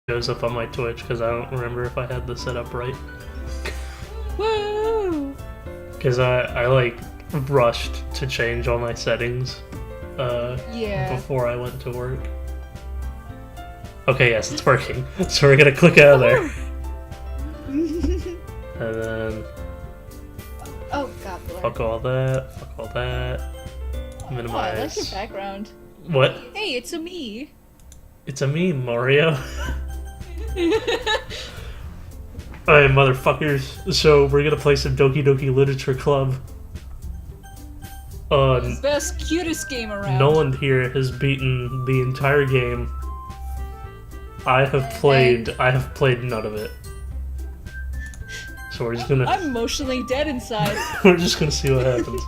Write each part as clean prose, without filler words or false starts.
Goes up on my Twitch because I don't remember if I had this set up right. Woo! Because I like rushed to change all my settings before I went to work. Okay, yes, it's working. So we're gonna click out of there. And then oh god, blur. fuck all that. Minimize. Oh, I like your background. What? Hey, it's a me. It's a meme, Mario. Alright, motherfuckers. So we're gonna play some Doki Doki Literature Club. Best, cutest game around. No one here has beaten the entire game. I have played none of it. So we're just gonna. I'm emotionally dead inside. We're just gonna see what happens.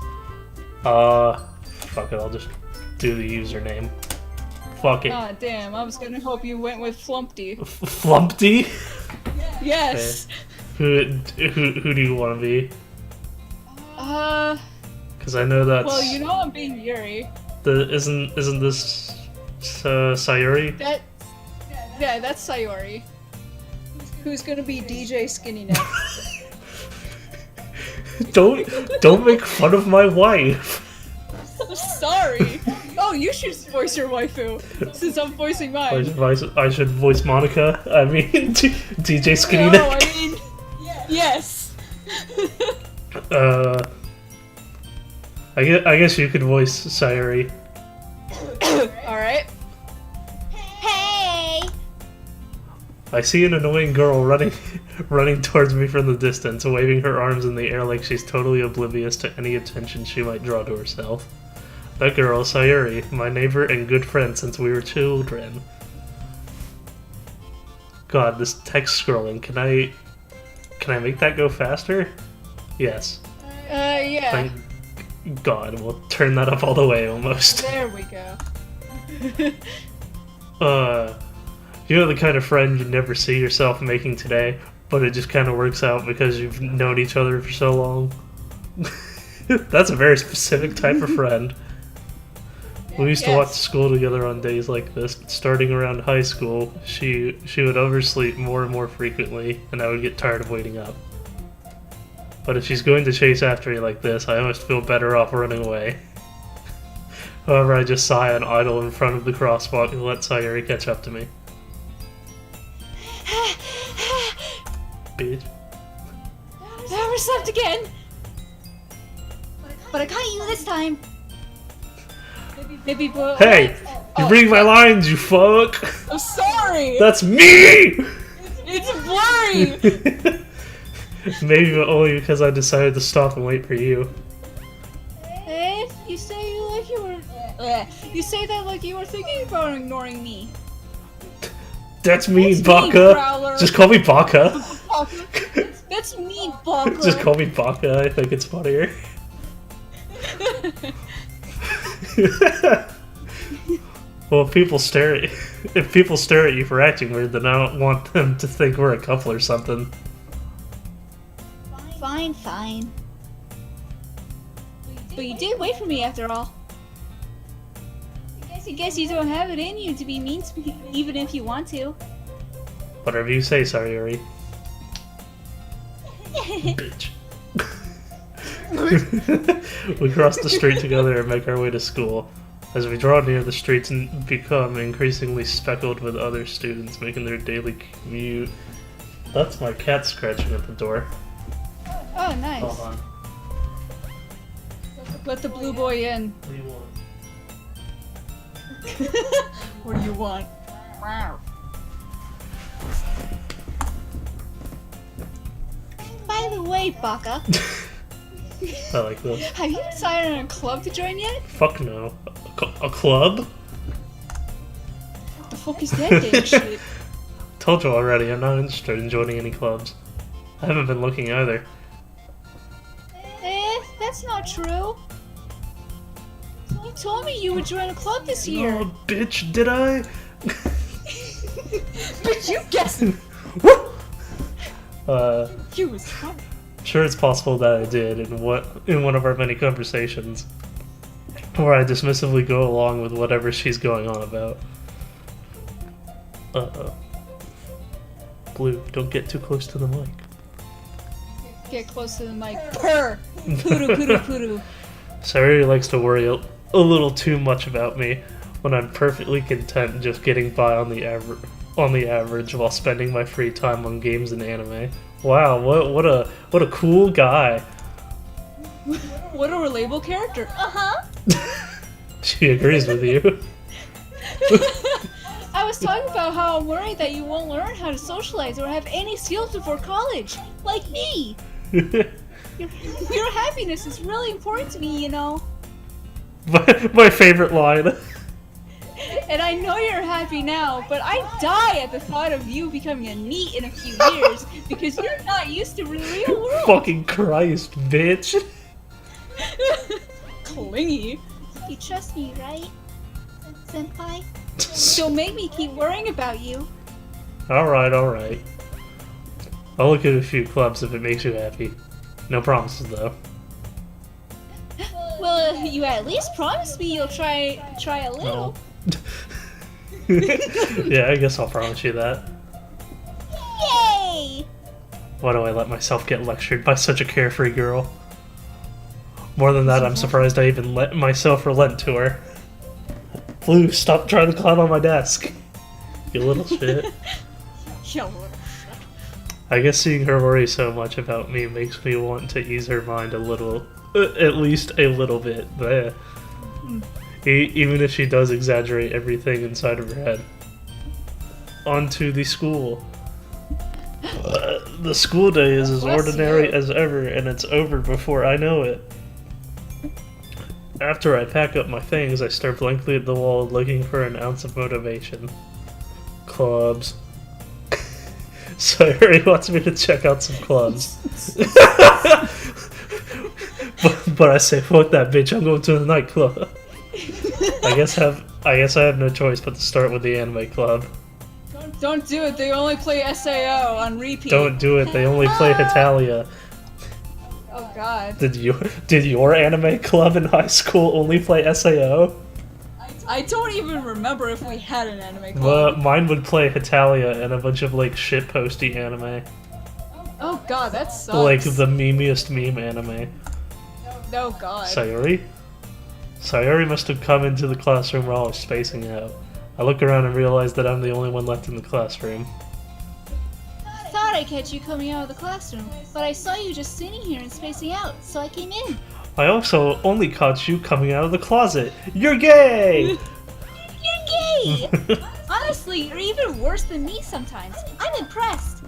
Fuck it. I'll just do the username. Fuck it. Aw, damn. I was gonna hope you went with Flumpty. Flumpty? Yes. Okay. Who do you want to be? Because I know that's. Well, you know I'm being Yuri. Isn't this Sayuri? Yeah, that's Sayori. Who's gonna be DJ Skinny Neck? Don't make fun of my wife. I'm sorry. Oh, you should voice your waifu, since I'm voicing mine. I should voice Monica. I mean, DJ Skinny No, Neck. I mean, yes. I guess you could voice Sayuri. Alright. Hey! I see an annoying girl running towards me from the distance, waving her arms in the air like she's totally oblivious to any attention she might draw to herself. That girl, Sayuri, my neighbor and good friend since we were children. God, this text scrolling, can I make that go faster? Yes. Yeah. Thank God, we'll turn that up all the way almost. There we go. You know the kind of friend you never see yourself making today, but it just kind of works out because you've known each other for so long? That's a very specific type of friend. We used to watch school together on days like this. Starting around high school, she would oversleep more and more frequently, and I would get tired of waiting up. But if she's going to chase after me like this, I almost feel better off running away. However, I just sigh and idle in front of the crosswalk and let Sayuri catch up to me. Bitch. I overslept again! But I caught you this time! Maybe Hey! You're reading my lines, you fuck! I'm sorry! That's me! It's blurry! Maybe only because I decided to stop and wait for you. You say you say that like you were thinking about ignoring me. That's mean, That's Baka! mean, Prowler. Just call me Baka! That's mean, Baka! Just call me Baka, I think it's funnier. Well, if people stare at you for acting weird, then I don't want them to think we're a couple or something. Fine. But you did wait for me after all. I guess you don't have it in you to be mean to me, even if you want to. Whatever you say, Sayuri. Bitch. We cross the street together and make our way to school. As we draw near, the streets become increasingly speckled with other students making their daily commute. That's my cat scratching at the door. Oh, nice. Hold on. Let the blue boy in. What do you want? What do you want? By the way, Baka, I like this. have you decided on a club to join yet? Fuck no. A club? What the fuck is that damn shit? Told you already, I'm not interested in joining any clubs. I haven't been looking either. That's not true. You told me you would join a club this year. Oh, bitch, did I? But you guessed. You was fun. Sure it's possible that I did in one of our many conversations. Where I dismissively go along with whatever she's going on about. Uh-oh. Blue, don't get too close to the mic. Get close to the mic. Purr! Poodoo, poodoo, poodoo. Sayori likes to worry a little too much about me when I'm perfectly content just getting by on the average while spending my free time on games and anime. Wow, what a cool guy. What a relatable character. She agrees with you. I was talking about how I'm worried that you won't learn how to socialize or have any skills before college. Like me. Your happiness is really important to me, you know. My favorite line. And I know you're happy now, but I die at the thought of you becoming a NEET in a few years because you're not used to the real world. Fucking Christ, bitch. Clingy. You trust me, right, Senpai? Don't make me keep worrying about you. Alright. I'll look at a few clubs if it makes you happy. No promises, though. Well, you at least promised me you'll try a little. Yeah, I guess I'll promise you that. Yay! Why do I let myself get lectured by such a carefree girl? More than that, I'm surprised I even let myself relent to her. Blue, stop trying to climb on my desk. You little shit. I guess seeing her worry so much about me makes me want to ease her mind a little. At least a little bit. Bleh. Even if she does exaggerate everything inside of her head. On to the school. The school day is as ordinary as ever, and it's over before I know it. After I pack up my things, I stare blankly at the wall looking for an ounce of motivation. Clubs. Sayori wants me to check out some clubs. but I say, fuck that bitch, I'm going to the nightclub. I guess I have no choice but to start with the anime club. Don't do it, they only play SAO on repeat. Don't do it, they only play Hitalia. Oh god. Did your anime club in high school only play SAO? I don't even remember if we had an anime club. Well, mine would play Hitalia and a bunch of like shitposty anime. Oh god, that sucks. Like the memeiest meme anime. Oh god. Sayori? Sayori must have come into the classroom while I was spacing out. I look around and realize that I'm the only one left in the classroom. I thought I'd catch you coming out of the classroom, but I saw you just sitting here and spacing out, so I came in. I also only caught you coming out of the closet. You're gay! You're gay! Honestly, you're even worse than me sometimes. I'm impressed.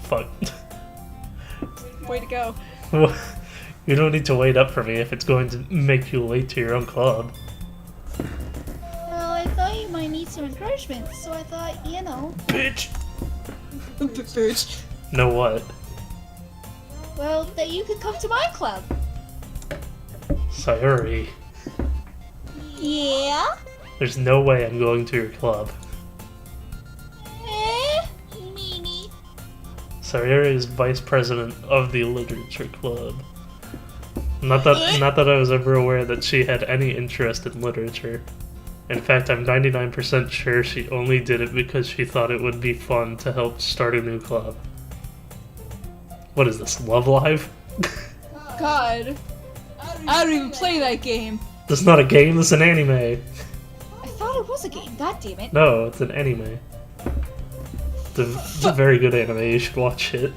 Fuck. Way to go. You don't need to wait up for me if it's going to make you late to your own club. Well, I thought you might need some encouragement, so I thought, you know. Bitch! Bitch. Know what? Well, that you could come to my club. Sayori. Yeah? There's no way I'm going to your club. Meanie. Sayori is vice president of the literature club. Not that I was ever aware that she had any interest in literature. In fact, I'm 99% sure she only did it because she thought it would be fun to help start a new club. What is this, Love Live? God. I don't even play that game. This is not a game, this is an anime. I thought it was a game, god damn it. No, it's an anime. It's a very good anime, you should watch it.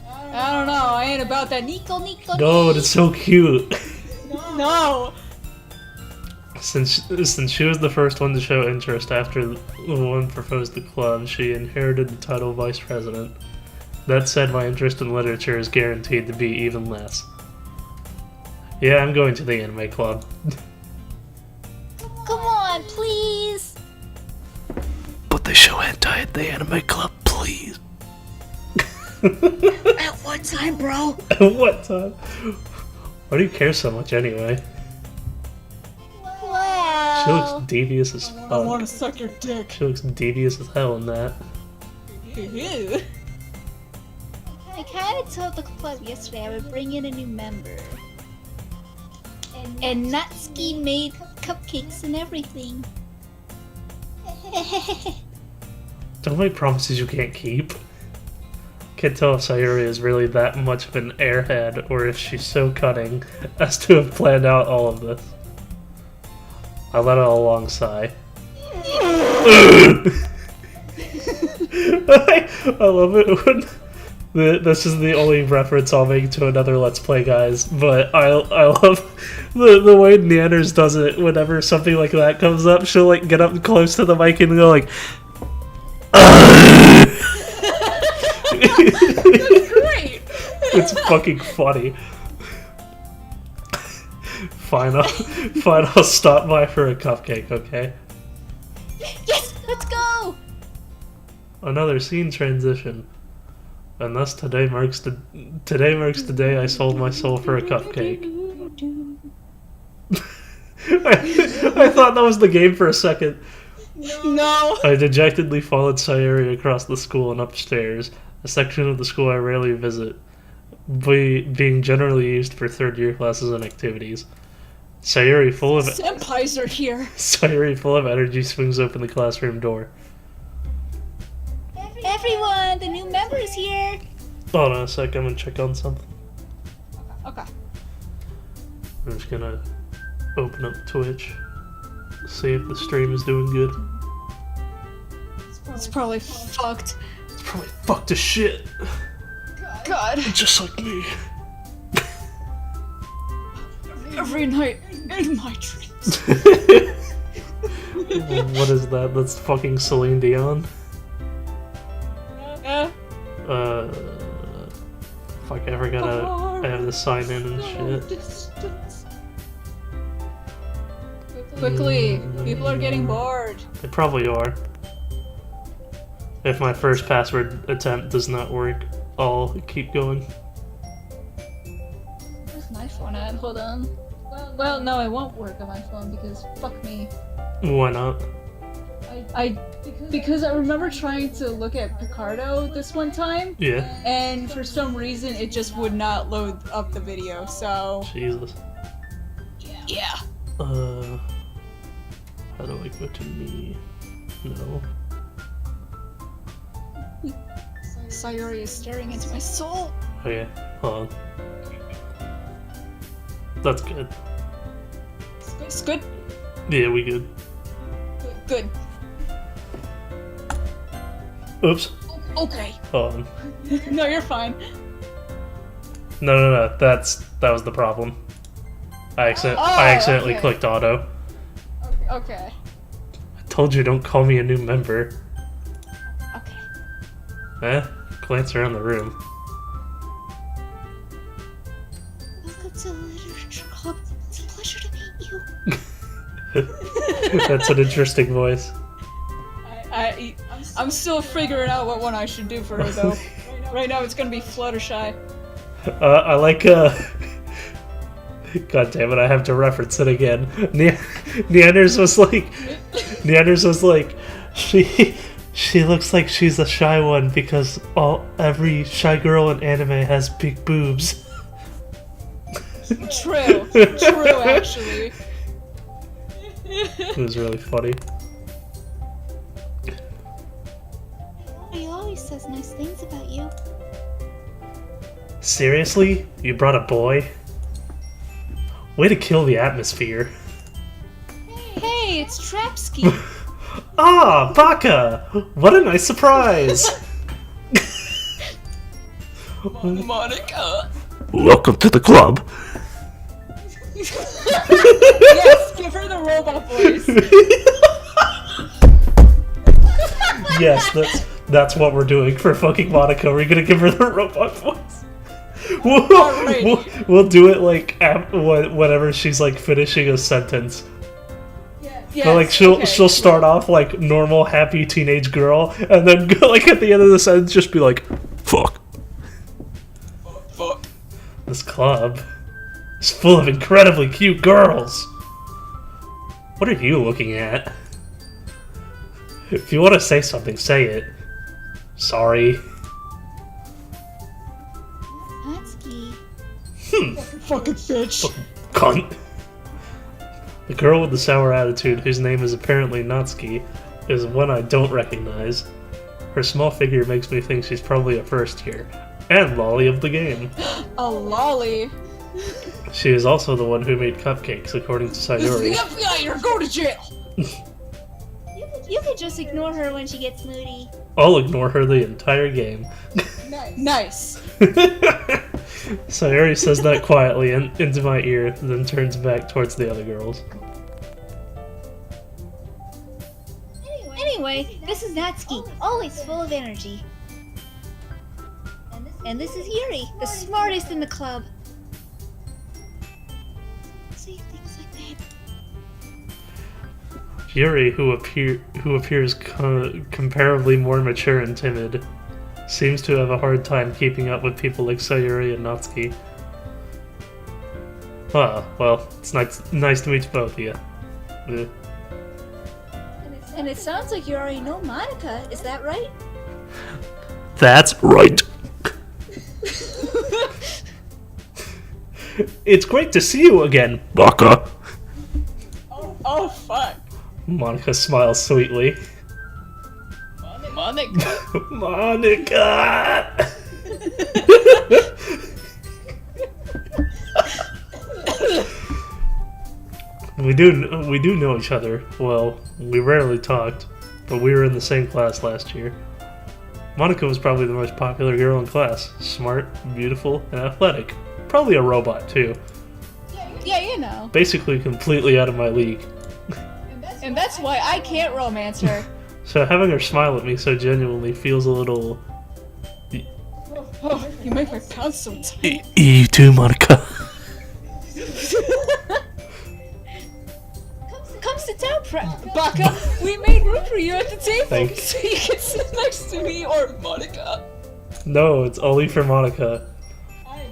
I don't know, I ain't about that Nico. No, it's so cute. No! Since she was the first one to show interest after the one proposed the club, she inherited the title of vice president. That said, my interest in literature is guaranteed to be even less. Yeah, I'm going to the anime club. Come on, please. But they show hentai at the anime club, please. At what time, bro? At what time? Why do you care so much anyway? Wow. She looks devious as I fuck. wanna suck your dick. She looks devious as hell in that. Ew. I kinda told the club yesterday I would bring in a new member. And Natsuki made cupcakes and everything. Don't make promises you can't keep. Can't tell if Sayuri is really that much of an airhead or if she's so cunning as to have planned out all of this. I let out a long sigh. I love it when this is the only reference I'll make to another Let's Play, guys, but I love the way Neanders does it whenever something like that comes up. She'll like get up close to the mic and go like, That's great. it's fucking funny. Fine, I'll stop by for a cupcake, okay? Yes, let's go. Another scene transition. And thus today marks the day I sold my soul for a cupcake. I thought that was the game for a second. No. I dejectedly followed Sayuri across the school and upstairs, a section of the school I rarely visit, being generally used for third-year classes and activities. Sayuri, full of Senpais are here. Sayuri, full of energy, swings open the classroom door. Everyone, the new member is here. Hold on a sec, I'm gonna check on something. Okay. I'm just gonna open up Twitch, see if the stream is doing good. It's probably fucked. It's probably fucked to shit, God. just like me. Every night in my dreams. What is that? That's fucking Celine Dion. Fuck, I forgot I have to sign in and shit. Quickly, people are getting bored. They probably are. If my first password attempt does not work, I'll keep going. Where's my phone at? Hold on. Well, no, it won't work on my phone because fuck me. Why not? Because I remember trying to look at Picardo this one time, Yeah. and for some reason it just would not load up the video, so... Jesus. Yeah. How do I go to me? No. Sayuri is staring into my soul. Okay, hold on. That's good. It's good? Yeah, we good. Good. Oops. Okay. Hold on. No, you're fine. No. That was the problem. I accidentally okay. clicked auto. Okay. I told you don't call me a new member. Okay. Glance around the room. Welcome to the Literature Club. It's a pleasure to meet you. That's an interesting voice. I'm still figuring out what one I should do for her, though. Right now it's gonna be Fluttershy. I like, God damn it, I have to reference it again. Neanders was like, she looks like she's a shy one because every shy girl in anime has big boobs. True, actually. It was really funny. He always says nice things about you. Seriously? You brought a boy? Way to kill the atmosphere. Hey, it's Trapsky. Ah, Baka! What a nice surprise! Monica. Welcome to the club. Yes, give her the robot voice. Yes, that's what we're doing for fucking Monica. We're gonna give her the robot voice. We'll do it like whenever she's like finishing a sentence. Yes, But like she'll start off like normal happy teenage girl, and then go, like at the end of the sentence just be like, "Fuck." Fuck. This club is full of incredibly cute girls. What are you looking at? If you want to say something, say it. Sorry. Natsuki. Fucking bitch. Cunt. The girl with the sour attitude, whose name is apparently Natsuki, is one I don't recognize. Her small figure makes me think she's probably a first year. And lolly of the game. A lolly. She is also the one who made cupcakes, according to Sayori. The FBI, you're going to jail. You could just ignore her when she gets moody. I'll ignore her the entire game. Nice. Sayori says that quietly into my ear, then turns back towards the other girls. Anyway, this is Natsuki, always full of energy. And this is Yuri, the smartest in the club. Say things like that. Yuri, who appears comparably more mature and timid, seems to have a hard time keeping up with people like Sayori and Natsuki. Ah, well, it's nice to meet both of you. And it sounds like you already know Monica, is that right? That's right. It's great to see you again, Baka. Oh, fuck. Monica smiles sweetly. Monica. Monica! We do know each other. Well, we rarely talked, but we were in the same class last year. Monica was probably the most popular girl in class. Smart, beautiful, and athletic. Probably a robot, too. Yeah, you know. Basically completely out of my league. And that's why I can't romance her. So having her smile at me so genuinely feels a little... Oh, you make my pants so tight. You too, Monica. Come sit down, Baka. We made room for you at the table. Thanks. So you can sit next to me or Monica. No, it's only for Monica.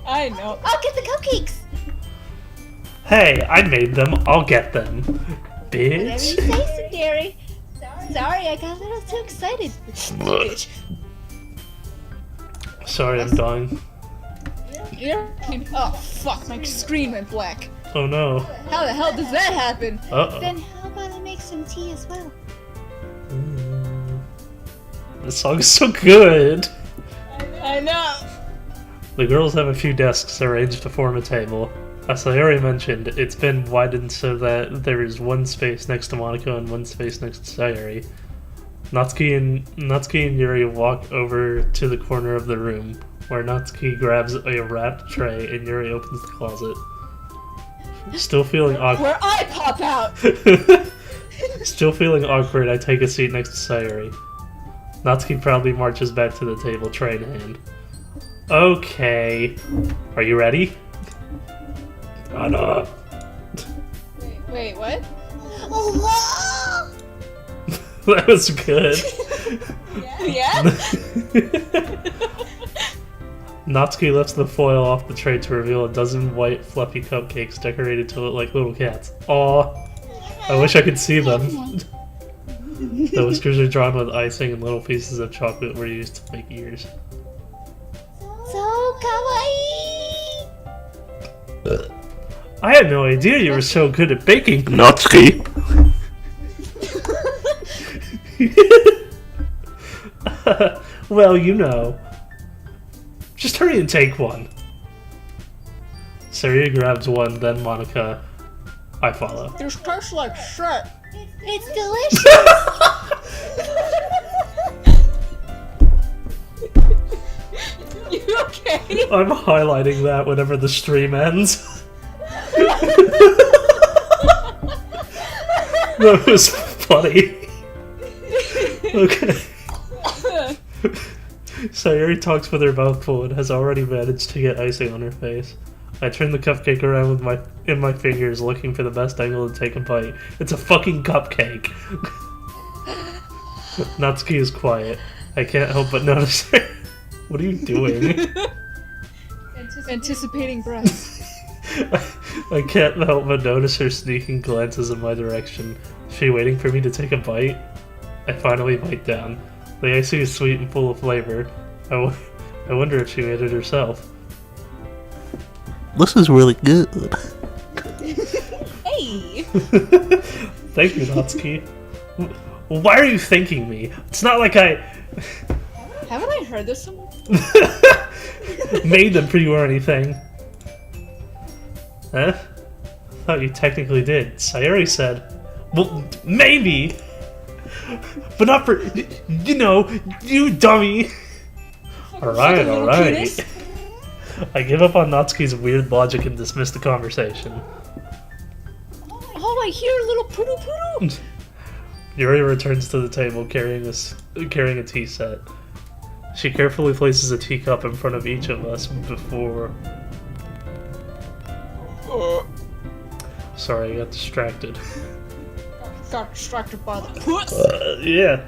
I know. I'll get the cupcakes! Hey, I made them. I'll get them. Whatever you Bitch. say, Gary. Sorry, I got a little too excited. Bitch. Sorry, I'm dying. Oh, fuck, my screen went black. Oh no. How the hell does that happen? Uh-oh. Then how about I make some tea as well? This song is so good. I know. The girls have a few desks arranged to form a table. As I already mentioned, it's been widened so that there is one space next to Monica and one space next to Sayori. Natsuki and Yuri walk over to the corner of the room, where Natsuki grabs a wrapped tray and Yuri opens the closet. Still feeling awkward. Where I pop out. Still feeling awkward, I take a seat next to Sayori. Natsuki proudly marches back to the table, tray in hand. Okay. Are you ready? Anna. Wait, what? Oh, That was good. Yeah? Natsuki lifts the foil off the tray to reveal a dozen white, fluffy cupcakes decorated to look like little cats. Aw. I wish I could see them. The whiskers are drawn with icing and little pieces of chocolate were used to make ears. so kawaii! I had no idea you were so good at baking, Natsuki. Well, you know. Just hurry and take one. Saria grabs one, then Monica. I follow. This tastes like shit. It's delicious! You okay? I'm highlighting that whenever the stream ends. That was funny. Okay. Sayuri talks with her mouth full and has already managed to get icing on her face. I turn the cupcake around in my fingers, looking for the best angle to take a bite. It's a fucking cupcake. Natsuki is quiet. I can't help but notice her. What are you doing? Anticipating breath. I can't help but notice her sneaking glances in my direction. Is she waiting for me to take a bite? I finally bite down. The icing is sweet and full of flavor. I wonder if she made it herself. This is really good. Hey! Thank you, Natsuki. Why are you thanking me? It's not like I... Haven't I heard this somewhere? Made them for you or anything. Huh? Thought you technically did. Sayuri said. Well, maybe! But not for, you dummy! Alright, alright. I give up on Natsuki's weird logic and dismiss the conversation. Oh, I hear a little poodoo. Yuri returns to the table carrying a tea set. She carefully places a teacup in front of each of us before... Sorry, I got distracted. Got distracted by the yeah.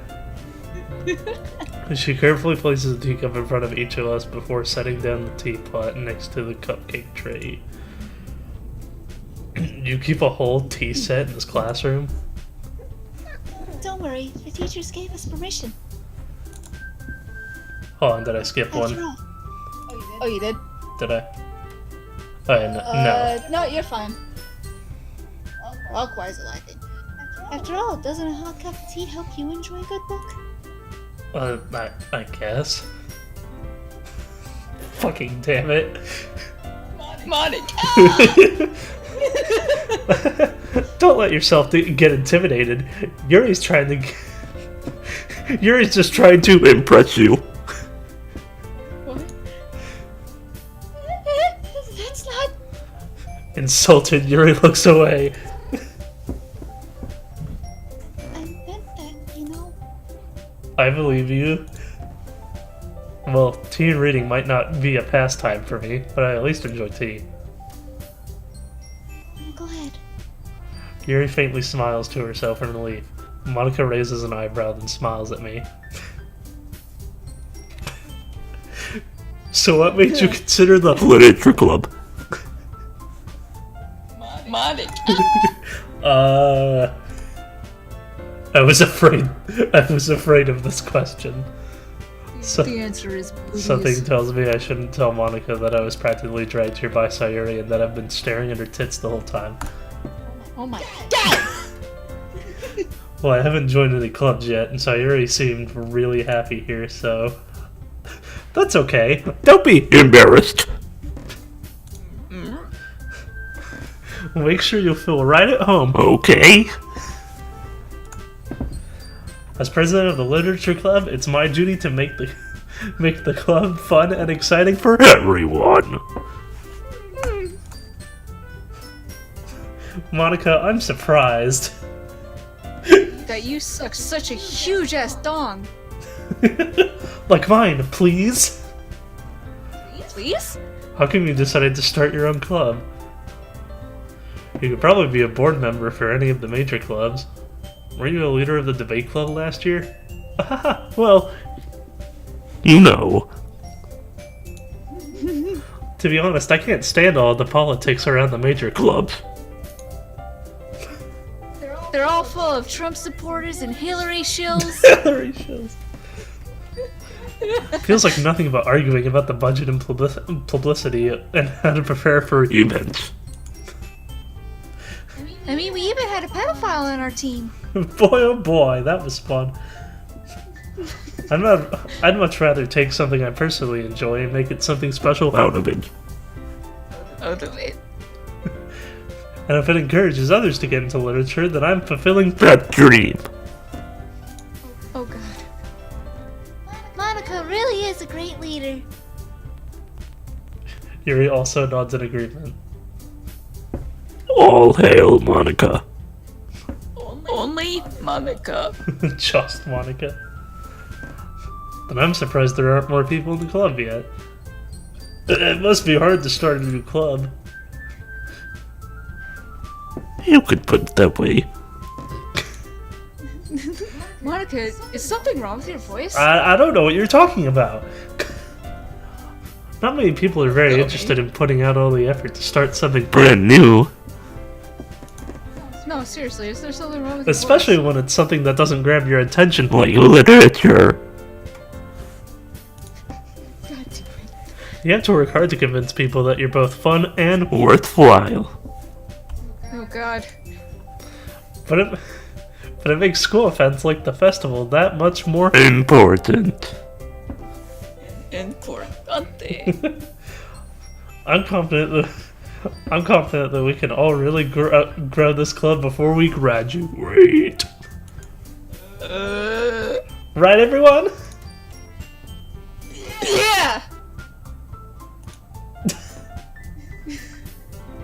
She carefully places a teacup in front of each of us before setting down the teapot next to the cupcake tray. You keep a whole tea set in this classroom? Don't worry, the teachers gave us permission. Hold on, did I skip one? After all, Oh, you did? Did I? Oh, yeah, no. No, you're fine. Likewise, I think. after all, doesn't a hot cup of tea help you enjoy a good book? I guess. Fucking damn it. Monica! Don't let yourself get intimidated. Yuri's just trying to impress you. What? That's not... Insulted, Yuri looks away. I meant that, I believe you. Well, tea and reading might not be a pastime for me, but I at least enjoy tea. I'm glad. Yuri faintly smiles to herself in relief. Monica raises an eyebrow then smiles at me. So what made you consider the literature club? Monica! I was afraid of this question. The answer is boobies. Something tells me I shouldn't tell Monica that I was practically dragged here by Sayuri and that I've been staring at her tits the whole time. Oh my god! Well, I haven't joined any clubs yet, and Sayuri seemed really happy here, so... That's okay. Don't be embarrassed. Make sure you'll feel right at home. Okay. As president of the literature club, it's my duty to make the club fun and exciting for everyone. Monica, I'm surprised. That you suck such a huge ass dong. Like mine, please. Please? How come you decided to start your own club? You could probably be a board member for any of the major clubs. Were you a leader of the debate club last year? Well, you know. To be honest, I can't stand all the politics around the major clubs. They're all full of Trump supporters and Hillary shills. Hillary shows. Feels like nothing but arguing about the budget and publicity and how to prepare for events. I mean, we even had a pedophile on our team. Boy, oh boy, that was fun. I'd much rather take something I personally enjoy and make it something special out of it. Out of it. And if it encourages others to get into literature, then I'm fulfilling that dream. Oh god. Monica really is a great leader. Yuri also nods in agreement. All hail, Monica. Only Monica. Just Monica. But I'm surprised there aren't more people in the club yet. It must be hard to start a new club. You could put it that way. Monica, is something wrong with your voice? I don't know what you're talking about. Not many people are very interested in putting out all the effort to start something brand new. No, seriously, is there something wrong with your Especially voice? when it's something that doesn't grab your attention like literature. God damn it. You have to work hard to convince people that you're both fun and worthwhile. Oh god. But it makes school events like the festival that much more important. Importante. I'm confident that we can all really grow this club before we graduate. Right, everyone? Yeah!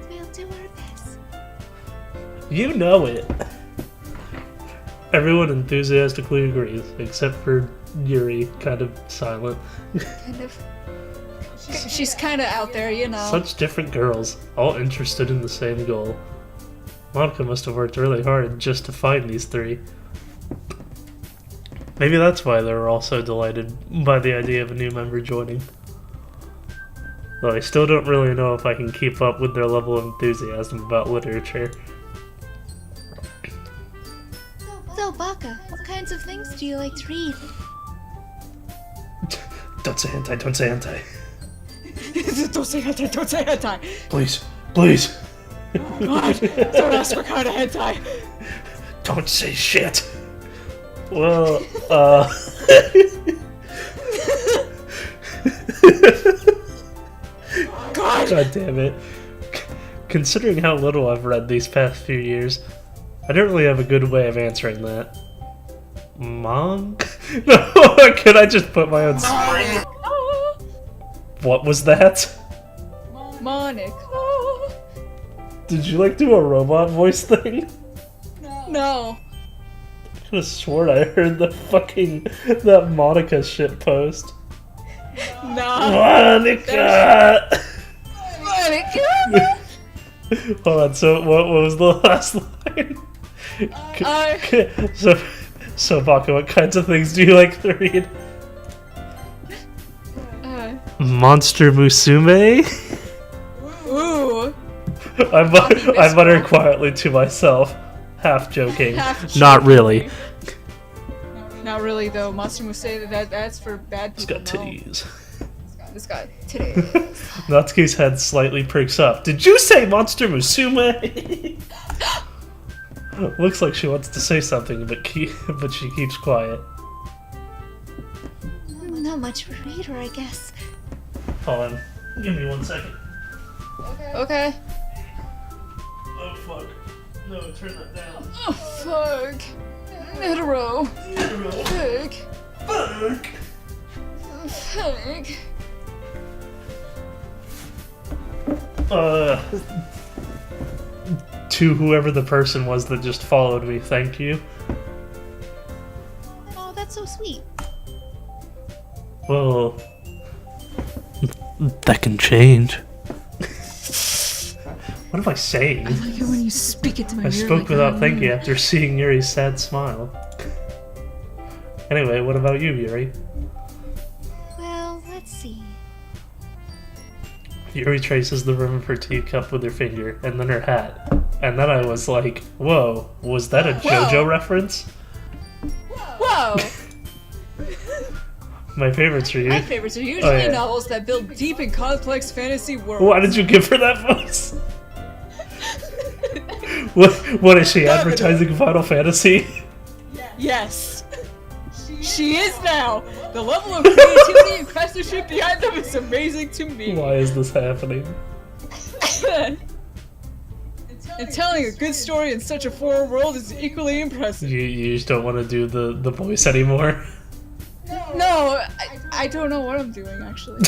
We'll do our best. You know it. Everyone enthusiastically agrees, except for Yuri, kind of silent. Kind of. She's kind of out there, you know. Such different girls, all interested in the same goal. Monica must have worked really hard just to find these three. Maybe that's why they were all so delighted by the idea of a new member joining. Though I still don't really know if I can keep up with their level of enthusiasm about literature. So, Baka, what kinds of things do you like to read? Don't say hentai, don't say hentai. Don't say hentai, don't say hentai. Please, please. God, don't ask what kind of hentai. Don't say shit. Well, God. God damn it. Considering how little I've read these past few years, I don't really have a good way of answering that. Mong? No, could I just put my own... What was that? Monica. Did you like do a robot voice thing? No. I could have sworn I heard that Monica shit post. No. Monica! Monica. Hold on, so what was the last line? So Baka, what kinds of things do you like to read? Monster Musume? Ooh. I mutter quietly to myself, half joking. Half Not joking. really. Not really though. Monster will say that's for bad It's people. got titties. It's got titties. Natsuki's head slightly perks up. Did you say Monster Musume? Looks like she wants to say something, but she keeps quiet. Not much of a reader, I guess. Hold on. Give me 1 second. Okay. Oh fuck. No, turn that down. Oh fuck. Netero. Fuck. Fuck! Fuck. To whoever the person was that just followed me, thank you. Oh, that's so sweet. Well, that can change. What am I saying? I like it when you speak it to my I ear spoke like without that. thinking after seeing Yuri's sad smile. Anyway, what about you, Yuri? Well, let's see. Yuri traces the rim of her teacup with her finger, and then her hat. And then I was like, whoa, was that a JoJo reference? Whoa! My favorites are My favorites are usually novels that build deep and complex fantasy worlds. Why did you give her that voice? What is she, advertising Final Fantasy? Yes. She is now. The level of creativity and craftsmanship behind them is amazing to me. Why is this happening? And telling a good story in such a foreign world is equally impressive. You just don't want to do the voice anymore? No, I don't know what I'm doing actually.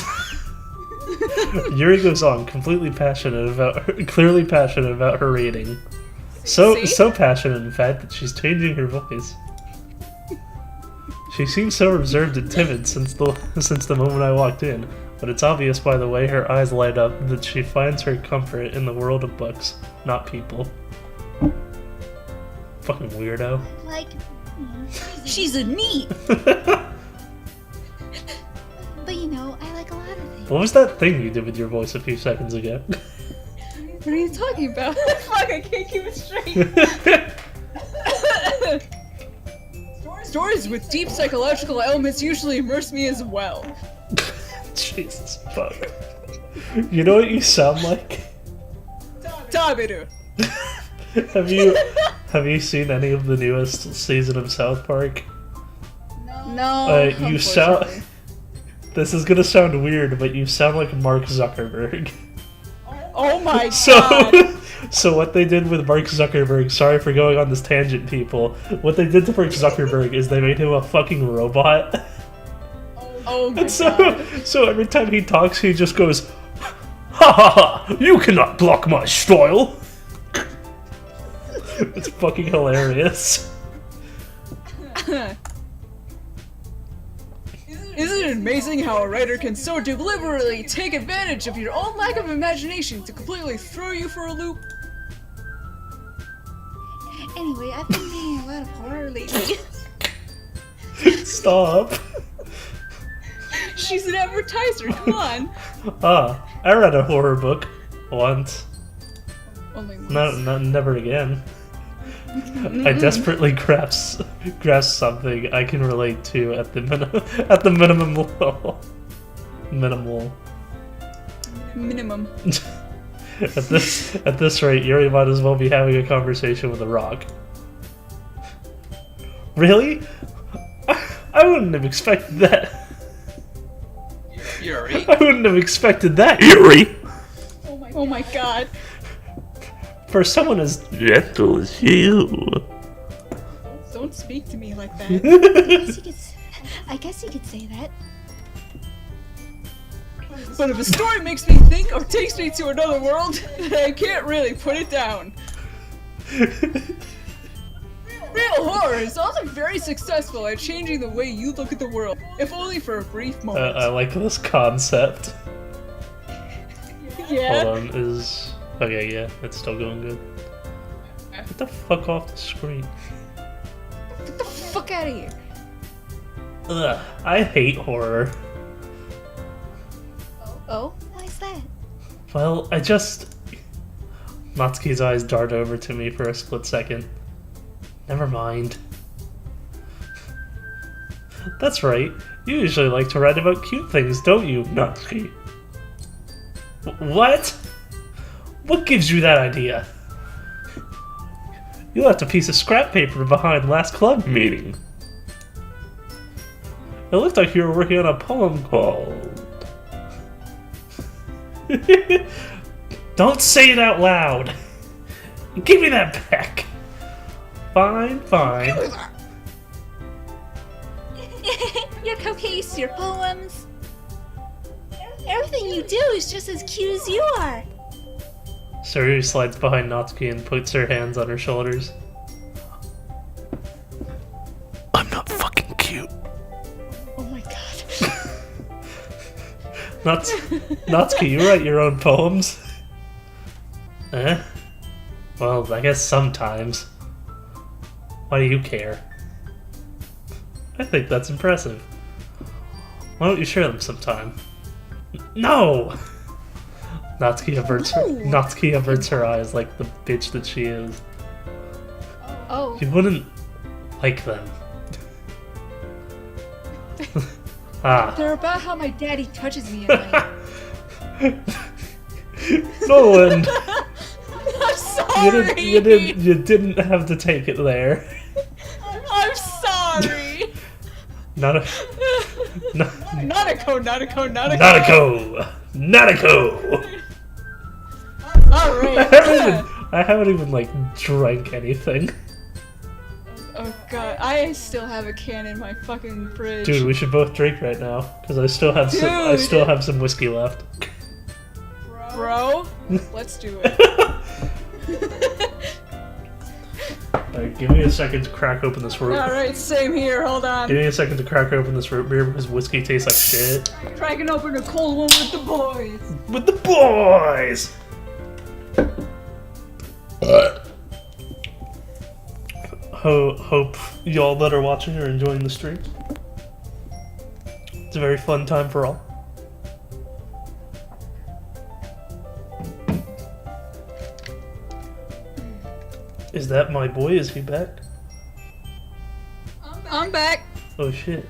Yuri goes on, clearly passionate about her reading. See? So passionate, in fact, that she's changing her voice. She seems so reserved and timid since the moment I walked in, but it's obvious by the way her eyes light up that she finds her comfort in the world of books, not people. Fucking weirdo. Like, She's a neat. but you know, I like a lot of things. What was that thing you did with your voice a few seconds ago? What are you talking about? Fuck, I can't keep it straight. Stories with deep psychological elements usually immerse me as well. Jesus fuck. You know what you sound like? Tabiru. Have you seen any of the newest season of South Park? No. You sound This is gonna sound weird, but you sound like Mark Zuckerberg. Oh my So, god. so what they did with Mark Zuckerberg, sorry for going on this tangent, people. What they did to Mark Zuckerberg is they made him a fucking robot. Oh my And so, god. so every time he talks, he just goes, "Ha ha ha! You cannot block my style." It's fucking hilarious. Isn't it amazing how a writer can so deliberately take advantage of your own lack of imagination to completely throw you for a loop? Anyway, I've been reading a lot of horror lately. Stop. She's an advertiser, come on. I read a horror book once. Only once. No, never again. I desperately grasp something I can relate to at the minimum level. Minimal. Minimum. At this rate, Yuri might as well be having a conversation with a rock. Really? I wouldn't have expected that. Yuri. I wouldn't have expected that, Yuri. Oh my god. For someone as gentle as you. Don't speak to me like that. I guess you could say that. But if a story makes me think or takes me to another world, I can't really put it down. Real horror is also very successful at changing the way you look at the world, if only for a brief moment. I like this concept. Yeah. Hold on, is... Okay, yeah, it's still going good. Get the fuck off the screen. Get the fuck out of here. Ugh, I hate horror. Oh, why is that? Well, I just... Natsuki's eyes dart over to me for a split second. Never mind. That's right. You usually like to write about cute things, don't you, Natsuki? What? What gives you that idea? You left a piece of scrap paper behind last club meeting. It looked like you were working on a poem called... Don't say it out loud! Give me that back! Fine, fine. Your cupcakes, your poems. Everything you do is just as cute as you are. Suri slides behind Natsuki and puts her hands on her shoulders. I'm not fucking cute. Oh my god. Natsuki, you write your own poems? Eh? Well, I guess sometimes. Why do you care? I think that's impressive. Why don't you share them sometime? No! Natsuki averts her eyes like the bitch that she is. Oh. You wouldn't like them. Ah. They're about how my daddy touches me at night. Nolan! I'm sorry! You didn't have to take it there. I'm sorry! Not a... Nautico. Alright. I haven't even like drank anything. Oh god, I still have a can in my fucking fridge. Dude, we should both drink right now because I still have some whiskey left. Bro, let's do it. Alright, give me a second to crack open this root. Alright, same here, hold on. Give me a second to crack open this root beer because whiskey tastes like shit. Cracking open a cold one with the boys. With the boys! Hope y'all that are watching are enjoying the stream. It's a very fun time for all. Is that my boy? Is he back? I'm back. Oh shit.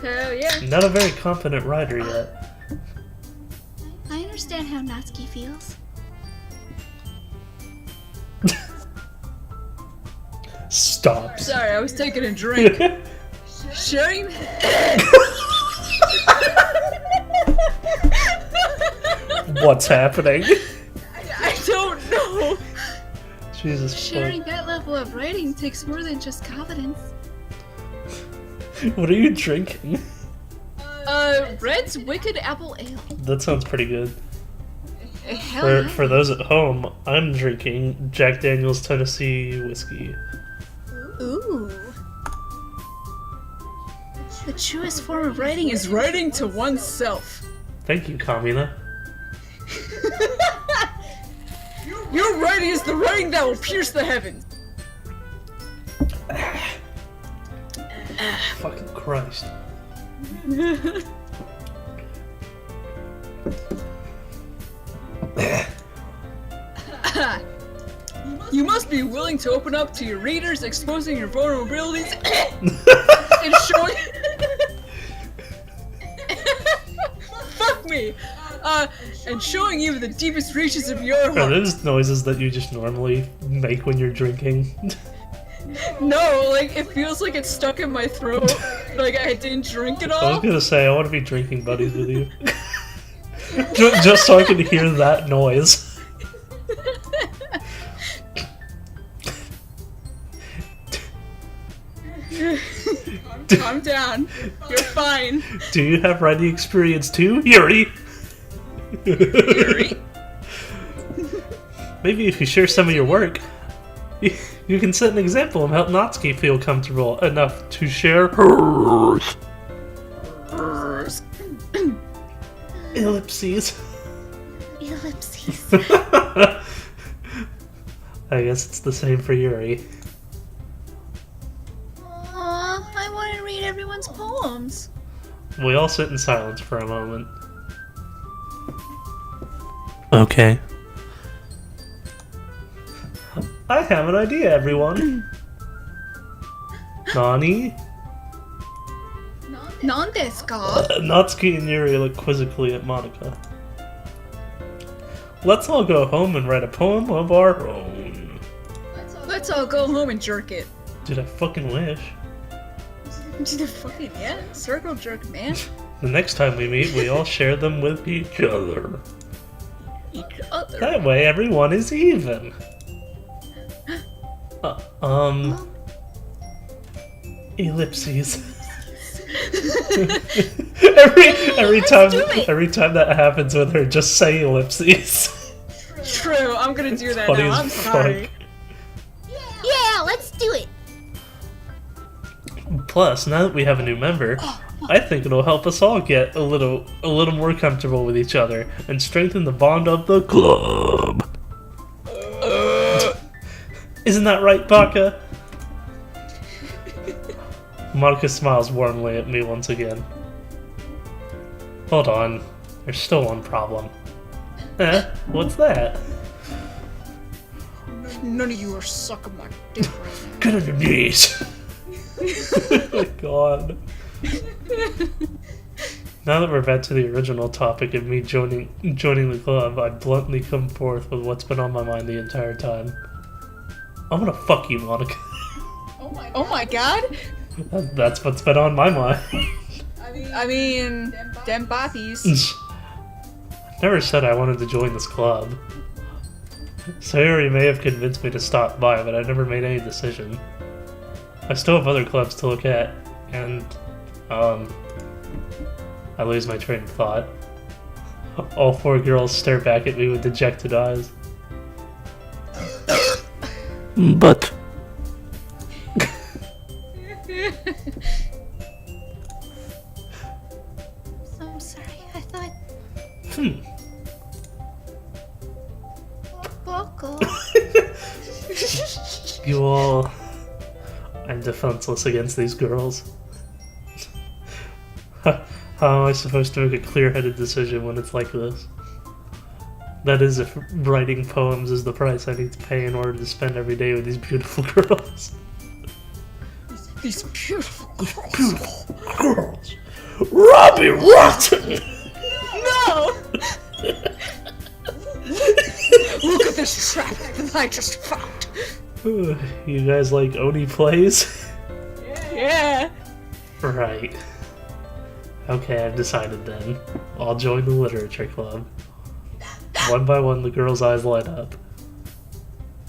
Hell yeah. Not a very confident rider yet. I understand how Natsuki feels. Stop. Sorry, I was taking a drink. Sharing. What's happening? I don't know. Jesus Sharing fuck. that level of writing takes more than just confidence. What are you drinking? Red's Wicked Apple Ale. That sounds pretty good. Hell yeah. For those at home, I'm drinking Jack Daniel's Tennessee whiskey. Ooh. The truest form of writing is writing to oneself. Thank you, Kamina. Your writing is the writing that will pierce the heavens. Fucking Christ. You must be willing to open up to your readers, exposing your vulnerabilities and showing. Fuck me. And showing you the deepest reaches of your Are heart. those noises that you just normally make when you're drinking? No, like it feels like it's stuck in my throat. Like I didn't drink it I was all. gonna say, I want to be drinking buddies with you. Just so I can hear that noise. Calm down. You're fine. Do you have writing experience too, Yuri? Yuri. Maybe if you share some of your work, you can set an example and help Natsuki feel comfortable enough to share hers. Ellipses. Ellipses. I guess it's the same for Yuri. Aw, I want to read everyone's poems. We all sit in silence for a moment. Okay. I have an idea, everyone. Nani? Nandesu ka? Natsuki and Yuri look quizzically at Monica. Let's all go home and write a poem of our own. Let's all go home and jerk it. Dude, I fucking wish. Fucking yeah, circle jerk, man. The next time we meet, we all share them with each other. Each other. That way, everyone is even. Ellipses. every time that happens with her, just say ellipses. True, I'm gonna do that Funny now. as I'm fuck. sorry. Yeah, let's do it. Plus, now that we have a new member, I think it'll help us all get a little more comfortable with each other and strengthen the bond of the club. Isn't that right, Baka? Monica smiles warmly at me once again. Hold on, there's still one problem. What's that? None of you are sucking my dick right now. Get on your knees! Oh my god. Now that we're back to the original topic of me joining the club, I bluntly come forth with what's been on my mind the entire time. I'm gonna fuck you, Monica. Oh my god? That's what's been on my mind. I mean, them boppies. Never said I wanted to join this club. Sayori may have convinced me to stop by, but I never made any decision. I still have other clubs to look at, and, I lose my train of thought. All four girls stare back at me with dejected eyes. But... I'm sorry, I thought... Buckle. You all... I'm defenseless against these girls. How am I supposed to make a clear-headed decision when it's like this? That is, if writing poems is the price I need to pay in order to spend every day with these beautiful girls. These beautiful girls. Beautiful girls! Robbie Rotten! No! Look at this trap that I just found. You guys like Oni plays? Yeah. Right. Okay, I've decided then. I'll join the literature club. One by one, the girl's eyes light up.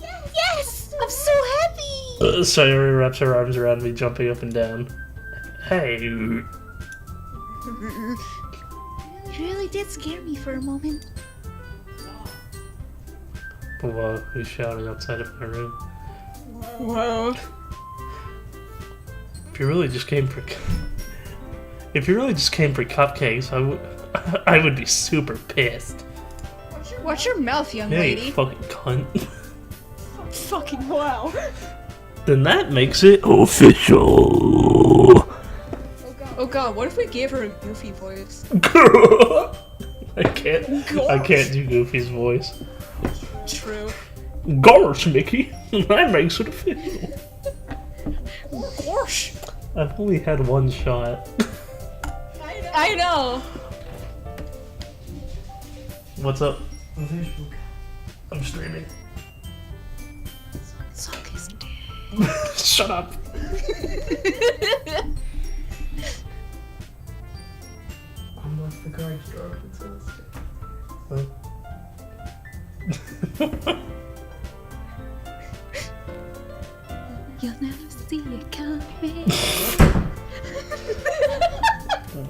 Yes! I'm so happy! Sayori wraps her arms around me, jumping up and down. Hey. You really did scare me for a moment. Whoa, who's shouting outside of my room? Whoa. If you really just came for cupcakes, I would be super pissed. Watch your mouth, young Hey, lady. fucking cunt. Fucking wow. Then that makes it official. Oh god, what if we gave her a goofy voice? I can't do Goofy's voice. True. Gosh, Mickey, that makes it official. Gosh. I've only had one shot. I know. What's up? I'm streaming. Suck his dick. Shut up. Unlock the garbage drawer. It says. You'll never see it coming.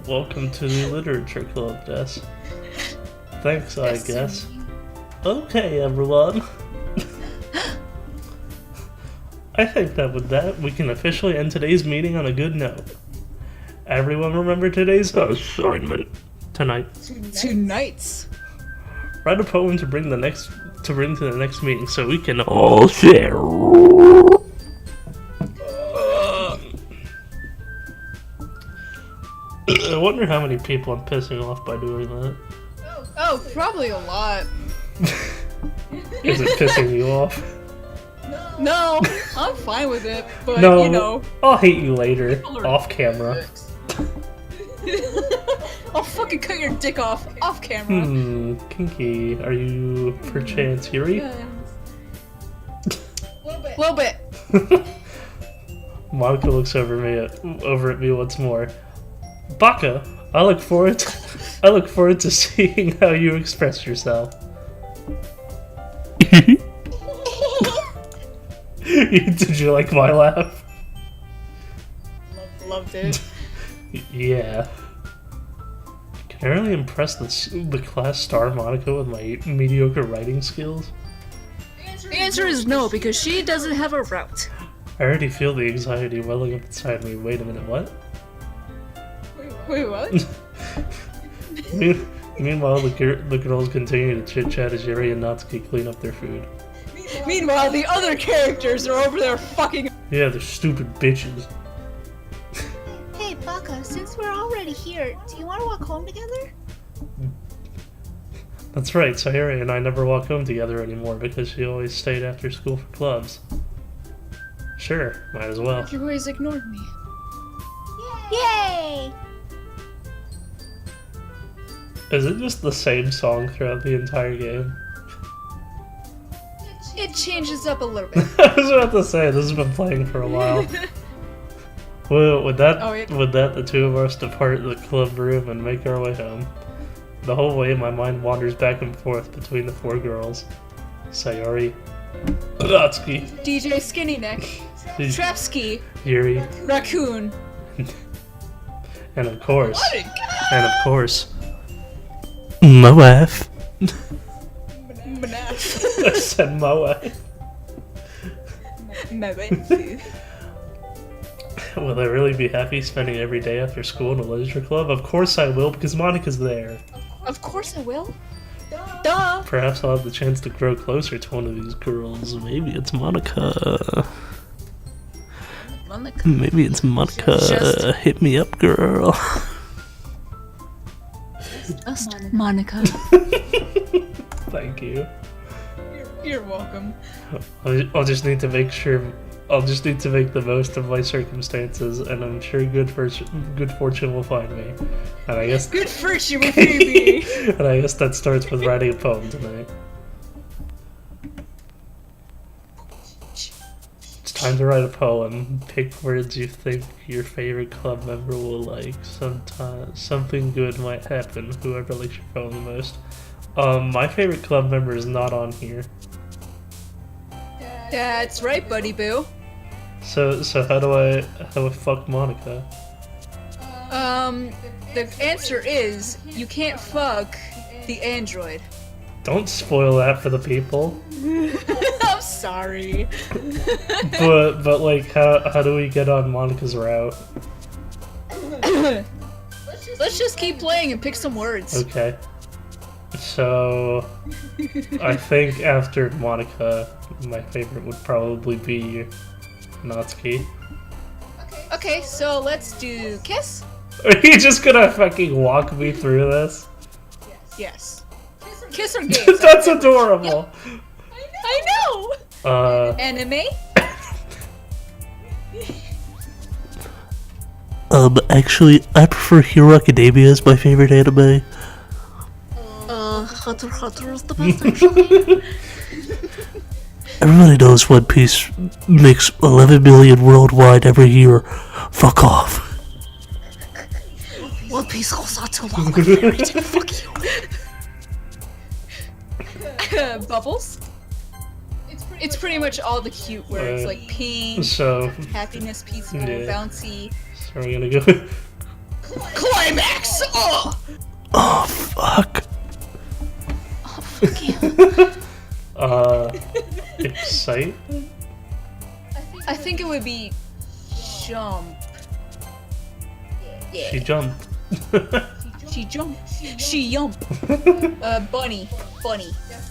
Welcome to the literature club, Des. Thanks, I guess. Okay, everyone. I think that with that, we can officially end today's meeting on a good note. Everyone remember today's assignment tonight. Tonight's. Write a poem to bring to the next meeting so we can all share. I wonder how many people I'm pissing off by doing that. Oh, probably a lot. Is it pissing you off? No, I'm fine with it, but No, you know. I'll hate you later, People are off camera. I'll fucking cut your dick off camera. Kinky. Are you perchance Yuri? Little bit. Monica looks over at me once more. Baka, I look forward to seeing how you express yourself. Did you like my laugh? Loved it. Yeah. Can I really impress the class star Monica with my mediocre writing skills? The answer is no, because she doesn't have a route. I already feel the anxiety welling up inside me. Wait a minute, what? Wait, what? Meanwhile, the girls continue to chit-chat as Yuri and Natsuki clean up their food. Meanwhile, the other characters are over there fucking. Yeah, they're stupid bitches. Hey, Baka, since we're already here, do you want to walk home together? That's right, Sayuri and I never walk home together anymore because she always stayed after school for clubs. Sure, might as well. You always ignored me. Yay! Is it just the same song throughout the entire game? It changes up a little bit. I was about to say, this has been playing for a while. Well, with that, the two of us depart the club room and make our way home. The whole way, my mind wanders back and forth between the four girls. Sayori, Natsuki, DJ Skinny Neck, Trapski, Yuri, Raccoon, and of course, my wife. I said my wife. Will I really be happy spending every day after school in a literature club? Of course I will, because Monica's there. Of course I will. Duh! Perhaps I'll have the chance to grow closer to one of these girls. Maybe it's Monica. Maybe it's Monica. Hit me up, girl. Just Monica. Thank you. You're welcome. I'll just need to make the most of my circumstances, and I'm sure good fortune will find me. And I guess good fortune will find me. And I guess that starts with writing a poem tonight. It's time to write a poem. Pick words you think your favorite club member will like. Sometimes something good might happen. Whoever likes your poem the most. My favorite club member is not on here. That's right, Buddy Boo. So how do I fuck Monica? The answer is you can't fuck the android. Don't spoil that for the people. I'm sorry. But like how do we get on Monica's route? Let's just keep playing and pick some words. Okay. So I think after Monica, my favorite would probably be Natsuki. Okay, so let's do kiss. Are you just gonna fucking walk me through this? Yes. Kiss or games. That's adorable. I know. Anime. Actually, I prefer Hero Academia as my favorite anime. Hunter x Hunter is the best actually. Everybody knows One Piece makes 11 million worldwide every year. Fuck off. One Piece goes on too long. Fuck you. Bubbles. It's pretty much all the cute words like pink, So happiness, peaceful, Yeah. bouncy. so we're gonna go. Climax! Oh! Oh, fuck. Fuck you. Excite. I think it would be jump. Yeah. She jumped. She jump. She yump. Bunny. Bunny.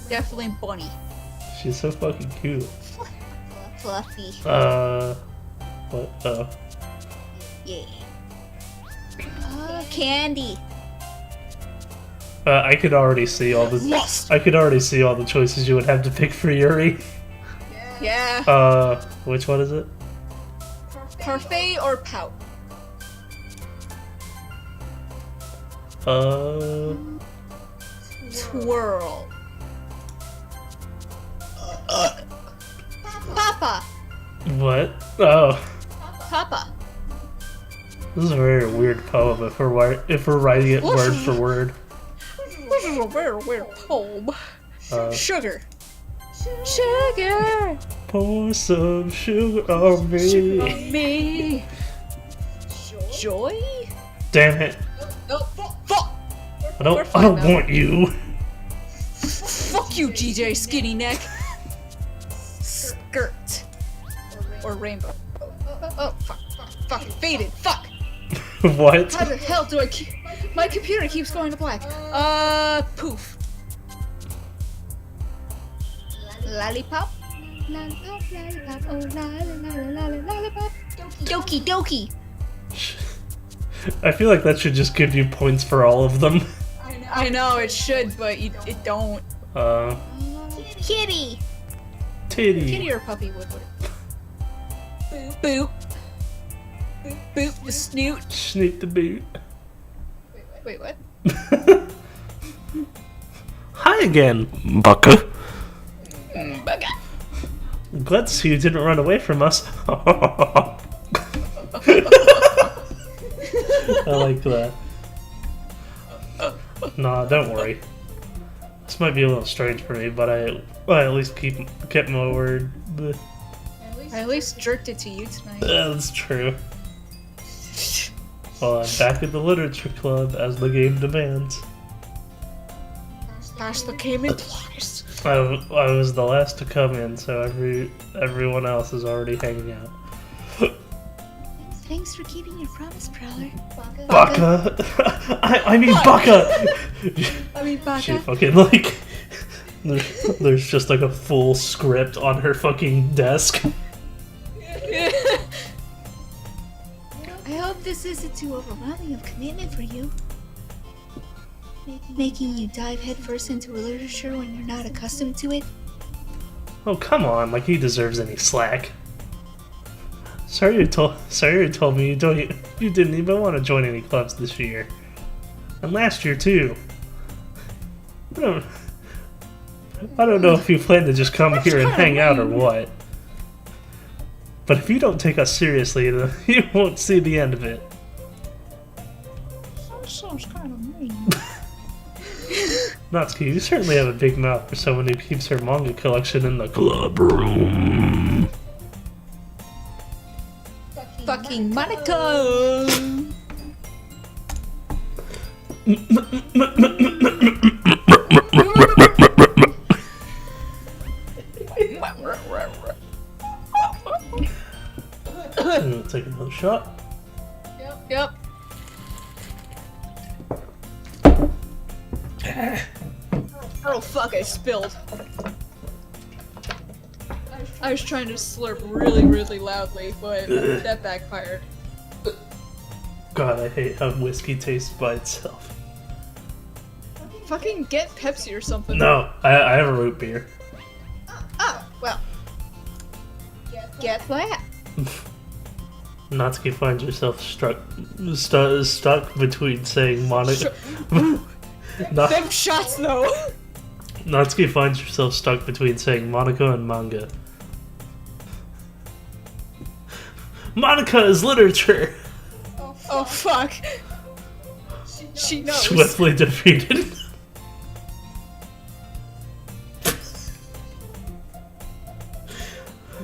Definitely bunny. She's so fucking cute. Fluffy. What? Yeah. Candy. I could already see all the. Lost. I could already see all the choices you would have to pick for Yuri. Yeah. Which one is it? Parfait or pout? Twirl. Papa. What? Oh, Papa. this is a very weird poem. If we're writing it word for word. This is a very weird poem. Sugar. Pour some sugar on me. Me. Joy? Damn it! No. Fuck. I don't want you. Fuck you, GJ Skinny Neck. Skirt. Or rainbow. Oh, fuck. Fuck. Faded. Fuck. What? How the hell do I keep... My computer keeps going to black. Poof. Lollipop? Lollipop. Oh, lollipop. Doki Doki. I feel like that should just give you points for all of them. I know, it should, but it don't. Kitty. Titty. Kitty or puppy would work. Boop. Boop the snoot. Sneak the boot. Wait, what? Hi again. Baka. Bugger. Glad to see you didn't run away from us. I like that. Nah, don't worry. This might be a little strange for me, but I at least kept my word. I at least jerked it to you tonight. That's true. Well, I'm back at the literature club as the game demands. Pass the game in twice. I was the last to come in, so everyone else is already hanging out. Thanks for keeping your promise, Prowler. Baka! I mean Baka! I mean, She Baka. fucking like... There's just like a full script on her fucking desk. I hope this isn't too overwhelming of commitment for you. Making you dive headfirst into literature when you're not accustomed to it. Oh, come on, like he deserves any slack. Sorry you told me you didn't even want to join any clubs this year. And last year too. I don't know if you plan to just come here and hang out or what. But if you don't take us seriously, then you won't see the end of it. Sounds kind of mean. Natsuki, you certainly have a big mouth for someone who keeps her manga collection in the club room. Fucking Monica! I'm gonna take another shot. Yep. Oh fuck, I spilled. I was trying to slurp really, really loudly, but that backfired. God, I hate how whiskey tastes by itself. Fucking get Pepsi or something. No, I have a root beer. Oh, well. Get that. Natsuki finds herself stuck between saying Monica. Them shots though. Natsuki finds herself stuck between saying Monaco and manga. Monica is literature! Oh fuck. She knows. Swiftly defeated.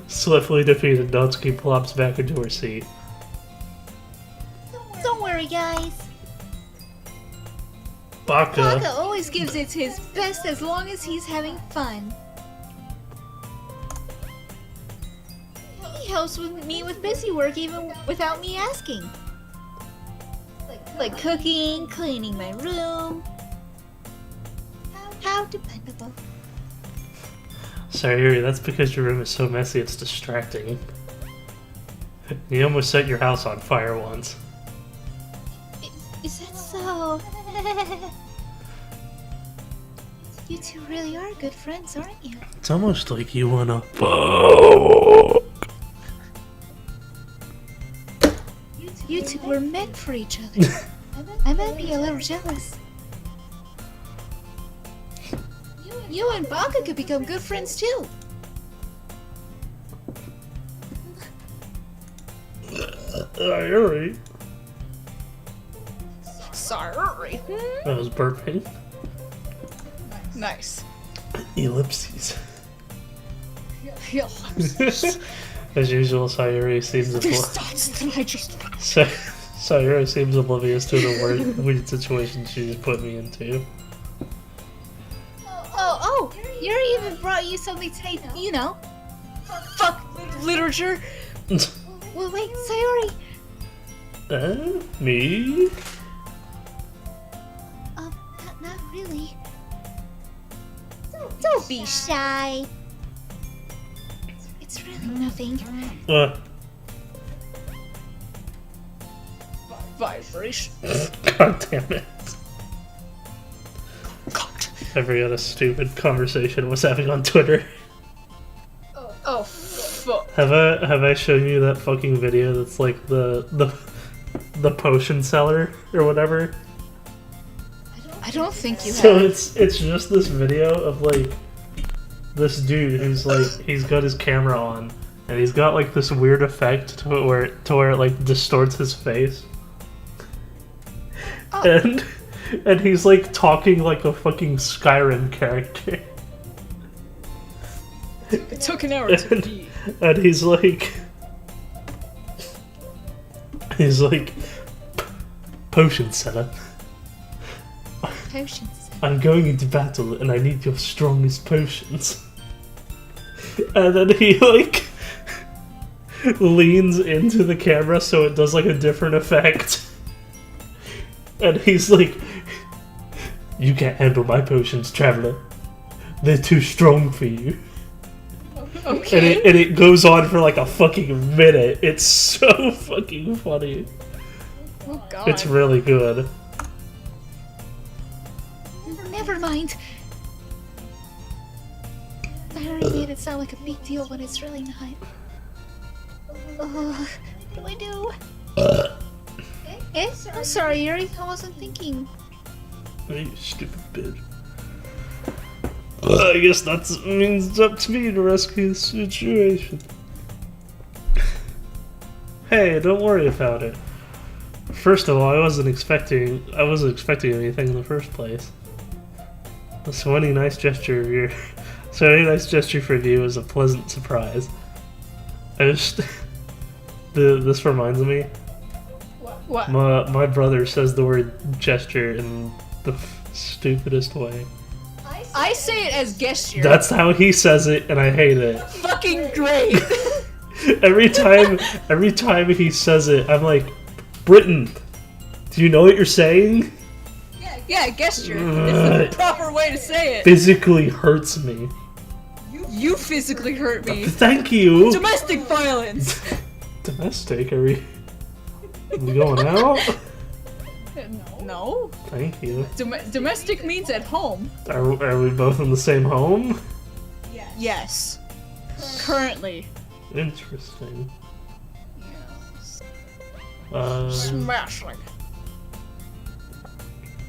Swiftly defeated, Natsuki plops back into her seat. Don't worry, guys. Baka. Baka always gives it his best as long as he's having fun. He helps me with busy work even without me asking. Like cooking, cleaning my room. How dependable. Sorry, Yuri, that's because your room is so messy it's distracting. You almost set your house on fire once. Is that so? You two really are good friends, aren't you? It's almost like you wanna You two were meant for each other. I might be a little jealous. You and Baka could become good friends too. Yuri. Sorry. I was burping. Nice. Ellipses. Ellipses. As usual, Sayuri seems There's thoughts that I just... Sayuri seems oblivious to the weird situation she just put me into. Oh, Yuri even brought you something today, you know. Fuck literature. Well, wait, Sayuri. Me? Not really. Don't be shy. It's really nothing. Vibration. God damn it. God. Every other stupid conversation I was having on Twitter. Oh fuck. Have I shown you that fucking video that's like the potion seller or whatever? I don't think you So have. it's just this video of like this dude who's like he's got his camera on and he's got like this weird effect to where it like distorts his face. And he's like talking like a fucking Skyrim character. It took an hour to beat. And he's like potion seller. Potions. I'm going into battle and I need your strongest potions. And then he like leans into the camera so it does like a different effect. And he's like, you can't handle my potions, traveler. They're too strong for you. Okay. And it goes on for like a fucking minute. It's so fucking funny. Oh god. It's really good. Never mind. I already made it sound like a big deal when it's really not. What do I do? I'm sorry, Yuri. I wasn't thinking. You stupid bitch. I guess that means it's up to me to rescue the situation. Hey, don't worry about it. First of all, I wasn't expecting anything in the first place. So any nice gesture of your, so any nice gesture for you is a pleasant surprise. I just, this reminds me. What? My brother says the word gesture in the stupidest way. I say it as gesture. That's how he says it, and I hate it. fucking great. Every time he says it, I'm like, Britain, do you know what you're saying? Yeah, gesture. It's the proper way to say it. Physically hurts me. You physically hurt me. Thank you. Domestic violence. Domestic? Are we going out? No. Thank you. Domestic means at home. Are we both in the same home? Yes. Currently. Interesting. Smashing.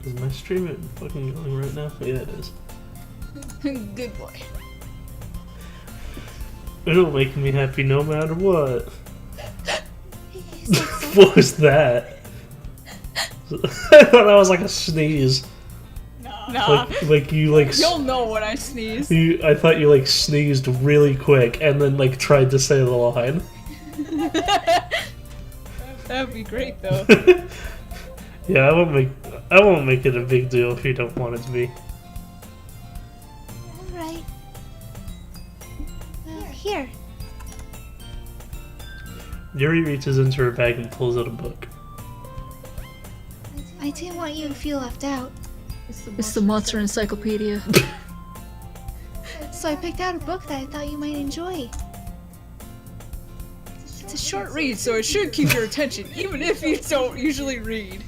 Is my stream fucking going right now? Yeah, it is. Good boy. It'll make me happy no matter what. What was that? I thought that was like a sneeze. Nah. Like you like. You'll know when I sneeze. I thought you like sneezed really quick and then like tried to say the line. That'd be great though. Yeah, I won't make it a big deal if you don't want it to be. Alright. Here. Yuri reaches into her bag and pulls out a book. I didn't want you to feel left out, It's the Monster Encyclopedia. so I picked out a book that I thought you might enjoy. It's a short read, so it should keep your attention, even if you don't usually read.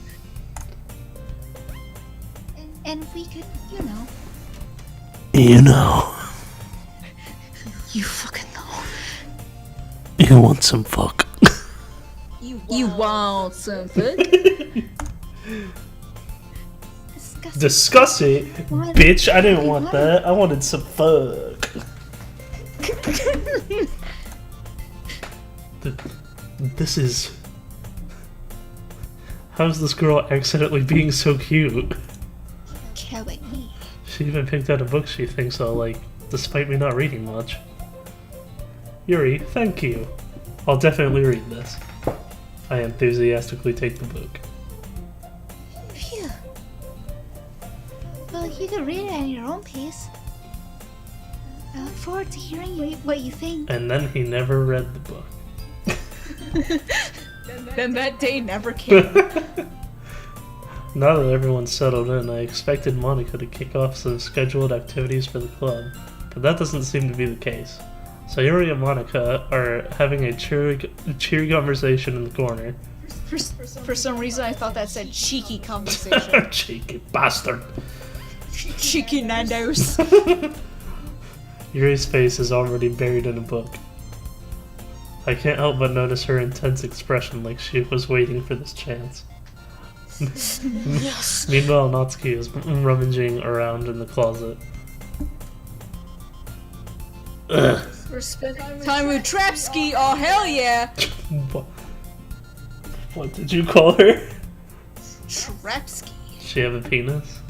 And we could, you know. You know. You fucking know. You want some fuck. You want something? Discuss it, What? bitch. I didn't want that. I wanted some fuck. This is. How's this girl accidentally being so cute? Kawaii. She even picked out a book she thinks I'll like, despite me not reading much. Yuri, thank you. I'll definitely read this. I enthusiastically take the book. Phew. Well, you can read it at your own pace. I look forward to hearing what you think. And then he never read the book. Then that day never came. Now that everyone's settled in, I expected Monica to kick off some scheduled activities for the club, but that doesn't seem to be the case. So Yuri and Monica are having a cheery conversation in the corner. For some reason, I thought that said cheeky conversation. Cheeky bastard. Cheeky Nando's. Yuri's face is already buried in a book. I can't help but notice her intense expression like she was waiting for this chance. Yes. Meanwhile, Natsuki is rummaging around in the closet. Ugh. Time with Trapski, oh hell yeah! What did you call her? Trapski. She have a penis?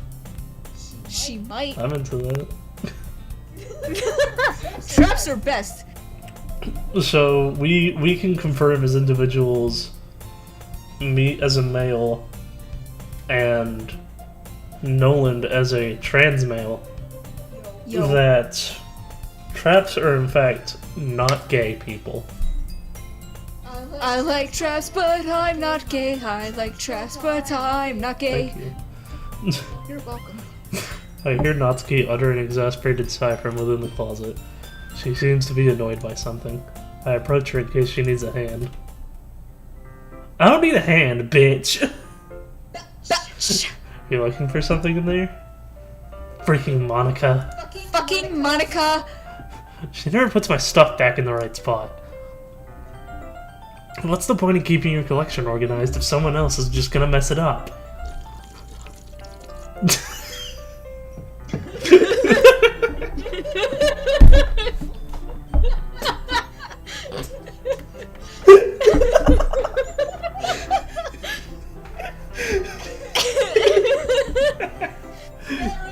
She might. I'm into that. Traps are best. So we can confirm as individuals, me as a male, and Noland as a trans male, Yo. that traps are in fact not gay people. I like traps, but I'm not gay. I like traps, but I'm not gay. Thank you. You're welcome. I hear Natsuki utter an exasperated sigh from within the closet. She seems to be annoyed by something. I approach her in case she needs a hand. I don't need a hand, bitch! You looking for something in there? Freaking Monica. Fucking Monica! She never puts my stuff back in the right spot. What's the point of keeping your collection organized if someone else is just gonna mess it up?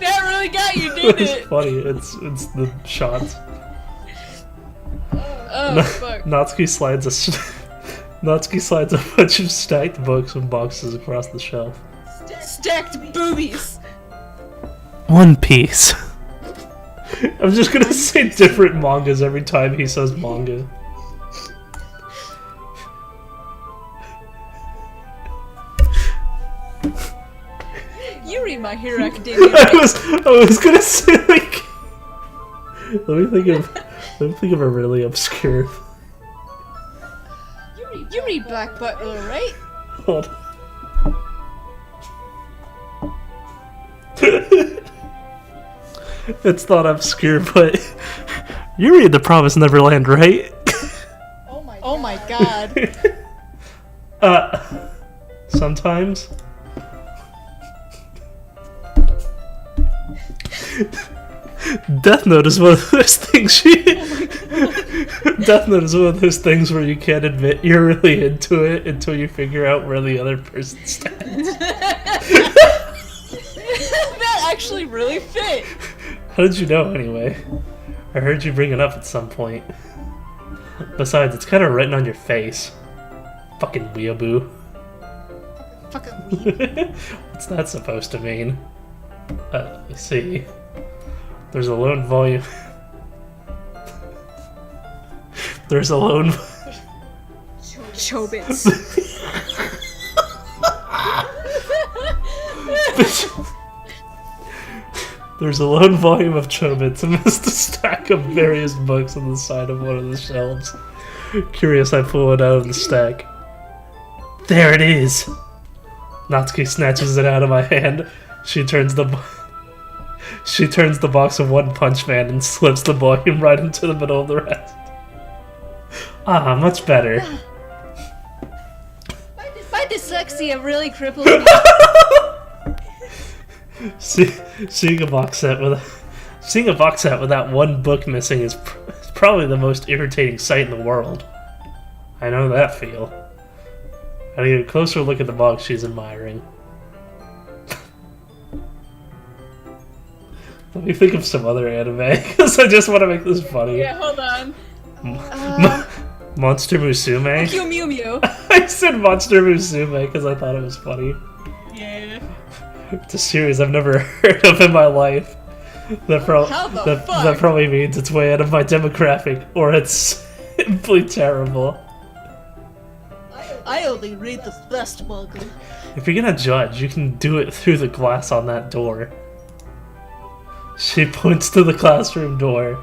That really got you, in It's it. funny. It's the shots. Oh fuck. Natsuki slides Natsuki slides a bunch of stacked books and boxes across the shelf. Stacked boobies. One Piece. I'm just gonna say different mangas every time he says manga. You read My Hero Academia. I was gonna say like. Let me think of a really obscure. You read Black Butler, right? Hold on. It's not obscure, but you read The Promised Neverland, right? Oh my god. Sometimes. Death Note is one of those things Death Note is one of those things where you can't admit you're really into it until you figure out where the other person stands. That actually really fit. How did you know, anyway? I heard you bring it up at some point. Besides, it's kind of written on your face. Fucking weeaboo. Fucking weed. What's that supposed to mean? Let me see. There's a lone volume. There's a lone. Chobits. There's a lone volume of Chobits amidst a stack of various books on the side of one of the shelves. Curious, I pull it out of the stack. There it is! Natsuki snatches it out of my hand. She turns the box of One Punch Man and slips the volume right into the middle of the rest. Ah, much better. My dyslexia really crippled me. Seeing a box set with that one book missing is probably the most irritating sight in the world. I know that feel. I get a closer look at the box she's admiring. Let me think of some other anime, because I just want to make this funny. Yeah, hold on. Monster Musume? Mew Mew Mew. I said Monster Musume because I thought it was funny. Yeah. It's a series I've never heard of in my life. That probably means it's way out of my demographic, or it's simply terrible. I only read the best manga. If you're gonna judge, you can do it through the glass on that door. She points to the classroom door.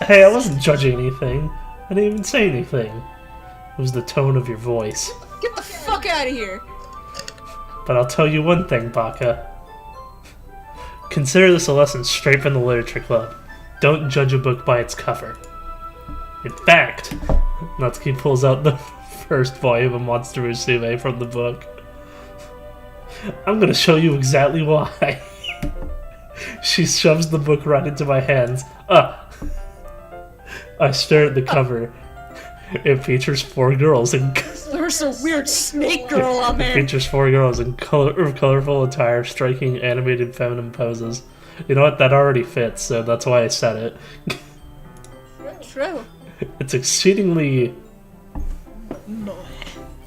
Hey, I wasn't judging anything. I didn't even say anything. It was the tone of your voice. Get the fuck out of here. But I'll tell you one thing, Baka. Consider this a lesson straight from the Literature Club. Don't judge a book by its cover. In fact, Natsuki pulls out the first volume of Monster Musume from the book. I'm gonna show you exactly why. She shoves the book right into my hands. I stare at the cover. It features 4 girls in... There's a weird snake girl on It there. features 4 girls in colorful attire, striking animated feminine poses. You know what? That already fits, so that's why I said it. True. It's exceedingly...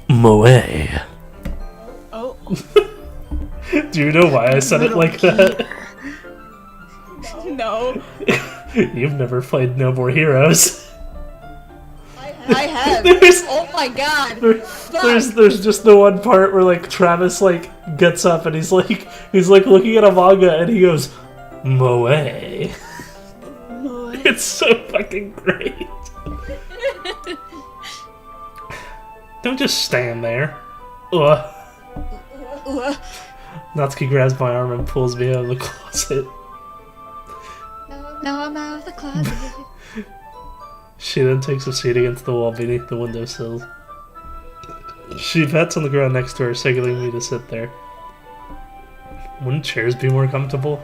Moe. Oh. Do you know why I said it like that? No. You've never played No More Heroes. I have. There's- Oh my god. There's just the one part where like Travis like gets up and he's like looking at a manga and he goes, Moe. It's so fucking great. Don't just stand there. Ugh. Natsuki grabs my arm and pulls me out of the closet. Now I'm out of the closet. She then takes a seat against the wall beneath the windowsill. She pats on the ground next to her, signaling me to sit there. Wouldn't chairs be more comfortable?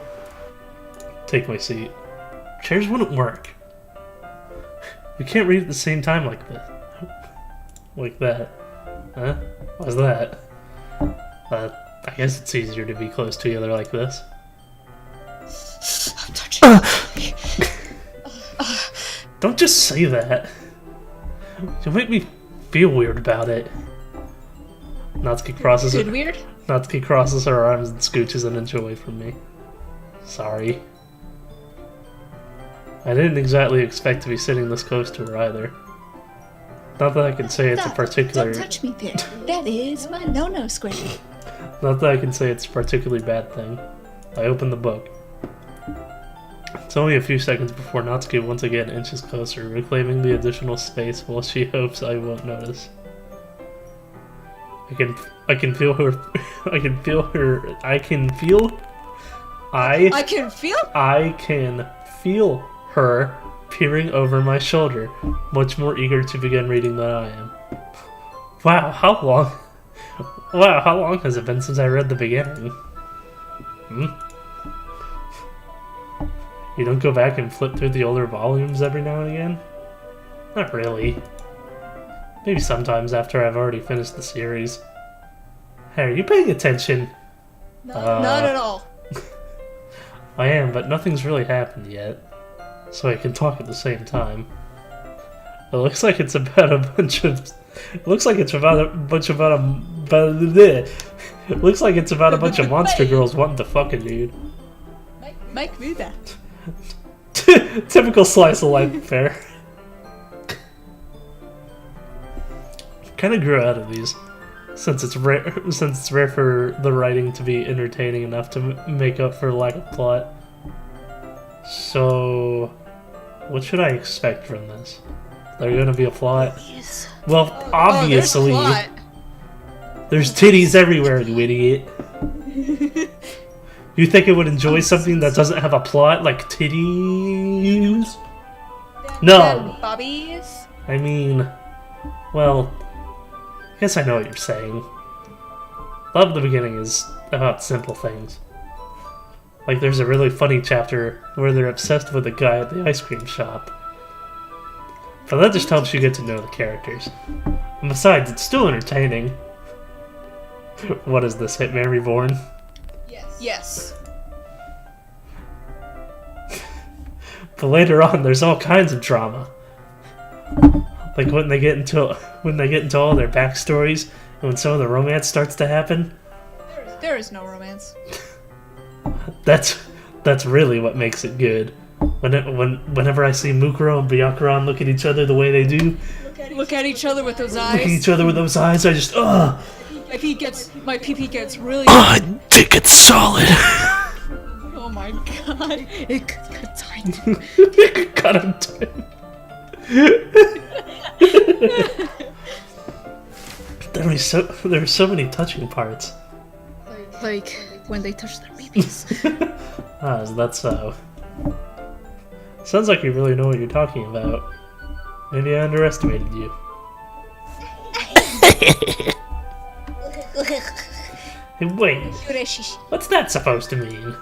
Take my seat. Chairs wouldn't work. We can't read at the same time like this. Like that. Huh? Why's that? I guess it's easier to be close together like this. Don't just say that. You'll make me feel weird about it. Natsuki crosses Good weird? Natsuki crosses her arms and scooches an inch away from me. Sorry. I didn't exactly expect to be sitting this close to her either. Not that I can say it's a particular... Don't touch me there. That is my no-no square. Not that I can say it's a particularly bad thing. I open the book. It's only a few seconds before Natsuki once again inches closer, reclaiming the additional space while she hopes I won't notice. I can feel her. I can feel her peering over my shoulder, much more eager to begin reading than I am. Wow, how long has it been since I read the beginning? You don't go back and flip through the older volumes every now and again? Not really. Maybe sometimes after I've already finished the series. Hey, are you paying attention? Not at all. I am, but nothing's really happened yet. So I can talk at the same time. It looks like it's about a bunch of... It looks like it's about a bunch of monster girls wanting to fuck a dude. Mike knew that. Typical slice of life fare. Kind of grew out of these, since it's rare for the writing to be entertaining enough to make up for lack of plot. So, what should I expect from this? There's gonna be a plot? Well, obviously. There's titties everywhere, you idiot. You think I would enjoy something that doesn't have a plot, like titties? No! Bobbies? I mean, well, I guess I know what you're saying. Love at the beginning is about simple things. Like there's a really funny chapter where they're obsessed with a guy at the ice cream shop. But that just helps you get to know the characters. And besides, it's still entertaining. What is this, Hitman Reborn? Yes. But later on, there's all kinds of drama. Like when they get into all their backstories, and when some of the romance starts to happen. There is no romance. That's really what makes it good. Whenever I see Mukuro and Byakuran look at each other the way they do, Look at each other with those look at eyes. each other with those eyes, I just My PP gets really. I think it's solid. Oh my god. It got tight. cut him to. There were so many touching parts. Like when they touch their babies. Ah, is that so? Sounds like you really know what you're talking about. Maybe I underestimated you. Hey, wait. What's that supposed to mean?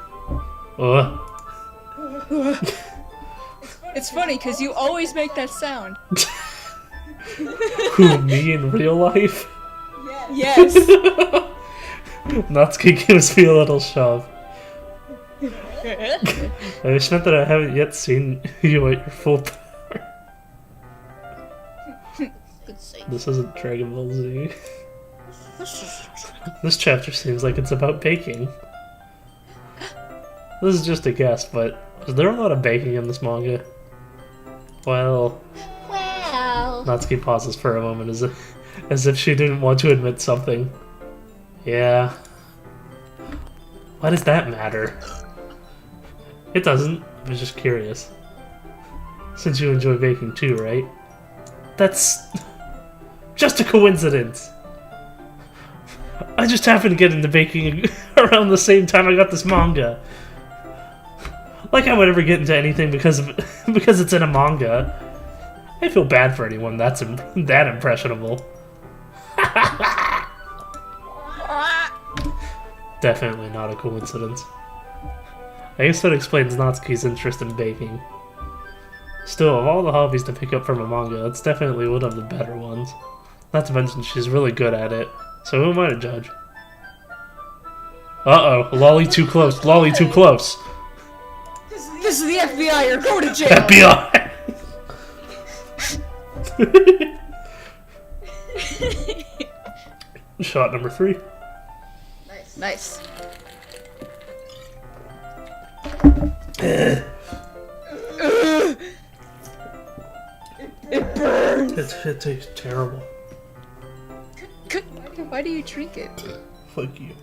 It's funny because you always make that sound. Who, me in real life? Yes. Natsuki gives me a little shove. I just meant that I haven't yet seen you at your full power. This isn't Dragon Ball Z. This chapter seems like it's about baking. This is just a guess, but is there a lot of baking in this manga? Well... Natsuki pauses for a moment as if she didn't want to admit something. Yeah. Why does that matter? It doesn't. I was just curious. Since you enjoy baking too, right? That's... just a coincidence! I just happened to get into baking around the same time I got this manga. Like I would ever get into anything because it's in a manga. I feel bad for anyone that impressionable. Definitely not a coincidence. I guess that explains Natsuki's interest in baking. Still, of all the hobbies to pick up from a manga, it's definitely one of the better ones. Not to mention she's really good at it, so who am I to judge? Uh-oh, lolly too close, lolly too close! This This is the FBI, or go to jail! FBI! Shot number 3. Nice. It burns! It tastes terrible. Why do you drink it? Fuck you.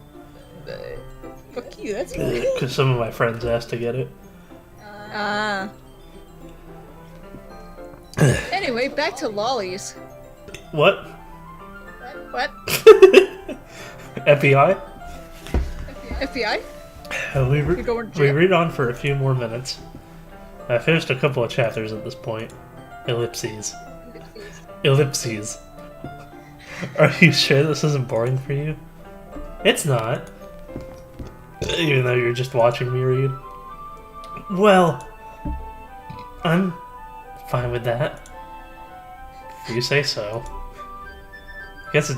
Fuck you, that's weird. Because some of my friends asked to get it. Anyway, back to lollies. What? What? FBI? FBI? We You're going to we jail? read on for a few more minutes. I finished a couple of chapters at this point. Ellipses. Ellipses. Are you sure this isn't boring for you? It's not. Even though you're just watching me read. Well, I'm fine with that. If you say so. I guess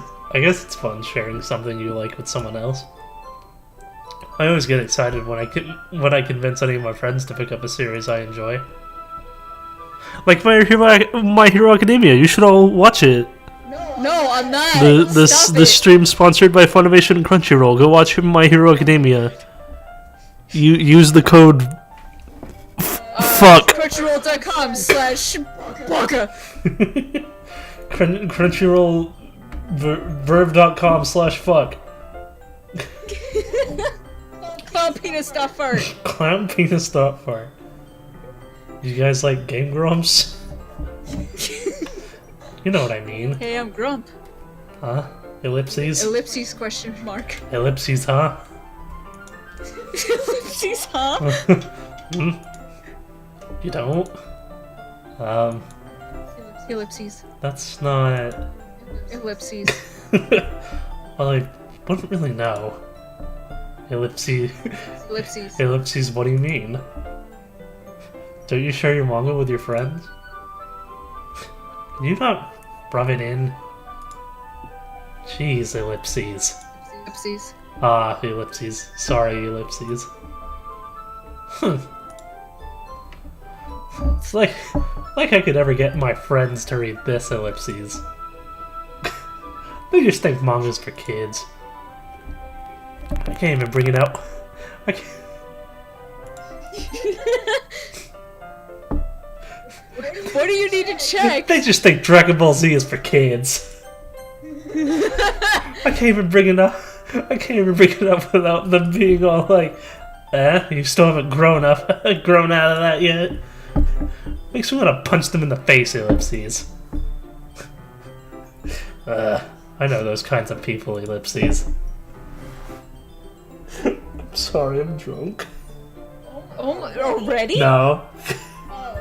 it's fun sharing something you like with someone else. I always get excited when I convince any of my friends to pick up a series I enjoy. Like My Hero Academia, you should all watch it. No, I'm not! The stream sponsored by Funimation and Crunchyroll. Go watch My Hero Academia. You use the code fuck. Crunchyroll.com/baka. Crunchyroll verb.com/fuck. Clown penis stuff fart. Clown penis dot fart. You guys like Game Grumps? You know what I mean. Hey, I'm Grump. Huh? Ellipses? Ellipses question mark. Ellipses, huh? Ellipses, huh? Hmm? You don't? Ellipses. That's not... Ellipses. Well, I wouldn't really know. Ellipses... Ellipses. Ellipses, what do you mean? Don't you share your manga with your friends? Can you not rub it in? Jeez, ellipses. Ellipses. Ah, ellipses. Sorry, ellipses. It's like I could ever get my friends to read this ellipses. They just think manga's for kids. I can't even bring it out. I can't... What do you need to check? They just think Dragon Ball Z is for kids. I can't even bring it up. I can't even bring it up without them being all like, you still haven't grown out of that yet. Makes me want to punch them in the face, ellipses. I know those kinds of people, ellipses. I'm sorry, I'm drunk. Already? No.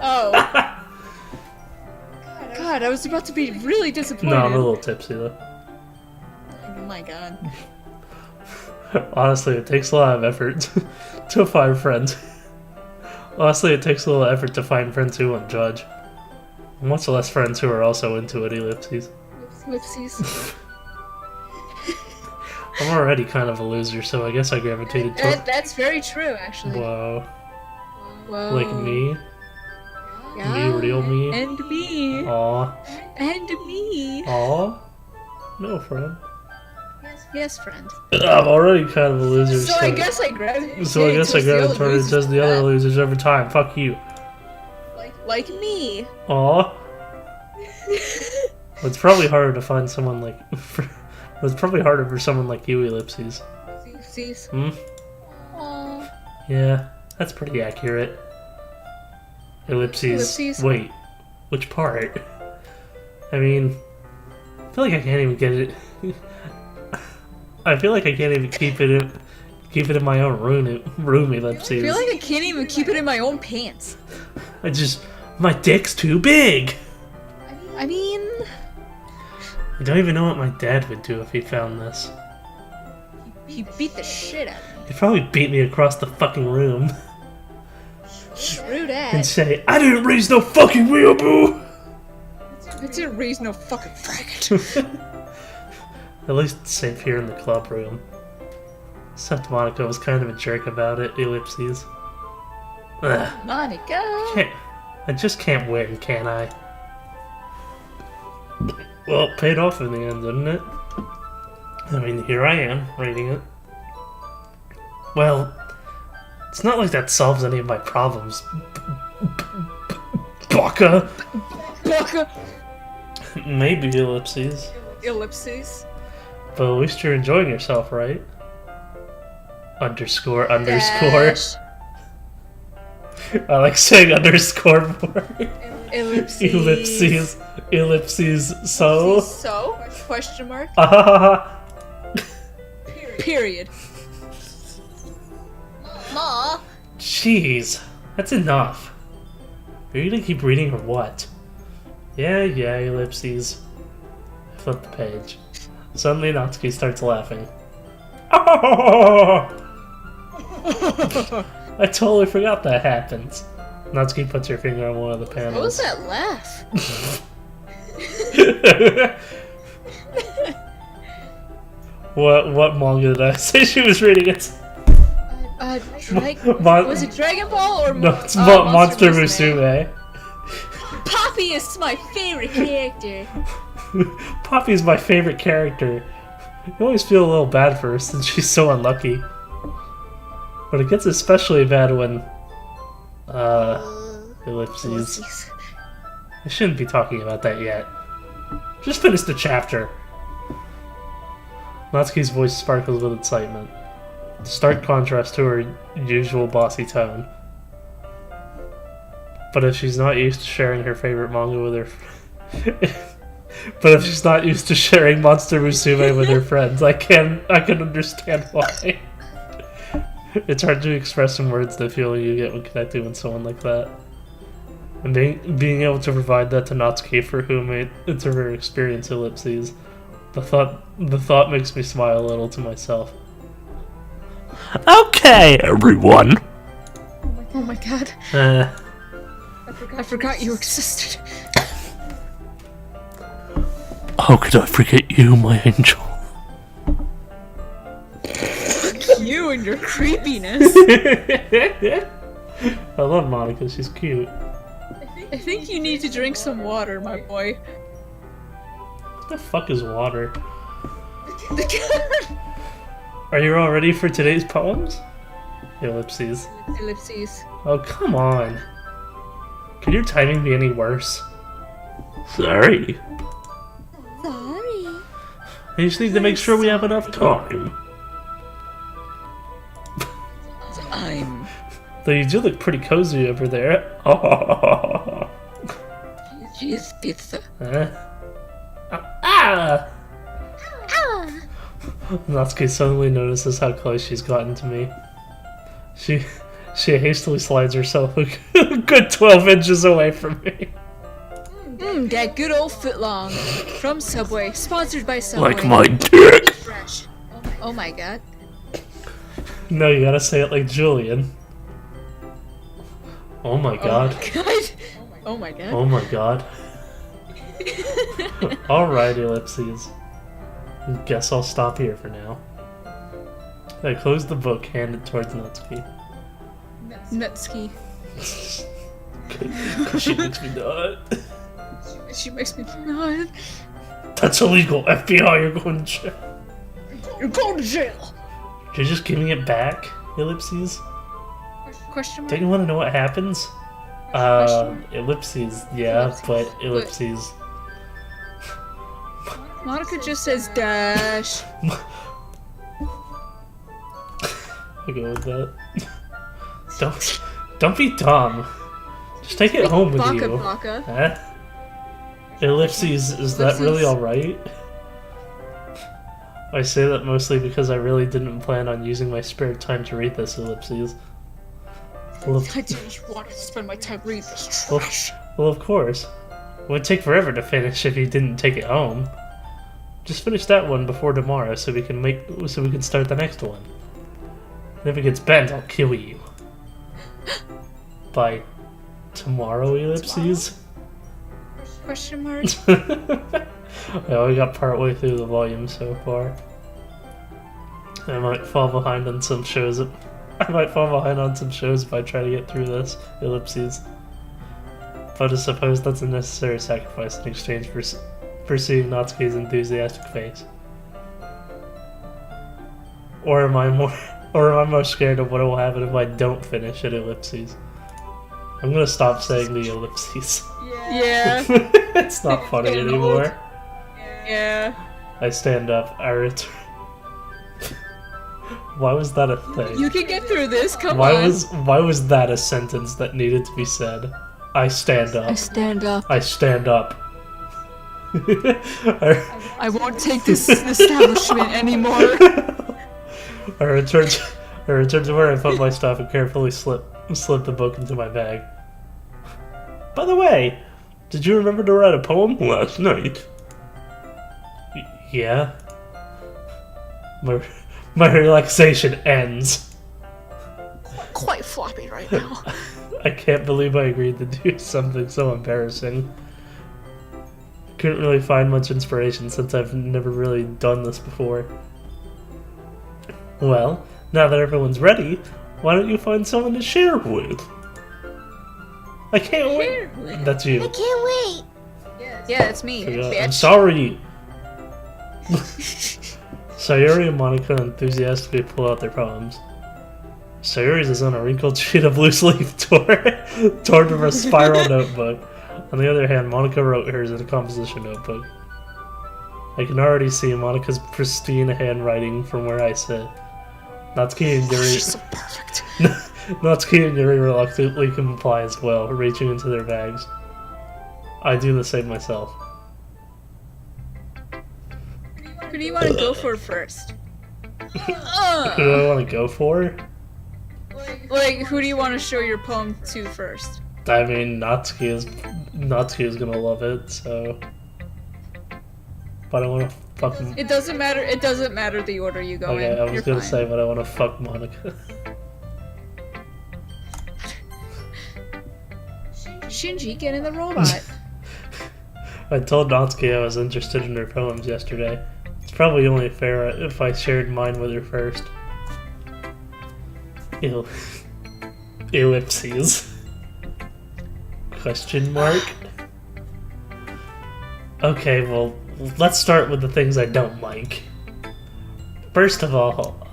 Oh. God, I was about to be really disappointed. No, I'm a little tipsy though. Oh my god. Honestly, it takes a lot of effort to find friends. Honestly, it takes a little effort to find friends who won't judge. Much less friends who are also into it, ellipses. Ellipses. I'm already kind of a loser, so I guess I gravitated toward... That's very true, actually. Whoa. Whoa. Like me? Yeah. Me, real me? And me. Aw. And me. Aw? No, friend. Yes, friend. I'm already kind of a loser, So I guess I gravitated. So I guess I gravitated towards the other losers every time. Fuck you. Like me. Aw. It's probably harder to find someone like... It's probably harder for someone like you, ellipses. Ellipses. Hmm? Aww. Yeah, that's pretty accurate. Ellipses. Ellipses. Wait, which part? I mean, I feel like I can't even get it. I feel like I can't even keep it in my own room, ellipses. I feel like I can't even keep it in my own pants. My dick's too big. I mean, I don't even know what my dad would do if he found this. he beat the shit out of me. He'd probably beat me across the fucking room True and that. say, "I didn't raise no fucking weeaboo." I didn't raise no fucking faggot. At least it's safe here in the club room. Except Monica was kind of a jerk about it, ellipses. Ugh. Monica. I just can't win, can I? Well, it paid off in the end, didn't it? I mean, here I am, reading it. Well, it's not like that solves any of my problems. Baka! Baka. Maybe ellipses. Ellipses. But at least you're enjoying yourself, right? Underscore. Dash. I like saying underscore more. Ellipses. Ellipses. So? So? Question mark? Period. Ma. Jeez, that's enough. Are you gonna keep reading or what? Yeah, ellipses. Flip the page. Suddenly Natsuki starts laughing. I totally forgot that happens. Natsuki puts her finger on one of the panels. What was that laugh? What manga did I say she was reading? It. Was it Dragon Ball or no? It's Monster Musume. Poppy is my favorite character. Poppy's my favorite character. I always feel a little bad for her since she's so unlucky. But it gets especially bad when ellipses. I shouldn't be talking about that yet. Just finish the chapter. Natsuki's voice sparkles with excitement. Stark contrast to her usual bossy tone. But if she's not used to sharing her favorite manga with her but if she's not used to sharing Monster Musume with her friends, I can understand why. It's hard to express in words the feeling you get when connecting with someone like that. And being able to provide that to Natsuki, for whom it's a rare experience, ellipses. The thought makes me smile a little to myself. Okay, everyone. Oh my god. I forgot you existed. How could I forget you, my angel? You and your creepiness. I love Monica, she's cute. I think you need to drink some water, my boy. What the fuck is water? Are you all ready for today's poems? Ellipses. Ellipses. Oh, come on. Could your timing be any worse? Sorry. Sorry. I just need to make sure we have enough time. I'm. Though you do look pretty cozy over there. Oh. Cheese pizza. Ah! Natsuki suddenly notices how close she's gotten to me. She hastily slides herself a good 12 inches away from me. That good old footlong. From Subway. Sponsored by Subway. Like my dick. Fresh. Oh my god. No, you gotta say it like Julian. Oh my god. Oh my god. Oh my god. Alright, ellipses. Guess I'll stop here for now. I close the book, hand it towards Natsuki. Nutski. She makes me nut. She makes me nut. That's illegal. FBI, you're going to jail. You're going to jail. You're just giving it back, ellipses? Question mark? Don't you want to know what happens? Ellipses, yeah, but ellipses. Monica just says dash. I'll go with that. Don't be dumb. Just take it home with you. Baka. Huh? Ellipses, is that really alright? I say that mostly because I really didn't plan on using my spare time to read this, ellipses. Well, I didn't want to spend my time reading this trash. well, of course. It would take forever to finish if you didn't take it home. Just finish that one before tomorrow so we can start the next one. And if it gets bent, I'll kill you. By tomorrow, ellipses? Question mark? I only got partway through the volume so far. I might fall behind on some shows I might fall behind on some shows if I try to get through this. Ellipses. But I suppose that's a necessary sacrifice in exchange for seeing Natsuki's enthusiastic face. Or am I more scared of what will happen if I don't finish at ellipses? I'm gonna stop saying the ellipses. Yeah. It's not funny anymore. Yeah. I stand up. I return. Why was that a thing? You can get through this. Come Why on. was that a sentence that needed to be said? I stand up. I stand up. I stand up. I won't take this establishment anymore. I return to where I put my stuff and carefully slip the book into my bag. By the way, did you remember to write a poem last night? Yeah. My relaxation ends. Quite floppy right now. I can't believe I agreed to do something so embarrassing. Couldn't really find much inspiration since I've never really done this before. Well, now that everyone's ready, why don't you find someone to share with? I can't wait. That's you. I can't wait. Yeah, it's me. I'm Bitch. sorry. Sayuri and Monica enthusiastically pull out their poems. Sayuri's is on a wrinkled sheet of loose leaf torn from a spiral notebook. On the other hand, Monica wrote hers in a composition notebook. I can already see Monica's pristine handwriting from where I sit. Natsuki and Yuri. She's so perfect. Natsuki and Yuri reluctantly comply as well, reaching into their bags. I do the same myself. Who do you want to go for first? Who do I want to go for? Like, who do you want to show your poem to first? I mean, Natsuki is gonna love it, so. But I want to fuck. It doesn't matter. It doesn't matter the order you go Okay, in. I was You're gonna fine. say, but I want to fuck Monica. Shinji, get in the robot. I told Natsuki I was interested in her poems yesterday. It's probably only fair if I shared mine with her first. Ellipses. Question mark? Okay, well, let's start with the things I don't like. First of all,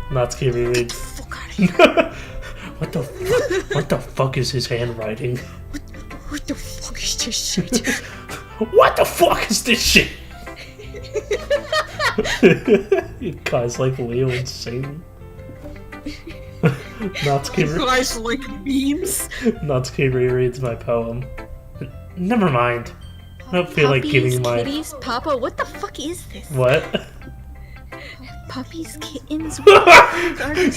Natsuki rereads. Fuck out of here. What the fuck is his handwriting? What the fuck is this shit? What the fuck is this shit? You guys like Leo and Satan? Natsuki Guys like memes. rereads my poem. Never mind. I don't feel like giving my... kitties, Papa, what the fuck is this? What? Puppies, kittens,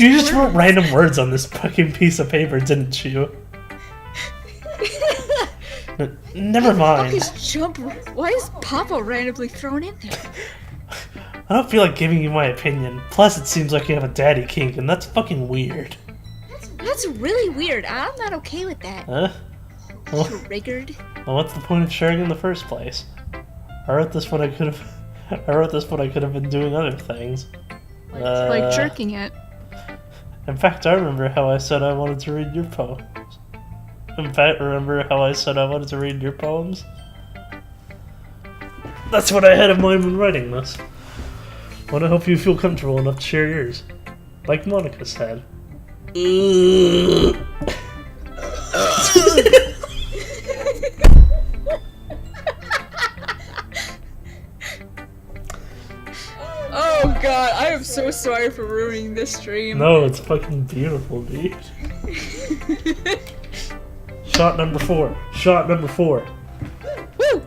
You just wrote random words on this fucking piece of paper, didn't you? Never mind. Why is Papa randomly thrown in there? I don't feel like giving you my opinion. Plus, it seems like you have a daddy kink, and that's fucking weird. That's really weird. I'm not okay with that. Huh? Well, Triggered. what's the point of sharing in the first place? I wrote this when I could have been doing other things. Like jerking it. In fact, I remember how I said I wanted to read your poems. That's what I had in mind when writing this. I want to hope you feel comfortable enough to share yours. Like Monica said. Oh god, I am so sorry for ruining this stream. No, it's fucking beautiful, dude. Shot number 4. Woo!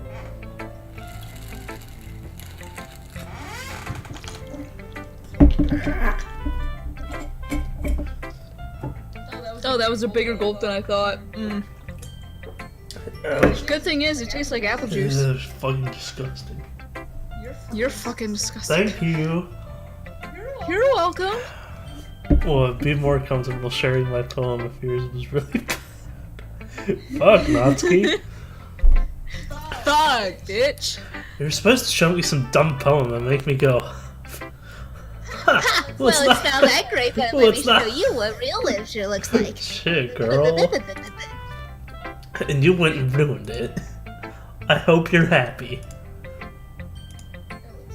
Oh, that was a bigger gulp than I thought. Good thing is, it tastes like apple juice. It's fucking disgusting. You're fucking disgusting. Thank you. You're welcome. Well, I'd be more comfortable sharing my poem if yours was really bad. Fuck, Natsuki. Fuck, bitch. You're supposed to show me some dumb poem and make me go, ha, Well, Well, it's not that great, but Well, let me it's not. show you what real literature looks like. Shit, girl. And you went and ruined it. I hope you're happy.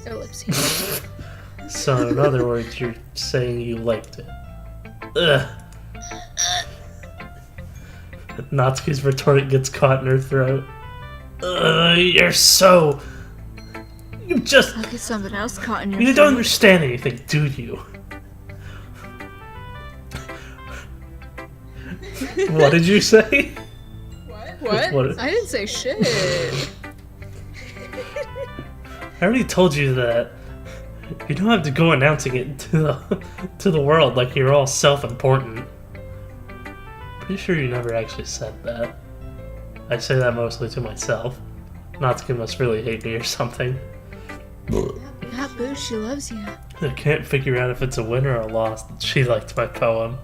Ellipses. So, in other words, you're saying you liked it. Ugh. Natsuki's retort gets caught in her throat. Ugh, you're so... You just... I'll get something else caught in your You throat. don't understand anything, do you? What did you say? What? What? I didn't say shit. I already told you that you don't have to go announcing it to the world like you're all self-important. Pretty sure you never actually said that. I say that mostly to myself. Natsuki must really hate me or something. Not boo, she loves you. I can't figure out if it's a win or a loss that she liked my poem.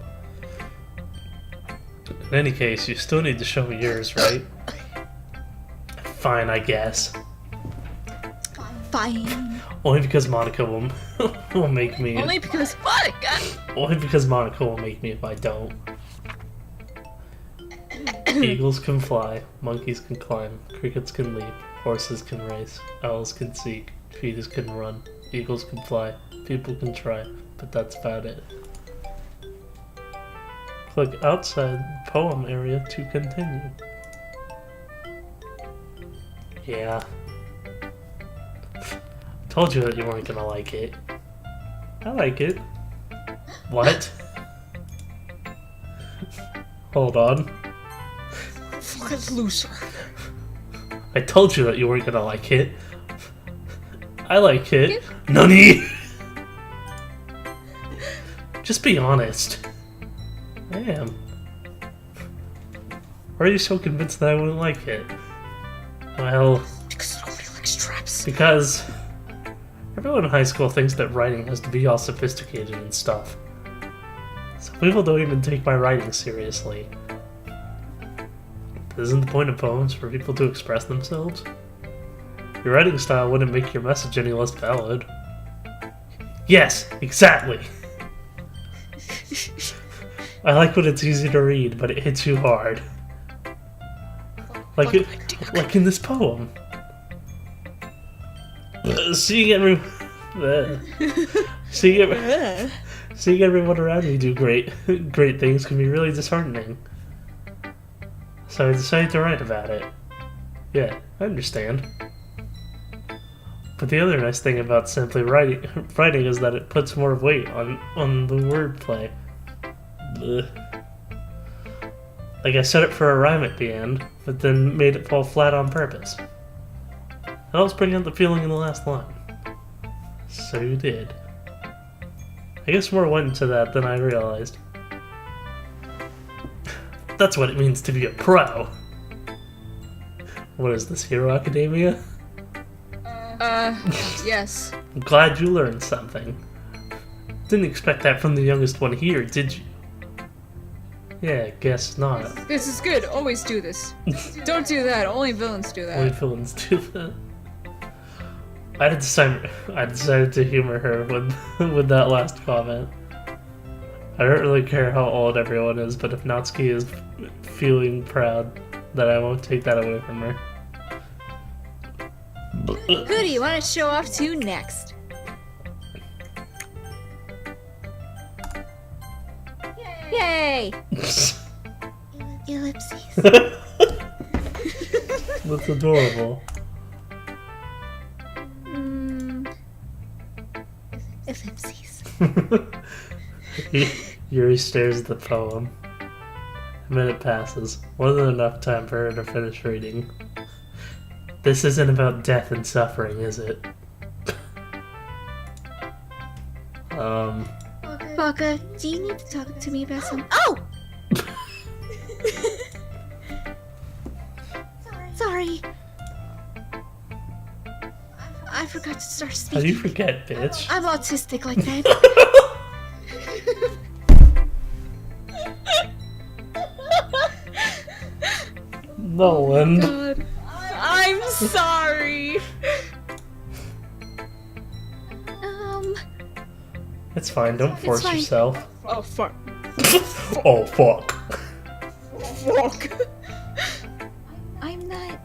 In any case, you still need to show me yours, right? Fine, I guess. Fine. Only because Monica will make me. Only because Monica. Only because Monica will make me if I don't. Eagles can fly, monkeys can climb, crickets can leap, horses can race, owls can seek, cheetahs can run, eagles can fly, people can try, but that's about it. Click outside poem area to continue. Yeah. Told you that you weren't gonna like it. I like it. What? Hold on. Fucking loser. I told you that you weren't gonna like it. I like it. Nani? Just be honest. I am. Why are you so convinced that I wouldn't like it? Well, Because nobody likes traps. because everyone in high school thinks that writing has to be all sophisticated and stuff. So people don't even take my writing seriously. Isn't the point of poems for people to express themselves? Your writing style wouldn't make your message any less valid. Yes, exactly. I like when it's easy to read, but it hits you hard. Like in this poem. Seeing everyone around me do great things can be really disheartening. So I decided to write about it. Yeah, I understand. But the other nice thing about simply writing is that it puts more weight on the wordplay. Ugh. Like I set it for a rhyme at the end, but then made it fall flat on purpose. It helps bring out the feeling in the last line. So you did. I guess more went into that than I realized. That's what it means to be a pro. What is this, Hero Academia? Yes. I'm glad you learned something. Didn't expect that from the youngest one here, did you? Yeah, guess not. This is good. Always do this. Don't do that. Only villains do Only that. villains do that. I decided to humor her with that last comment. I don't really care how old everyone is, but if Natsuki is feeling proud, then I won't take that away from her. Who do you want to show off to next? Yay! Ellipses. That's adorable. Ellipses. Yuri stares at the poem. A minute passes. More than enough time for her to finish reading. This isn't about death and suffering, is it? Baka, do you need to talk to me about some— Oh! Sorry. I forgot to start How speaking. do you forget, bitch? I'm autistic like that. Nolan. God. I'm sorry. It's fine. Don't force fine. yourself. Oh, fuck. Oh fuck. Fuck. I'm not.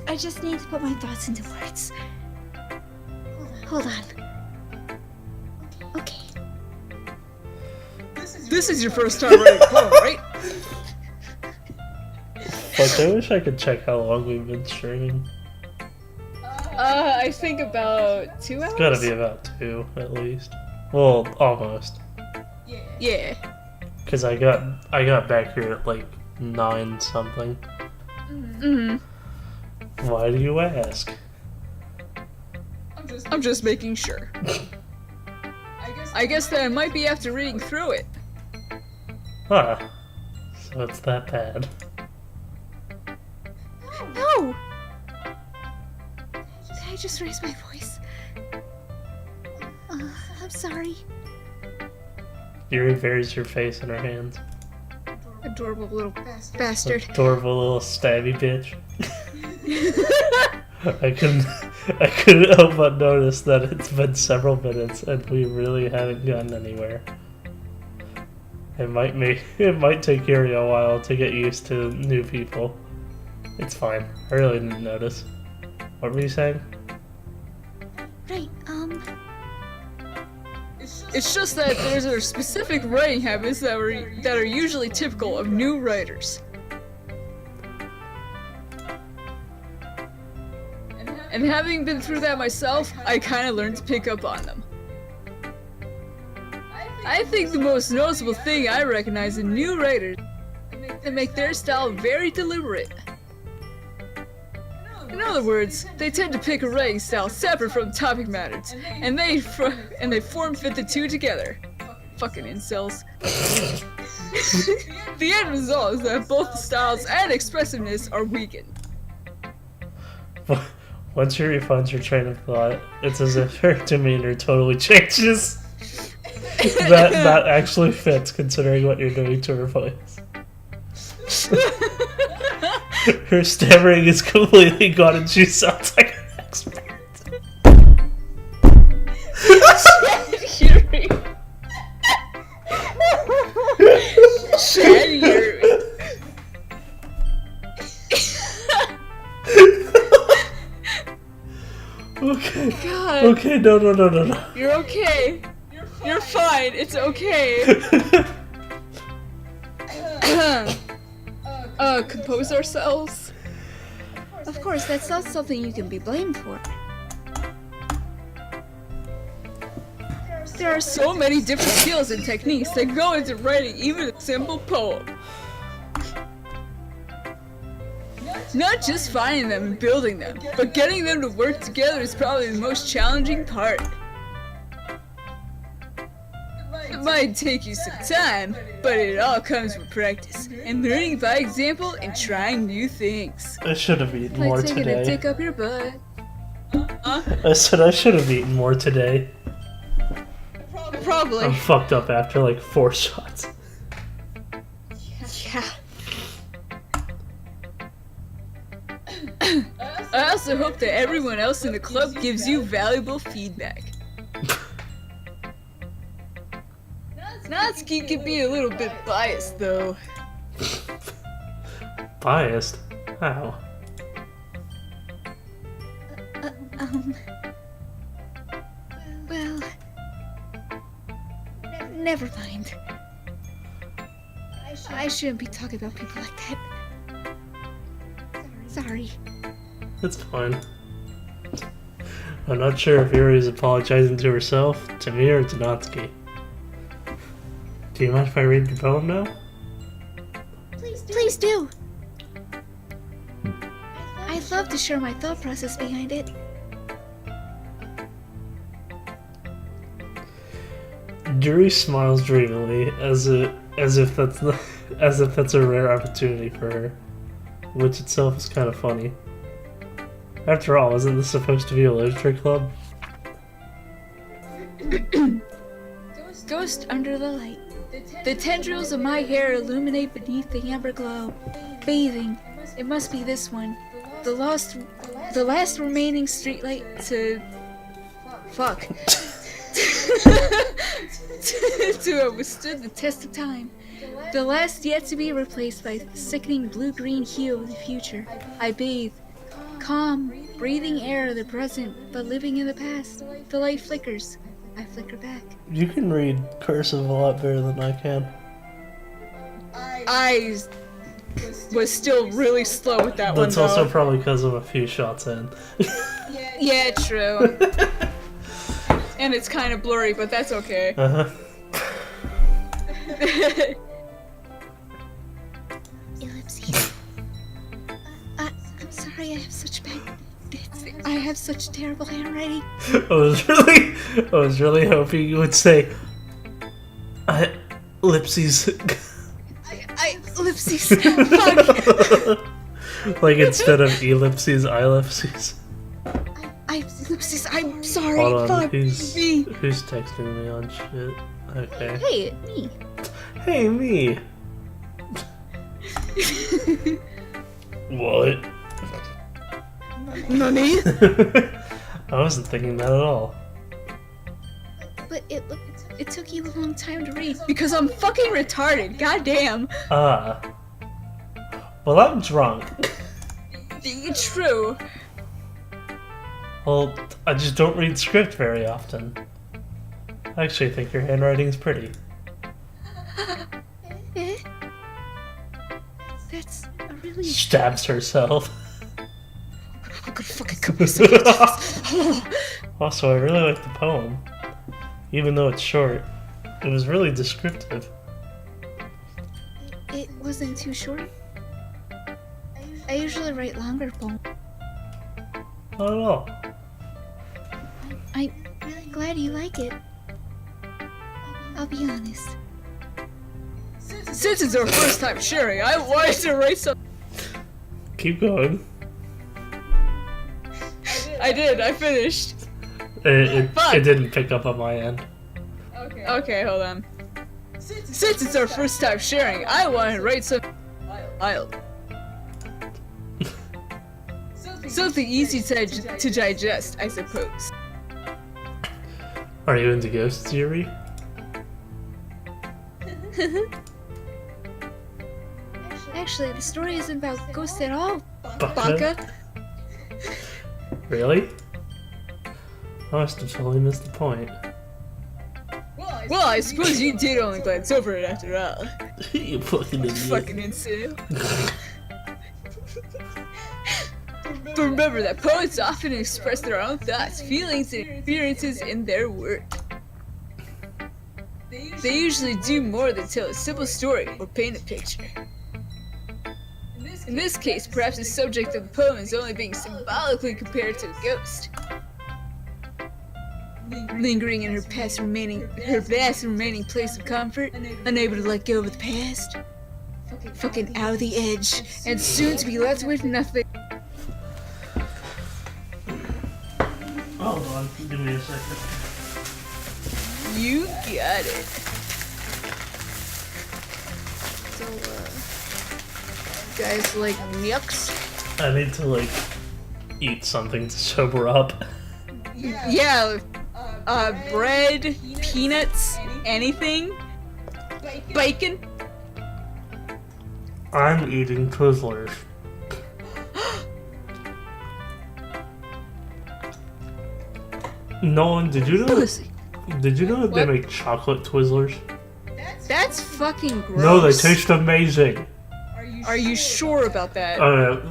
I just need to put my thoughts into words. Hold on. Okay. This is your first time writing a poem, right? But I wish I could check how long we've been streaming. I think about 2 hours. It's gotta be about 2 at least. Well, almost. Yeah. Cause I got back here at like 9 something. Mm-hmm. Why do you ask? I'm just making sure. I guess that I might be after reading through it. Huh. So it's that bad. No! Did I just raise my voice? I'm sorry. Yuri buries her face in her hands. Adorable little bastard. Adorable little stabby bitch. I couldn't help but notice that it's been several minutes and we really haven't gotten anywhere. It might take Yuri a while to get used to new people. It's fine. I really didn't notice. What were you saying? Right, It's just that there's a specific writing habits that are usually typical of new writers. And having been through that myself, I kinda learned to pick up on them. I think the most noticeable thing I recognize in new writers that make their style very deliberate. In other words, they tend to pick a writing style separate from topic matters, and they form-fit the two together. Fucking incels. The end result is that both the styles and expressiveness are weakened. Once Yuri finds her train of thought, it's as if her demeanor totally changes. That actually fits, considering what you're doing to her voice. Her stammering is completely gone and she sounds like an expert. Yuri. Shit, Yuri. Okay. God. Okay, no. You're okay. You're fine. It's okay. Compose ourselves. of course, that's not something you can be blamed for. There are so many different skills and techniques that go into writing even a simple poem. Not just finding them and building them, but getting them to work together is probably the most challenging part. It might take you some time, but it all comes with practice, and learning by example and trying new things. I should have eaten more Like taking a today. dick up your butt. I said I should have eaten more today. Probably. I'm fucked up after like 4 shots. Yeah. I also hope that everyone else in the club gives you valuable feedback. Natsuki can be a little bit biased, though. Biased? How? Well, never mind. I shouldn't be talking about people like that. Sorry. It's fine. I'm not sure if Yuri is apologizing to herself, to me, or to Natsuki. Do you mind if I read your poem now? Please do. I'd love to share my thought process behind it. Yuri smiles dreamily, as if that's a rare opportunity for her, which itself is kind of funny. After all, isn't this supposed to be a literature club? Ghost under the light. The tendrils of my hair illuminate beneath the amber glow. Bathing. It must be this one. The last remaining streetlight to... Fuck. to have withstood the test of time. The last yet to be replaced by the sickening blue-green hue of the future. I bathe. Calm, breathing air of the present, but living in the past. The light flickers. I flicker back. You can read cursive a lot better than I can. I was still really slow with that That's one, though. also probably because I'm a few shots in. Yeah, true. And it's kind of blurry, but that's okay. Uh-huh. Ellipses. I'm sorry, I have such bad... I have such terrible handwriting. I was really hoping you would say ellipses. Ellipses. Fuck. Like instead of ellipses, ellipses. Ellipses. I'm sorry. Hold on, Fuck who's me. texting me on shit? Okay. Hey, me. Hey, me. What? Nani? I wasn't thinking that at all. But it took you a long time to read because I'm fucking retarded. Goddamn. Well, I'm drunk. True. Well, I just don't read script very often. I actually think your handwriting's pretty. That's a really... Stabs herself. I'm gonna fucking cut myself. Also, I really like the poem. Even though it's short, it was really descriptive. It wasn't too short. I usually write longer poems. Not at all. I'm really glad you like it. I'll be honest. Since it's our first time sharing, I wanted to write something. Keep going. I did, I finished. It didn't pick up on my end. Okay, hold on. Since it's our first time sharing, I want to write something something easy to digest, I suppose. Are you into ghost theory? Actually, the story isn't about ghosts at all, Baka? Baka. Really? I must have totally missed the point. Well, I suppose you did only glance over it after all. You fucking idiot. Fucking insane. But remember that poets often express their own thoughts, feelings, and experiences in their work. They usually do more than tell a simple story or paint a picture. In this case, perhaps the subject of the poem is only being symbolically compared to a ghost. Lingering in her vast remaining place of comfort, unable to let go of the past. Fucking out of the edge, and soon to be left with nothing. Hold on, give me a second. You got it. So, guys like yucks? I need to, like, eat something to sober up. Yeah, bread, peanuts, anything? Bacon? I'm eating Twizzlers. Nolan, did you know that they make chocolate Twizzlers? That's fucking gross. No, they taste amazing. Are you sure about that?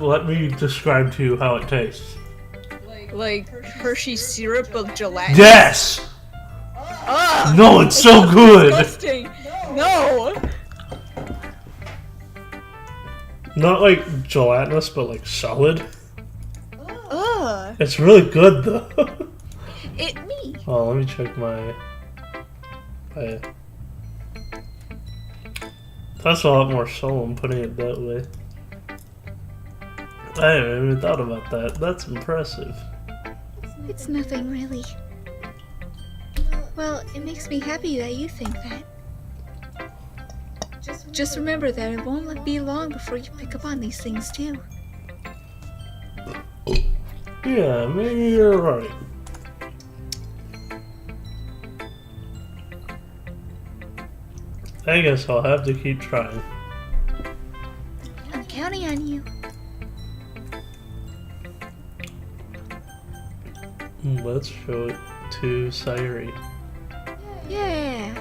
Let me describe to you how it tastes. Like Hershey syrup of gelatinous? Yes! Ugh, No, it's so good! disgusting. No! Not like gelatinous, but like solid. Ugh. It's really good though. Me. Oh, let me check my... That's a lot more solemn putting it that way. I haven't even thought about that. That's impressive. It's nothing really. Well, it makes me happy that you think that. Just remember that it won't be long before you pick up on these things too. Yeah, maybe you're right. I guess I'll have to keep trying. I'm counting on you. Let's show it to Sayuri. Yeah.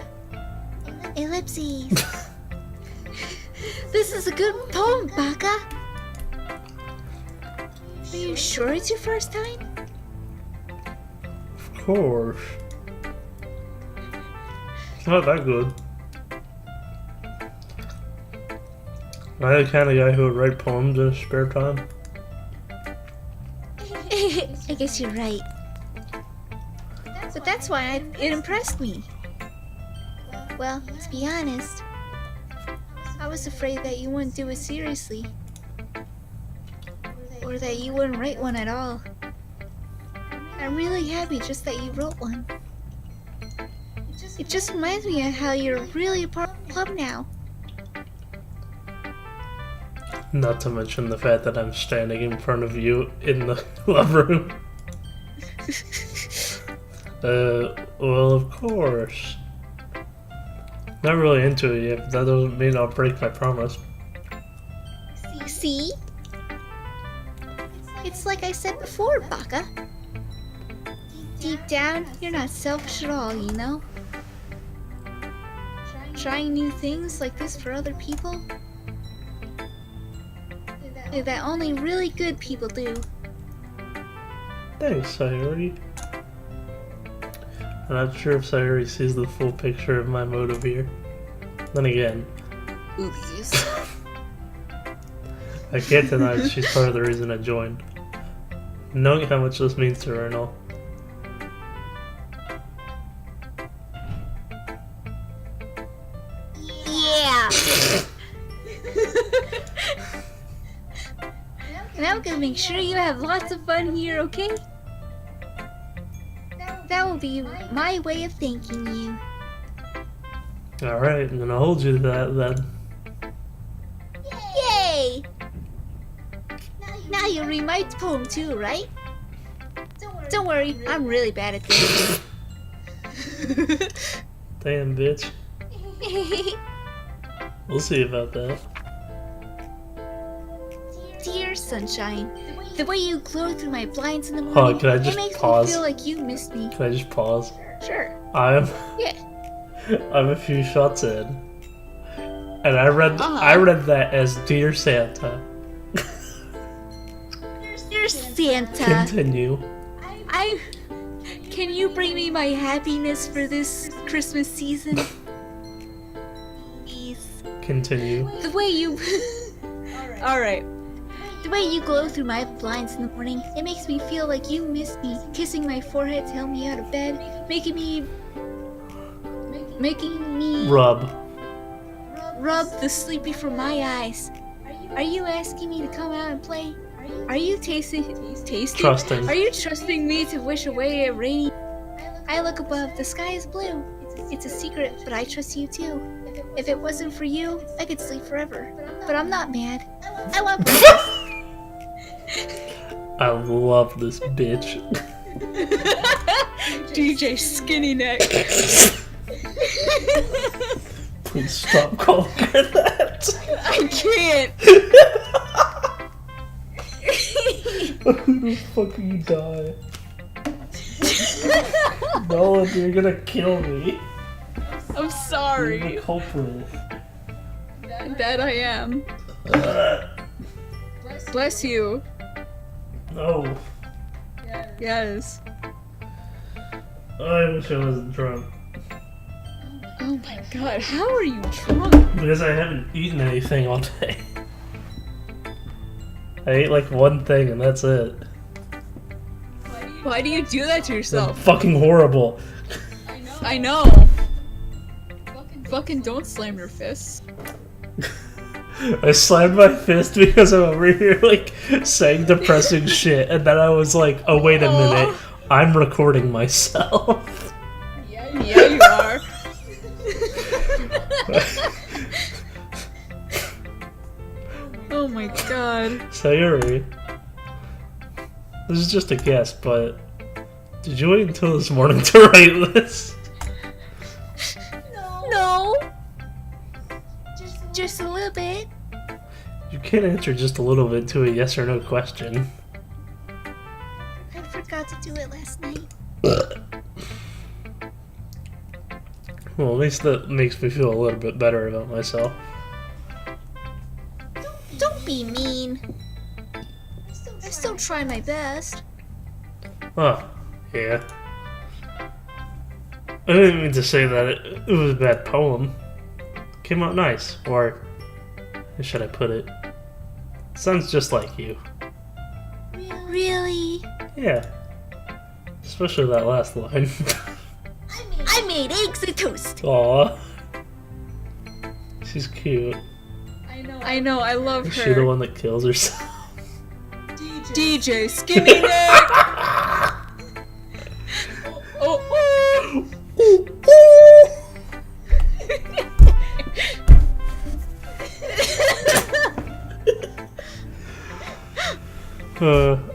Ellipses. This is a good poem, Baka. Are you sure it's your first time? Of course. It's not that good. I'm the kind of guy who would write poems in his spare time. I guess you're right. But that's why it impressed me. Well, to be honest, I was afraid that you wouldn't do it seriously. Or that you wouldn't write one at all. I'm really happy just that you wrote one. It just reminds me of how you're really a part of the club now. Not to mention the fact that I'm standing in front of you in the love room. Well, of course. Not really into it yet, but that doesn't mean I'll break my promise. See? It's like I said before, Baka. Deep down, you're not selfish at all, you know? Trying new things like this for other people? That only really good people do. Thanks, Sayuri. I'm not sure if Sayuri sees the full picture of my motive here. Then again, Oobies. I can't deny that she's part of the reason I joined. Knowing how much this means to her and all. Yeah! And I'm gonna make sure you have lots of fun here, okay? That will be my way of thanking you. Alright, I'm gonna hold you to that then. Yay! Now you read my poem too, right? Don't worry, I'm really bad at this. Damn, bitch. We'll see about that. Dear sunshine, the way you glow through my blinds in the Hold morning, on, can I just it makes pause? me feel like you missed me. Can I just pause? Sure. I'm Yeah. I'm a few shots in. And I read that as Dear Santa. Dear Santa, Continue. can you bring me my happiness for this Christmas season? Please. Continue. The way you... Alright. The way you glow through my blinds in the morning, it makes me feel like you missed me. Kissing my forehead to help me out of bed, making me Rub. rub the sleepy from my eyes. Are you asking me to come out and play? Are you tasting? Trusting. Are you trusting me to wish away a rainy? I look above, the sky is blue. It's a secret, but I trust you too. If it wasn't for you, I could sleep forever. But I'm not mad. I want breakfast. I love this bitch. DJ Skinny Neck. Please stop calling her that. I can't. I'm gonna fucking die. Nolan, you're gonna kill me. I'm You're sorry. the culprit. That I am. Bless you. No. Yes. I wish I wasn't drunk. Oh my god, how are you drunk? Because I haven't eaten anything all day. I ate like one thing and that's it. Why do you do that to It's yourself? fucking horrible. I know. Fucking don't slam your fists. I slammed my fist because I'm over here like saying depressing shit, and then I was like, oh wait a minute, I'm recording myself. Yeah, you are. Oh my god. Sayuri, this is just a guess, but did you wait until this morning to write this? No. Just a little bit. You can't answer just a little bit to a yes or no question. I forgot to do it last night. Well, at least that makes me feel a little bit better about myself. Don't be mean. I still try my best. Oh, yeah. I didn't mean to say that it was a bad poem. Came out nice, or how should I put it? Sounds just like you. Really? Yeah. Especially that last line. I made eggs and toast. Aw. She's cute. I know, I love Is she the her. one that kills herself? DJ Skinny Neck!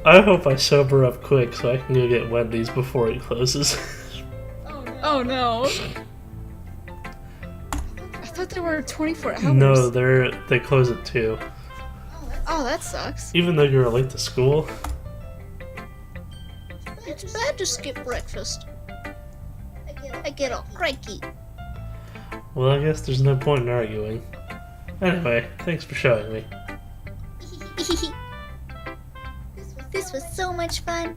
I hope I sober up quick so I can go get Wendy's before it closes. Oh no. I thought there were 24 hours. No, they close at 2. Oh, that sucks. Even though you're late to school. It's bad to skip breakfast. I get all cranky. Well, I guess there's no point in arguing. Anyway, thanks for showing me. This was so much fun.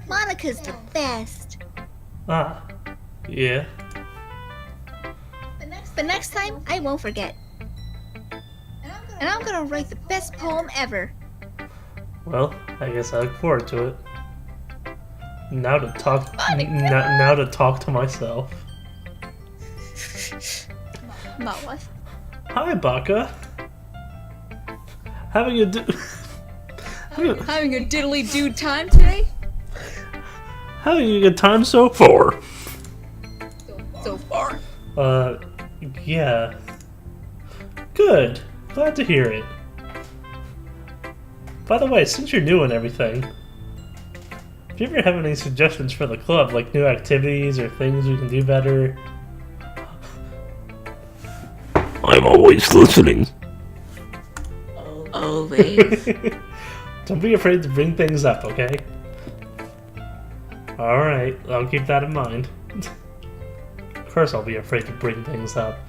Monica's the best. Ah, yeah. The next time, I won't forget. And I'm gonna write the best poem ever. Well, I guess I look forward to it. Now to talk. Now to talk to myself. My wife. Hi, Baka. Having a Having a diddly do time today? having a good time so far. So far. Yeah. Good. Glad to hear it. By the way, since you're new and everything, do you ever have any suggestions for the club, like new activities or things we can do better? I'm always listening. Always. Don't be afraid to bring things up, okay? Alright, I'll keep that in mind. Of course I'll be afraid to bring things up.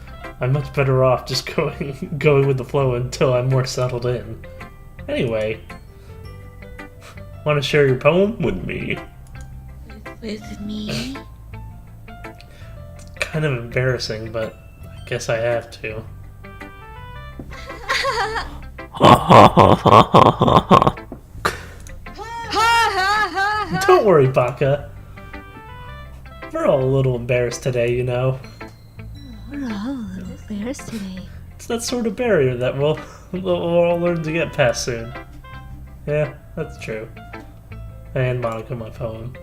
I'm much better off just going with the flow until I'm more settled in. Anyway, want to share your poem with me? With me? Kind of embarrassing, but I guess I have to. Ha ha ha ha ha ha ha. Don't worry, Baka. We're all a little embarrassed today, you know. We're all a little embarrassed today. It's that sort of barrier that we'll all learn to get past soon. Yeah, that's true. And Monica, my poem.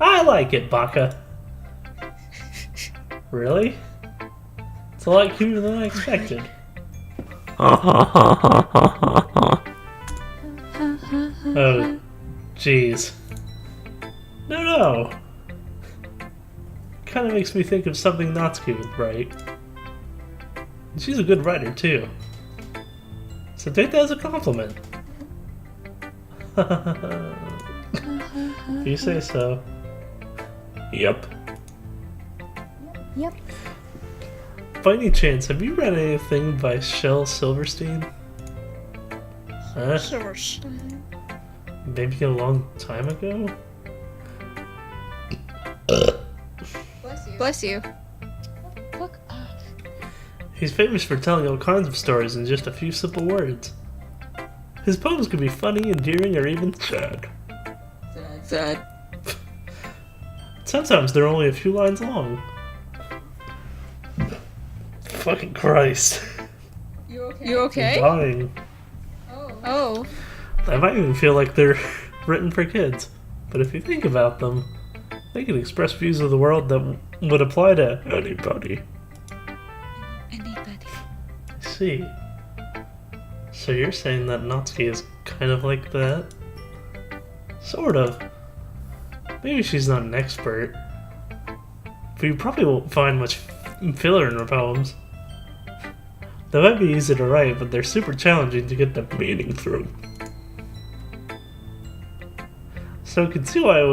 I like it, Baka. Really? It's a lot cuter than I expected. Ha ha ha ha ha ha ha. Oh, jeez. No. Kind of makes me think of something Natsuki would write. She's a good writer, too. So take that as a compliment. If you say so. Yep. Yep. By any chance, have you read anything by Shel Silverstein? Huh? Maybe a long time ago? Bless you. Fuck off. He's famous for telling all kinds of stories in just a few simple words. His poems can be funny, endearing, or even sad. Sad. Sometimes they're only a few lines long. Fucking Christ. You okay? I'm dying. Oh. I might even feel like they're written for kids. But if you think about them, they can express views of the world that would apply to anybody. Anybody. I see. So you're saying that Natsuki is kind of like that? Sort of. Maybe she's not an expert. But you probably won't find much filler in her poems. They might be easy to write, but they're super challenging to get the meaning through. So you can see why it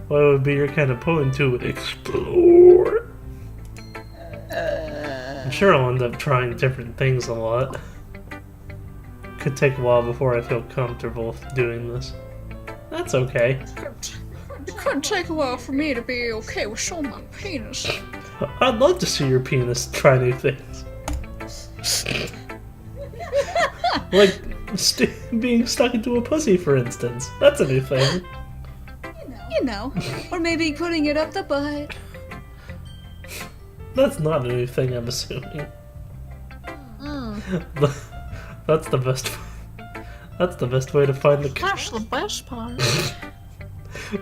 would be your kind of poem to explore. I'm sure I'll end up trying different things a lot. Could take a while before I feel comfortable doing this. That's okay. It could take a while for me to be okay with showing my penis. I'd love to see your penis try new things. Like being stuck into a pussy, for instance. That's a new thing. You know, or maybe putting it up the butt. That's not a new thing, I'm assuming. That's the best. That's the best way to find the. That's the best part.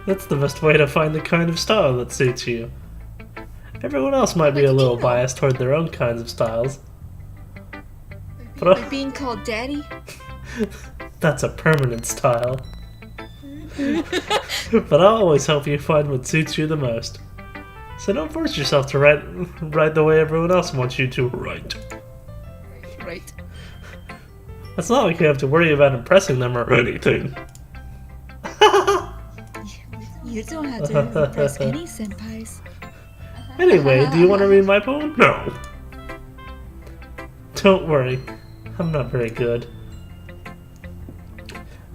That's the best way to find the kind of style that suits you. Everyone else might be a little biased toward their own kinds of styles. But Like being called daddy? that's a permanent style. But I'll always help you find what suits you the most. So don't force yourself to write the way everyone else wants you to write. Right. It's not like you have to worry about impressing them or anything. You don't have to impress any senpais. Anyway, do you want to read my poem? No. Don't worry, I'm not very good.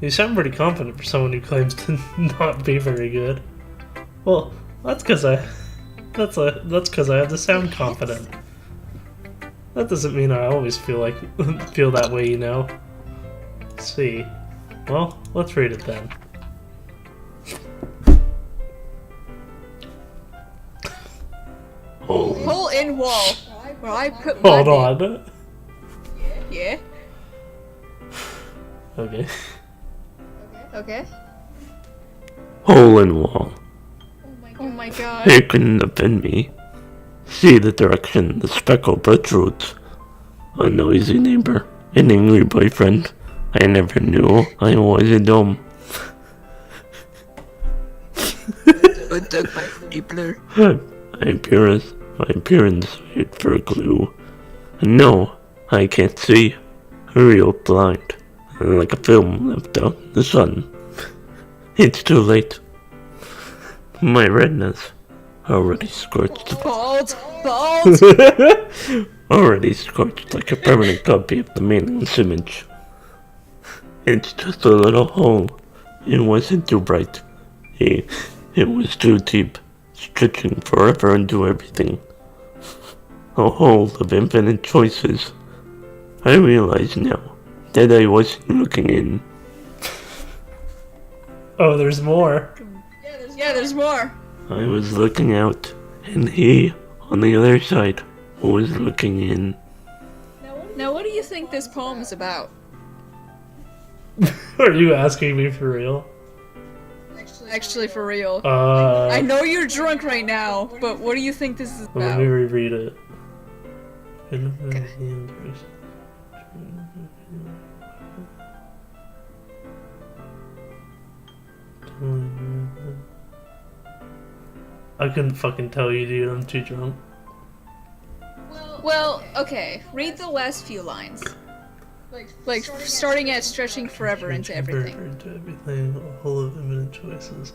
You sound pretty confident for someone who claims to not be very good. Well, that's because I have to sound confident. That doesn't mean I always feel that way, you know. Let's see. Well, let's read it then. Hole in wall. Where I put my Hold bed. on. Yeah. Okay. Okay. Hole in wall. Oh my god. It couldn't have been me. See the direction the speckle protrudes. A noisy neighbor, an angry boyfriend. I never knew I was a dumb. My appearance wait for a clue. No, I can't see. Real blind. Like a film left out in the sun. It's too late. My redness already scorched. Bald. Bald. Already scorched like a permanent copy of the meaningless image. It's just a little hole. It wasn't too bright. It was too deep, stretching forever into everything. A hole of infinite choices. I realize now that I wasn't looking in. Oh, there's more. Yeah, there's more. I was looking out, and he, on the other side, was looking in. Now, what do you think this poem is about? Are you asking me for real? Actually, for real. I I know you're drunk right now, but what do you think this is Let about? me reread it. I couldn't fucking tell you, dude. I'm too drunk. Well, okay. Read the last few lines. Like starting at stretching forever into everything. Into everything, a whole of infinite choices.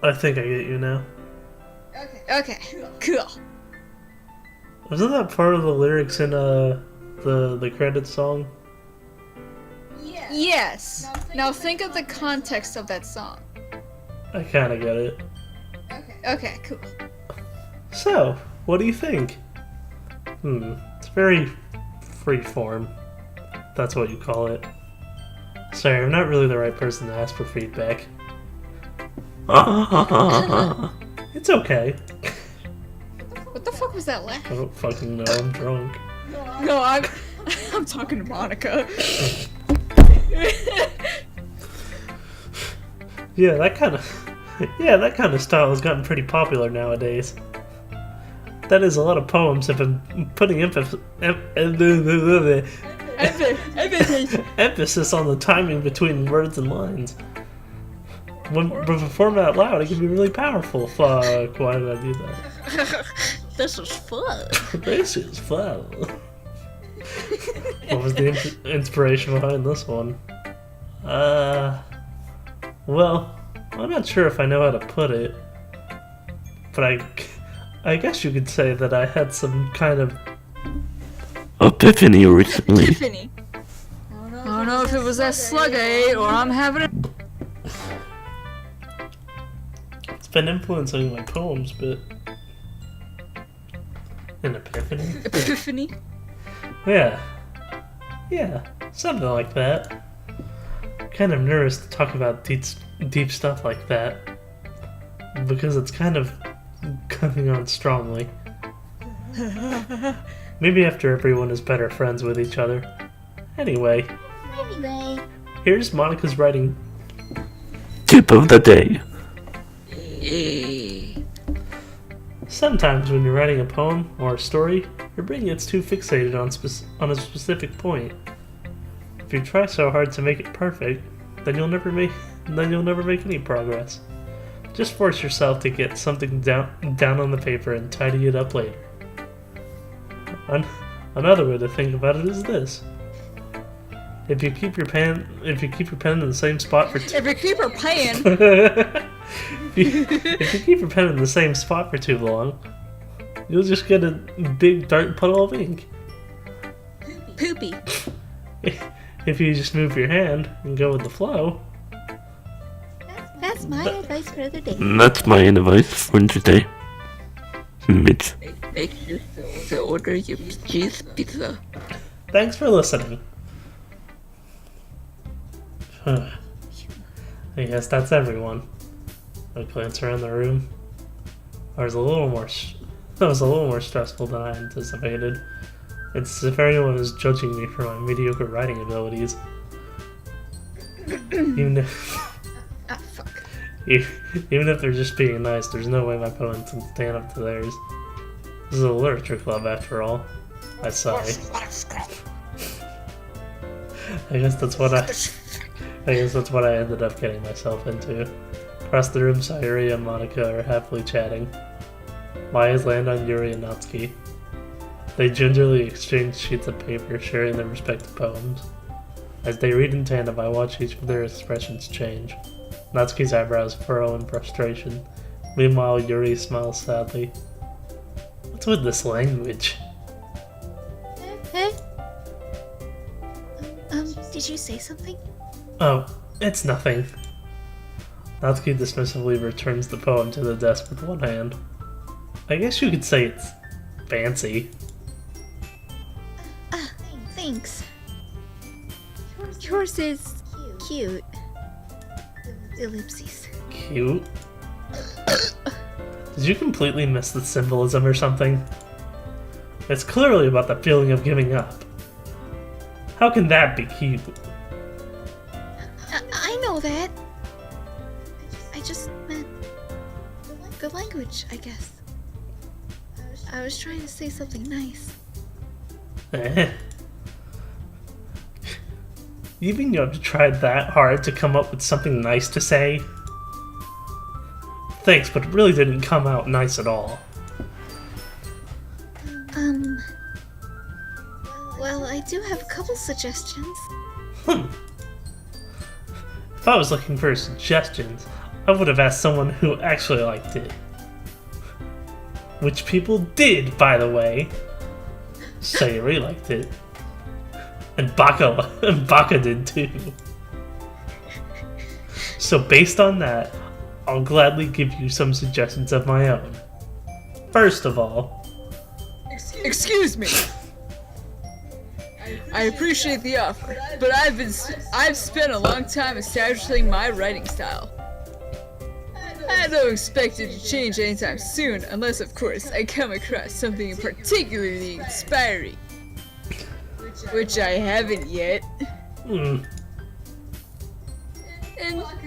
I think I get you now. Okay, cool. Wasn't that part of the lyrics in the credits song? Yes. Now think of the context of that song. I kinda get it. Okay, cool. So, what do you think? It's very freeform. That's what you call it. Sorry, I'm not really the right person to ask for feedback. It's okay. What the fuck was that laugh? I don't fucking know, I'm drunk. No, I'm talking to Monica. Yeah, that kind of style has gotten pretty popular nowadays. That is, a lot of poems have been putting emphasis on the timing between words and lines. When performed out loud, it can be really powerful. Fuck, why did I do that? This is fun. This is fun. What was the inspiration behind this one? Well, I'm not sure if I know how to put it, but I guess you could say that I had some kind of epiphany recently. Tiffany. I don't know if it was that slug I ate or I'm having a... It's been influencing my poems, but an epiphany? Epiphany? Yeah, something like that. Kind of nervous to talk about deep stuff like that because it's kind of coming on strongly. Maybe after everyone is better friends with each other. Anyway, here's Monica's writing Tip of the day. Sometimes when you're writing a poem or a story, your brain gets too fixated on a specific point. If you try so hard to make it perfect, then you'll never make any progress. Just force yourself to get something down on the paper and tidy it up later. Another way to think about it is this: if you keep your pen in the same spot for If you keep her paying, if you keep your pen in the same spot for too long, you'll just get a big dark puddle of ink. poopy. If you just move your hand and go with the flow. That's my advice for the day. That's my advice for today. Mitch. Make sure to order your cheese pizza. Thanks for listening. I guess that's everyone. I glance around the room. That was a little more stressful than I anticipated. It's as if everyone is judging me for my mediocre writing abilities. Even if they're just being nice, there's no way my poems can stand up to theirs. This is a literature club after all. I sigh. I guess that's what I ended up getting myself into. Across the room, Sayuri and Monica are happily chatting. My eyes land on Yuri and Natsuki. They gingerly exchange sheets of paper, sharing their respective poems. As they read in tandem, I watch each of their expressions change. Natsuki's eyebrows furrow in frustration. Meanwhile, Yuri smiles sadly. What's with this language? Did you say something? Oh, it's nothing. Natsuki dismissively returns the poem to the desk with one hand. I guess you could say it's fancy. Thanks. Yours is cute. Ellipses. Cute? Did you completely miss the symbolism or something? It's clearly about the feeling of giving up. How can that be cute? I know that. I just meant the language, I guess. I was trying to say something nice. You mean you have tried that hard to come up with something nice to say? Thanks, but it really didn't come out nice at all. Well, I do have a couple suggestions. If I was looking for suggestions, I would have asked someone who actually liked it. Which people did, by the way. Sayuri liked it. And Baka did too. So based on that, I'll gladly give you some suggestions of my own. First of all... Excuse me. I appreciate the offer, but I've spent a long time establishing my writing style. I don't expect it to change anytime soon, unless of course I come across something particularly inspiring. Which I haven't yet. And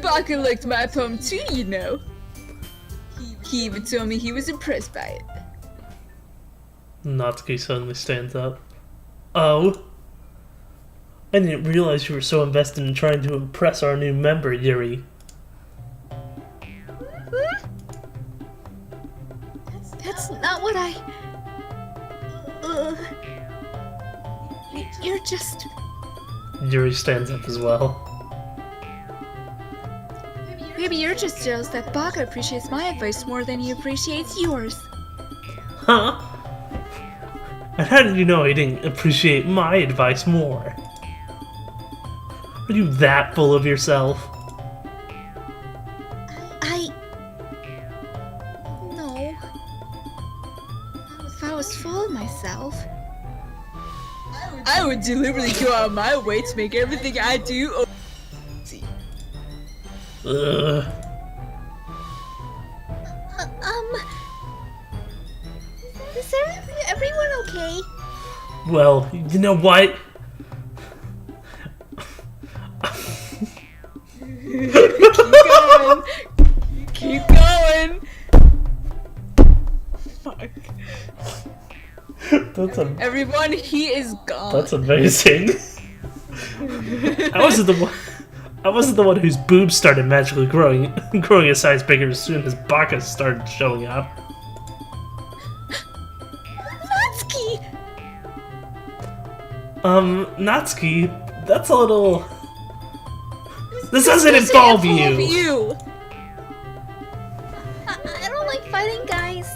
Baka liked my poem too, you know. He even told me he was impressed by it. Natsuki suddenly stands up. Oh? I didn't realize you were so invested in trying to impress our new member, Yuri. That's not what I... You're just... Yuri stands up as well. Maybe you're just jealous that Baka appreciates my advice more than he appreciates yours. Huh? And how did you know he didn't appreciate my advice more? Are you that full of yourself? No. If I was full of myself... I would deliberately go out of my way to make everything I do... Ugh. Is everyone okay? Well, you know what? Keep going! Fuck. Everyone, he is gone. That's amazing. I wasn't the one whose boobs started magically growing a size bigger as soon as Baka started showing up. Natsuki! Natsuki, that's a little... This doesn't involve you! I don't like fighting guys.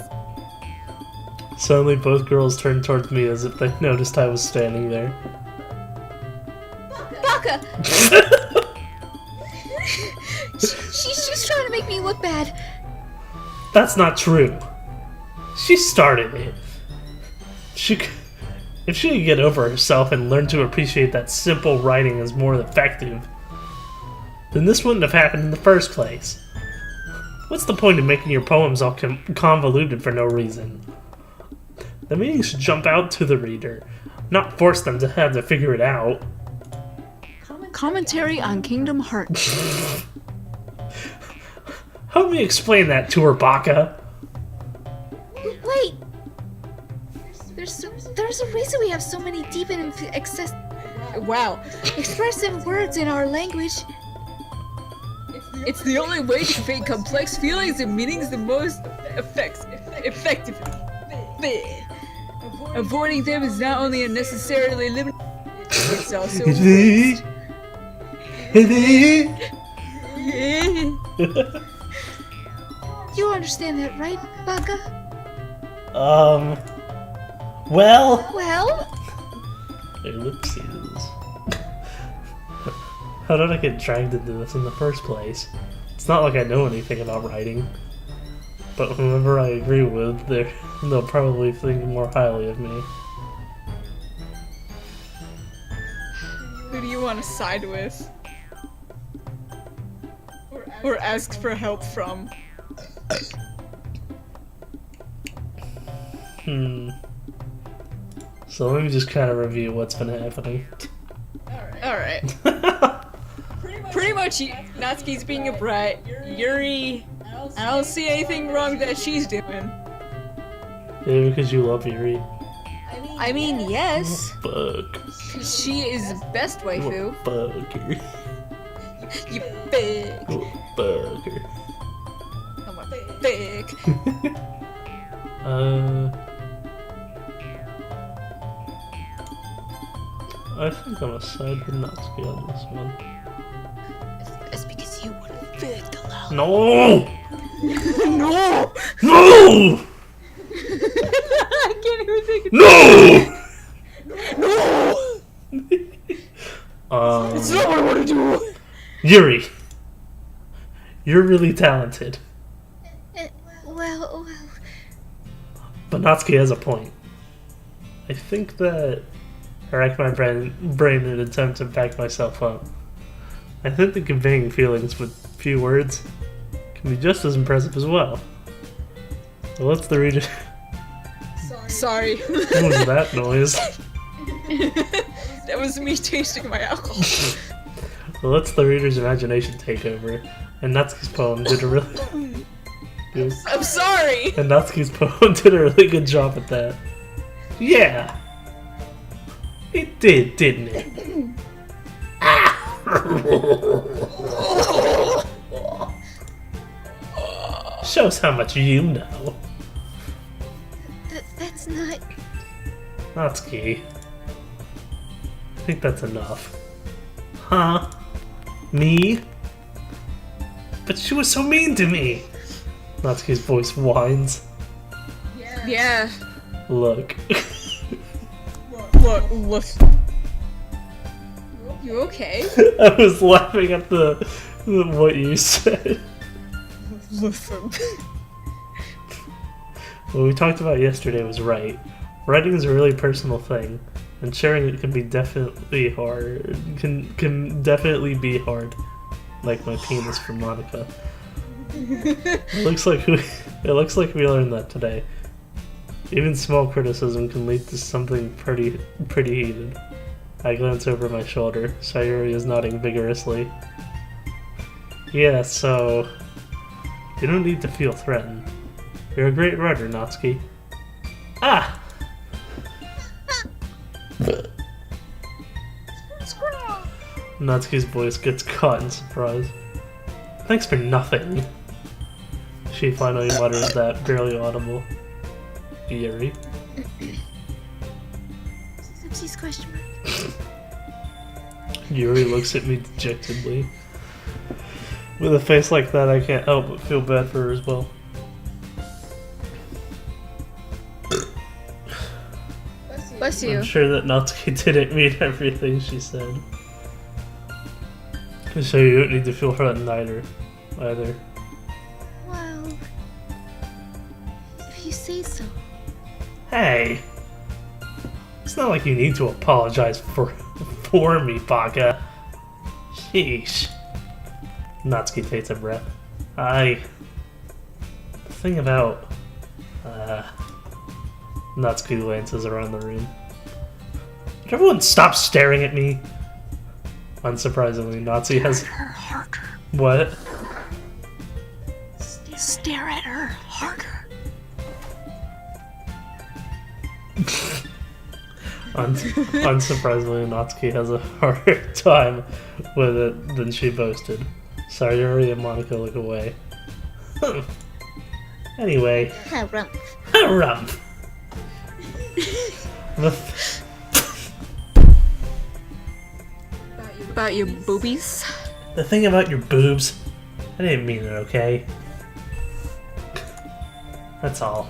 Suddenly both girls turned towards me as if they noticed I was standing there. Baka! She's just trying to make me look bad. That's not true. She started it. If she could get over herself and learn to appreciate that simple writing is more effective, then this wouldn't have happened in the first place. What's the point of making your poems all convoluted for no reason? The meaning should jump out to the reader, not force them to have to figure it out. Commentary on Kingdom Hearts. Help me explain that to her, Baka. Wait! There's a reason we have so many deep and expressive words in our language. It's the only way to convey complex feelings and meanings the most effectively. Avoiding them is not only unnecessarily limited, it's also a waste. You understand that, right, Baka? Well... Well? Ellipses. How did I get dragged into this in the first place? It's not like I know anything about writing. But whoever I agree with, they'll probably think more highly of me. Who do you want to side with? Or ask for help from? So let me just kind of review what's been happening. Alright. Pretty much, Natsuki's being a brat. Yuri, I don't see anything wrong that she's doing. Yeah, because you love Yuri. I mean, yes. Fuck. She is best waifu. Bugger. You big. Bugger. I'm a big. I think I'm gonna side with Natsuki on this one. It's because you would have big allowed. No! No! No! I can't even think of No! No! It's not what I want to do! Yuri, you're really talented. Well... But Natsuki has a point. I think that I racked my brain in an attempt to back myself up. I think that conveying feelings with few words can be just as impressive as well. So let's the reader... Sorry. What was that noise? That was me tasting my alcohol. Well, let's the reader's imagination take over. And Natsuki's poem did a really... I'm sorry! And Natsuki's poem did a really good job at that. Yeah! It did, didn't it? Shows how much you know. not. Natsuki. I think that's enough. Huh? Me? But she was so mean to me! Natsuki's voice whines. Yeah. Look. Look. You okay? I was laughing at what you said. Listen. What we talked about yesterday was right. Writing is a really personal thing, and sharing it can be definitely hard. Can definitely be hard. Like my penis for Monica. It looks like we learned that today. Even small criticism can lead to something pretty heated. I glance over my shoulder. Sayuri is nodding vigorously. Yeah, so you don't need to feel threatened. You're a great writer, Natsuki. Ah! Natsuki's voice gets caught in surprise. Thanks for nothing. She finally mutters that, barely audible. Yuri. Oopsies, question mark. Yuri looks at me dejectedly. With a face like that, I can't help but feel bad for her as well. Bless you. I'm sure that Natsuki didn't mean everything she said. So you don't need to feel threatened either. Well, if you say so. Hey! It's not like you need to apologize for me, Baka. Sheesh. Natsuki takes a breath. The thing about... Natsuki glances around the room. Would everyone stop staring at me? Unsurprisingly, Natsuki has... What? Stare at her harder. Unsurprisingly, Natsuki has a harder time with it than she boasted. Sayuri and Monica look away. Anyway. Harumph. About your boobies? The thing about your boobs, I didn't mean it, okay? That's all.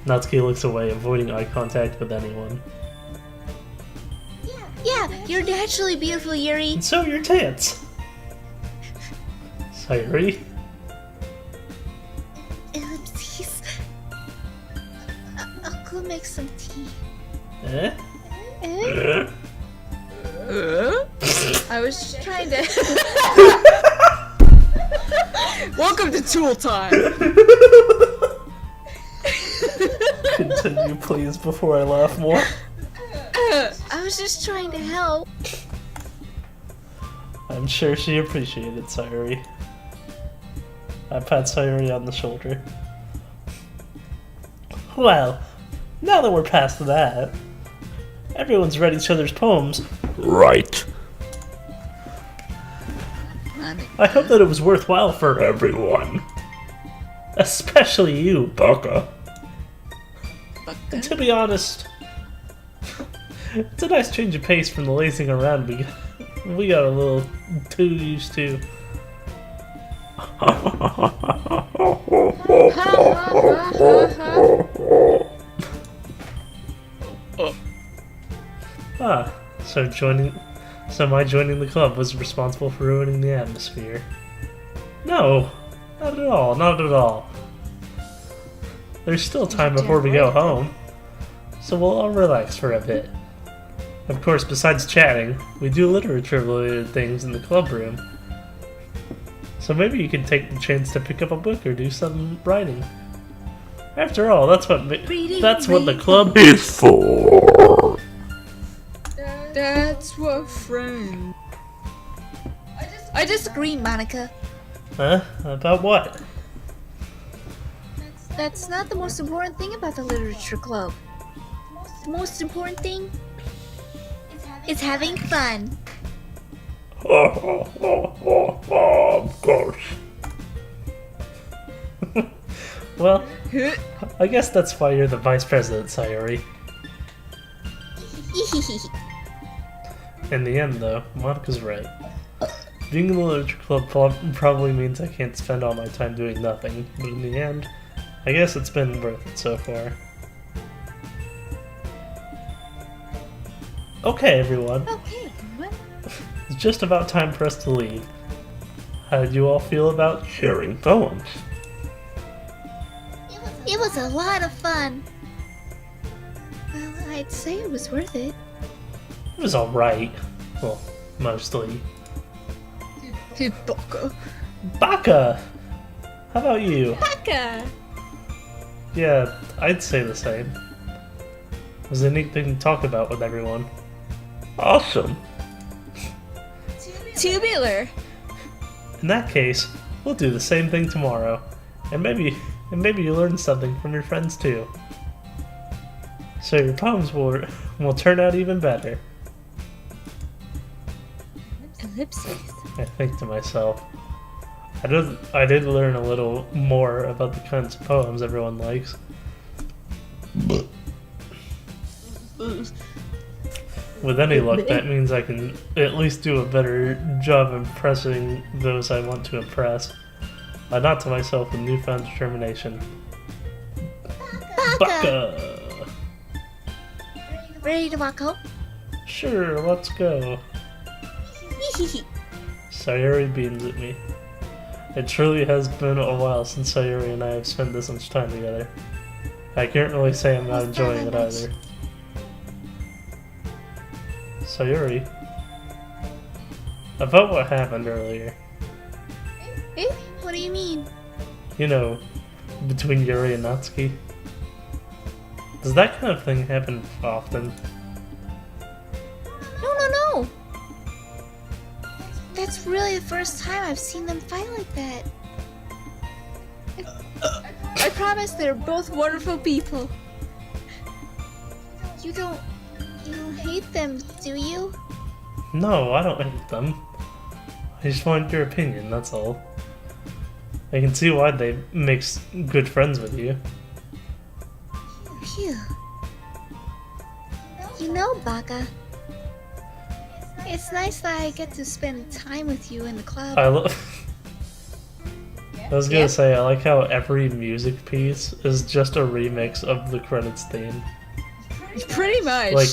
Natsuki looks away, avoiding eye contact with anyone. Yeah, you're naturally beautiful, Yuri. And so are your tits! Sayuri? Ellipses. I'll go make some tea. Eh? I was just trying to... Welcome to Tool Time! Continue, please, before I laugh more. I was just trying to help. I'm sure she appreciated Sayuri. I pat Sayuri on the shoulder. Well, now that we're past that, everyone's read each other's poems. Right. I hope that it was worthwhile for everyone. Especially you, Baka. And to be honest, it's a nice change of pace from the lazing around we got a little too used to. So my joining the club was responsible for ruining the atmosphere. No, not at all, not at all. There's still time before we go home, so we'll all relax for a bit. Of course, besides chatting, we do literature-related things in the club room. So maybe you can take the chance to pick up a book or do some writing. After all, that's what the club Is for. That's what friends. I disagree, Monica. Huh? About what? That's not the most important thing about the literature club. The most important thing is having fun. Of course. Well, I guess that's why you're the vice president, Sayori. In the end, though, Monika's right. Being in the literature club probably means I can't spend all my time doing nothing, but in the end, I guess it's been worth it so far. Okay, everyone. Okay, what? It's just about time for us to leave. How did you all feel about Sharing poems. It was a lot of fun. Well, I'd say it was worth it. It was alright. Well, mostly. Baka. Baka! How about you? Baka! Yeah, I'd say the same. It was a neat thing to talk about with everyone. Awesome. Tubular! In that case, we'll do the same thing tomorrow. And maybe you learn something from your friends too. So your poems will turn out even better. Ellipses. I think to myself. I did learn a little more about the kinds of poems everyone likes. With any luck, that means I can at least do a better job impressing those I want to impress. I nod to myself with newfound determination. Baka! Ready to walk home? Sure, let's go. Sayori beams at me. It truly has been a while since Sayori and I have spent this much time together. I can't really say I'm not enjoying it either. Sayori, about what happened earlier. Eh? What do you mean? You know, between Yuri and Natsuki. Does that kind of thing happen often? No. That's really the first time I've seen them fight like that. I promise they're both wonderful people. You don't hate them, do you? No, I don't hate them. I just want your opinion, that's all. I can see why they makes good friends with you. Phew. You know, Baka, it's nice that I get to spend time with you in the club. I was gonna say, I like how every music piece is just a remix of the credits theme. Pretty much. Like,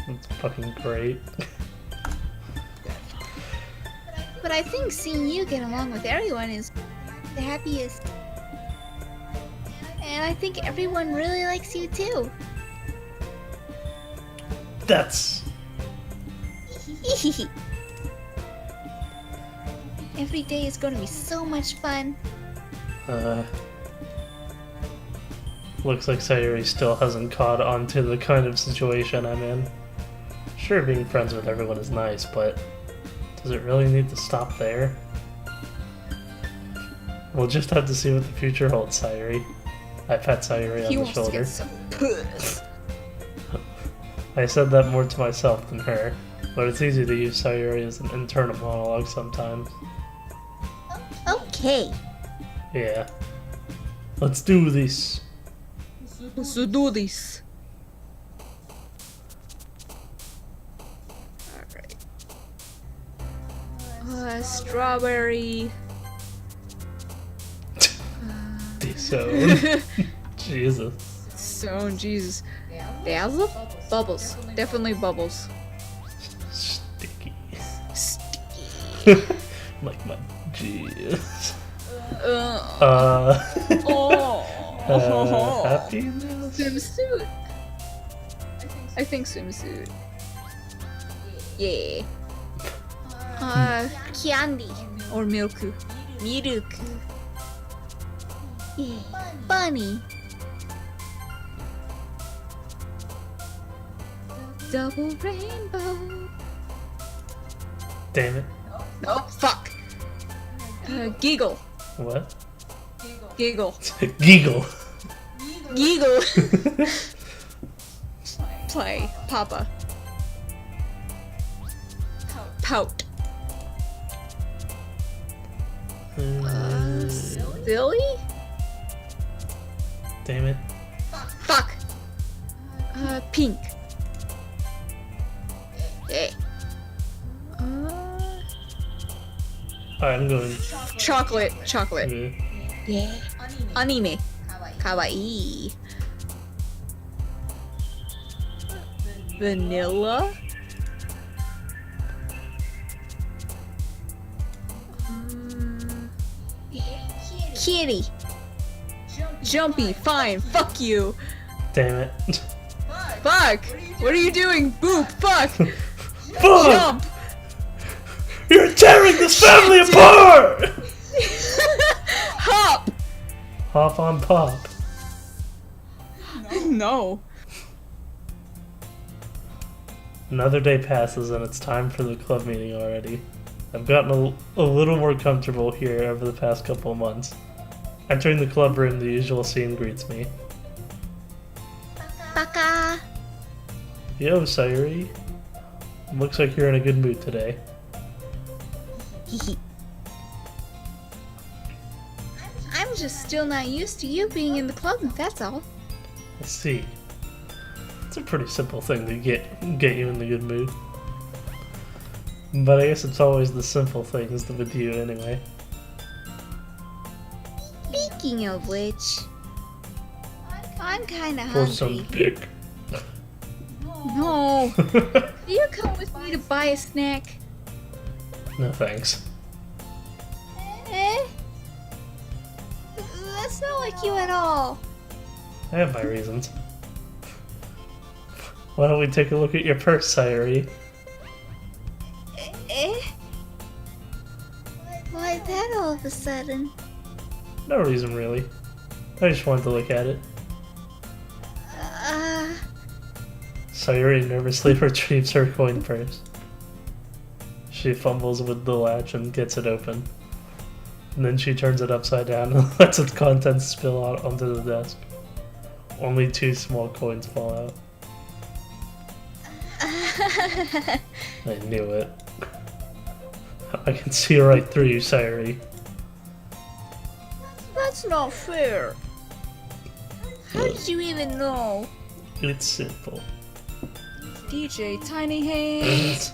it's fucking great. But I think seeing you get along with everyone is the happiest. And I think everyone really likes you too. That's... Every day is going to be so much fun. Looks like Sayuri still hasn't caught on to the kind of situation I'm in. Sure, being friends with everyone is nice, but does it really need to stop there? We'll just have to see what the future holds, Sayuri. I pat Sayuri on the wants to shoulder. get some puss. I said that more to myself than her, but it's easy to use Sayuri as an internal monologue sometimes. Okay. Yeah. Let's do this. Let's do this. Alright. Strawberry. So, Jesus. So, Jesus. Dazzle? Bubbles. Definitely bubbles. Sticky. Sticky. Like my jeez. Oh. Happiness? Swimsuit. I think swimsuit. Yeah. Candy. Or milku. Miruku. Yeah. Bunny. Double rainbow. Damn it. Oh, fuck. Giggle. What? Giggle. Giggle. Giggle. Play. Papa. Pout. Silly? Damn it. Fuck. Pink. Eh. I'm going. Chocolate. Okay. Yeah. Anime. Kawaii. Vanilla? Kitty. Jumpy. Fine. Fuck you. Damn it. Fuck. What are you doing? Boop. Fuck. Fuck! Jump. You're tearing this family apart! Hop. Hop on pop. No. Another day passes and it's time for the club meeting already. I've gotten a little more comfortable here over the past couple of months. Entering the club room, the usual scene greets me. Baka. Yo, Sayuri. Looks like you're in a good mood today. I'm just still not used to you being in the club, that's all. I see. It's a pretty simple thing to get you in the good mood. But I guess it's always the simple things that with you anyway. Speaking of which, I'm kinda For some hungry. dick. No. Do you come with me to buy a snack? No thanks. Eh? That's not like you at all. I have my reasons. Why don't we take a look at your purse, Sayuri? Eh? Why that all of a sudden? No reason really. I just wanted to look at it. Sayuri nervously retrieves her coin purse. She fumbles with the latch and gets it open. And then she turns it upside down and lets its contents spill out onto the desk. Only 2 small coins fall out. I knew it. I can see right through you, Sayuri. That's not fair. How did you even know? It's simple. DJ Tiny Hands.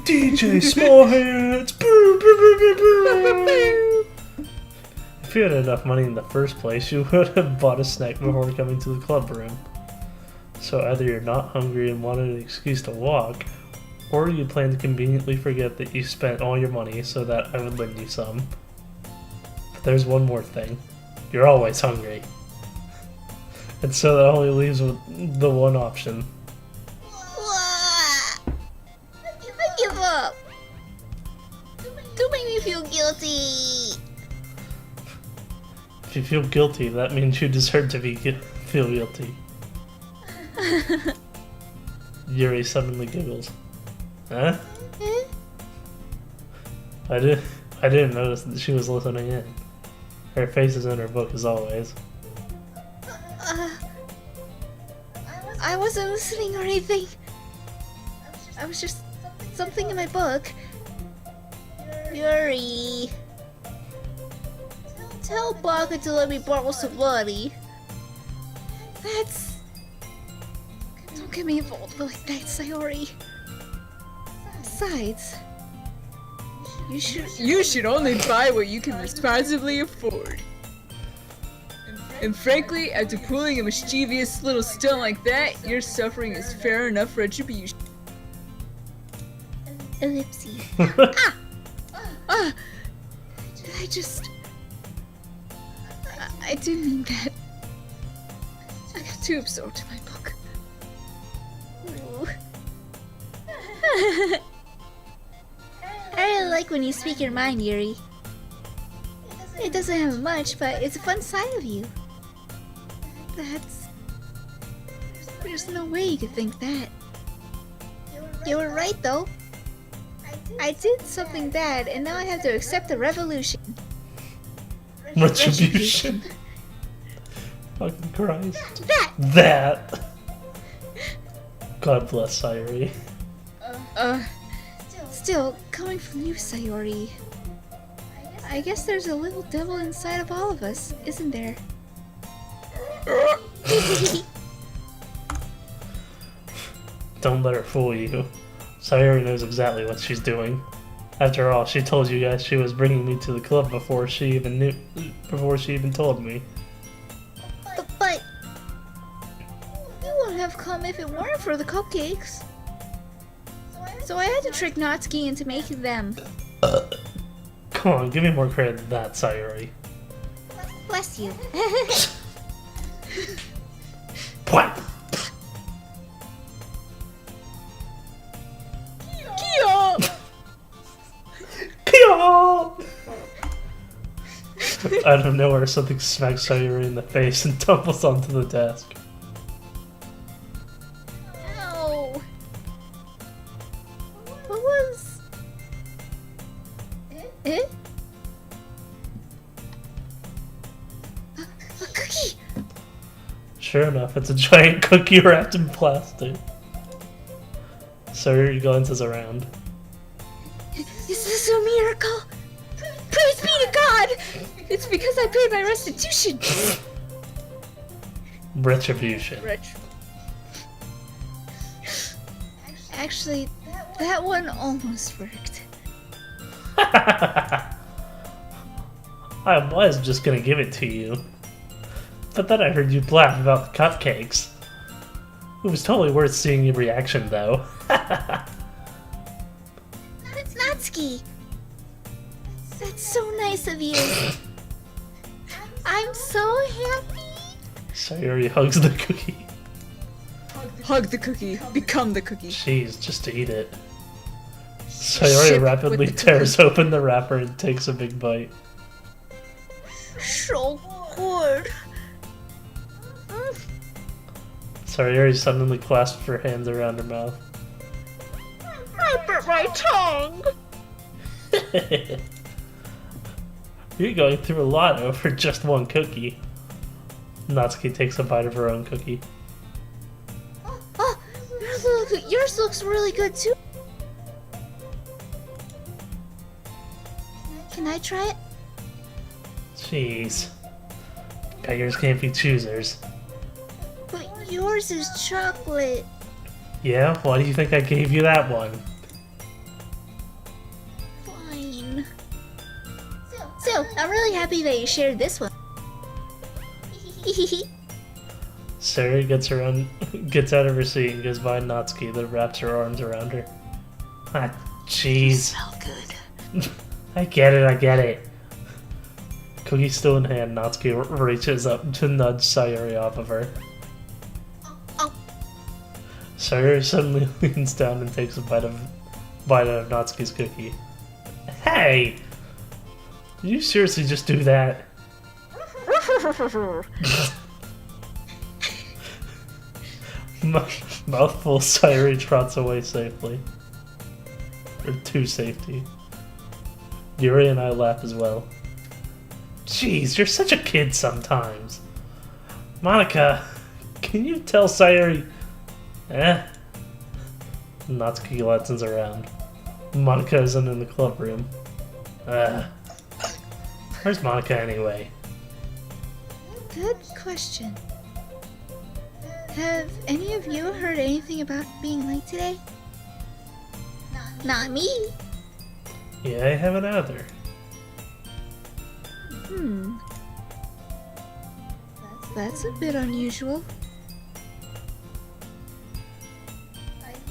DJ Small Hands! Boo, boo, boo, boo, boo. If you had enough money in the first place, you would have bought a snack before coming to the club room. So either you're not hungry and wanted an excuse to walk, or you plan to conveniently forget that you spent all your money so that I would lend you some. But there's one more thing. You're always hungry. And so that only leaves with the one option. I give up. Don't make me feel guilty. If you feel guilty, that means you deserve to feel guilty. Yuri suddenly giggles. Huh? I didn't notice that she was listening in. Her face is in her book as always. I wasn't listening or anything. I was just something in my book. Yuri. Tell Baka to let me borrow some money. That's... Don't get me involved like that, Sayori. Besides, you should only buy what you can responsibly afford. And frankly, after pulling a mischievous little stunt like that, your suffering is fair enough retribution. Ellipses. I didn't mean that. I got too absorbed in my book. Ooh. I really like when you speak your mind, Yuri. It doesn't have much, but it's a fun side of you. There's no way you could think that. You were right, though. I did something bad, and now I have to accept the revolution. Retribution. Fucking Christ. That. God bless Sayuri. Still, coming from you, Sayori, I guess there's a little devil inside of all of us, isn't there? Don't let her fool you. Sayori knows exactly what she's doing. After all, she told you guys she was bringing me to the club before she even told me. But you wouldn't have come if it weren't for the cupcakes. So I had to trick Natsuki into making them. Come on, give me more credit than that, Sayori. Bless you. What? Out of nowhere, something smacks Sayori in the face and tumbles onto the desk. Ow. What was... it? A cookie! Sure enough, it's a giant cookie wrapped in plastic. Sayori glances around. Is this a miracle? Praise be to God! It's because I paid my restitution! Retribution. Actually, that one almost worked. I was just gonna give it to you. But then I heard you laugh about the cupcakes. It was totally worth seeing your reaction, though. It's Natsuki! That's so nice of you. I'm so happy. Sayori hugs the cookie. Hug the cookie. Become the cookie. Jeez, just to eat it. Sayori Ship rapidly with the tears open the wrapper and takes a big bite. So good. Sayori suddenly clasps her hands around her mouth. I bit my tongue. You're going through a lot over just one cookie. Natsuki takes a bite of her own cookie. Oh, yours looks really good too. Can I try it? Jeez. Beggars can't be choosers. But yours is chocolate. Yeah? Why do you think I gave you that one? Fine. So, I'm really happy that you shared this one. Sayori gets out of her seat and goes by Natsuki that wraps her arms around her. Ah, jeez. Smell good. I get it. Cookie still in hand, Natsuki reaches up to nudge Sayori off of her. Oh. Sayori suddenly leans down and takes a bite of Natsuki's cookie. Hey! Did you seriously just do that? Mouthful, Sayori trots away safely. Or to safety. Yuri and I laugh as well. Jeez, you're such a kid sometimes. Monica, can you tell Sayori... Natsuki glancens around. Monica isn't in the club room. Where's Monica anyway? Good question. Have any of you heard anything about being late today? Not me. Yeah, I haven't either. That's a bit unusual.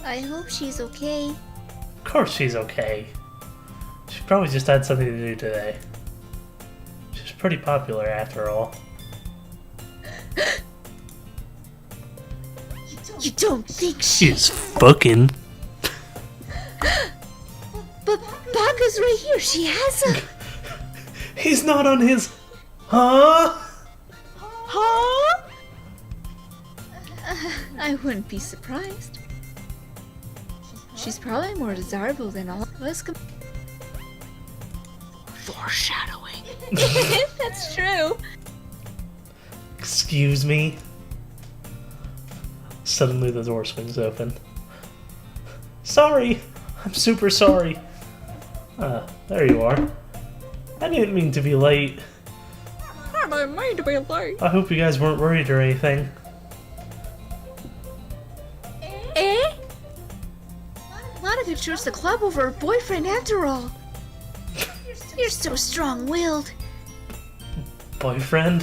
I hope she's okay. Of course she's okay. She probably just had something to do today. She's pretty popular after all. You don't think she... She's fucking. But Baka's right here. She has a... He's not on his... Huh? Huh? I wouldn't be surprised. She's probably more desirable than all of us. Foreshadowing. That's true. Excuse me? Suddenly the door swings open. Sorry! I'm super sorry. There you are. I didn't mean to be late. I don't mean to be late. I hope you guys weren't worried or anything. Eh? Monica chose the club over her boyfriend after all. You're so strong-willed. Boyfriend?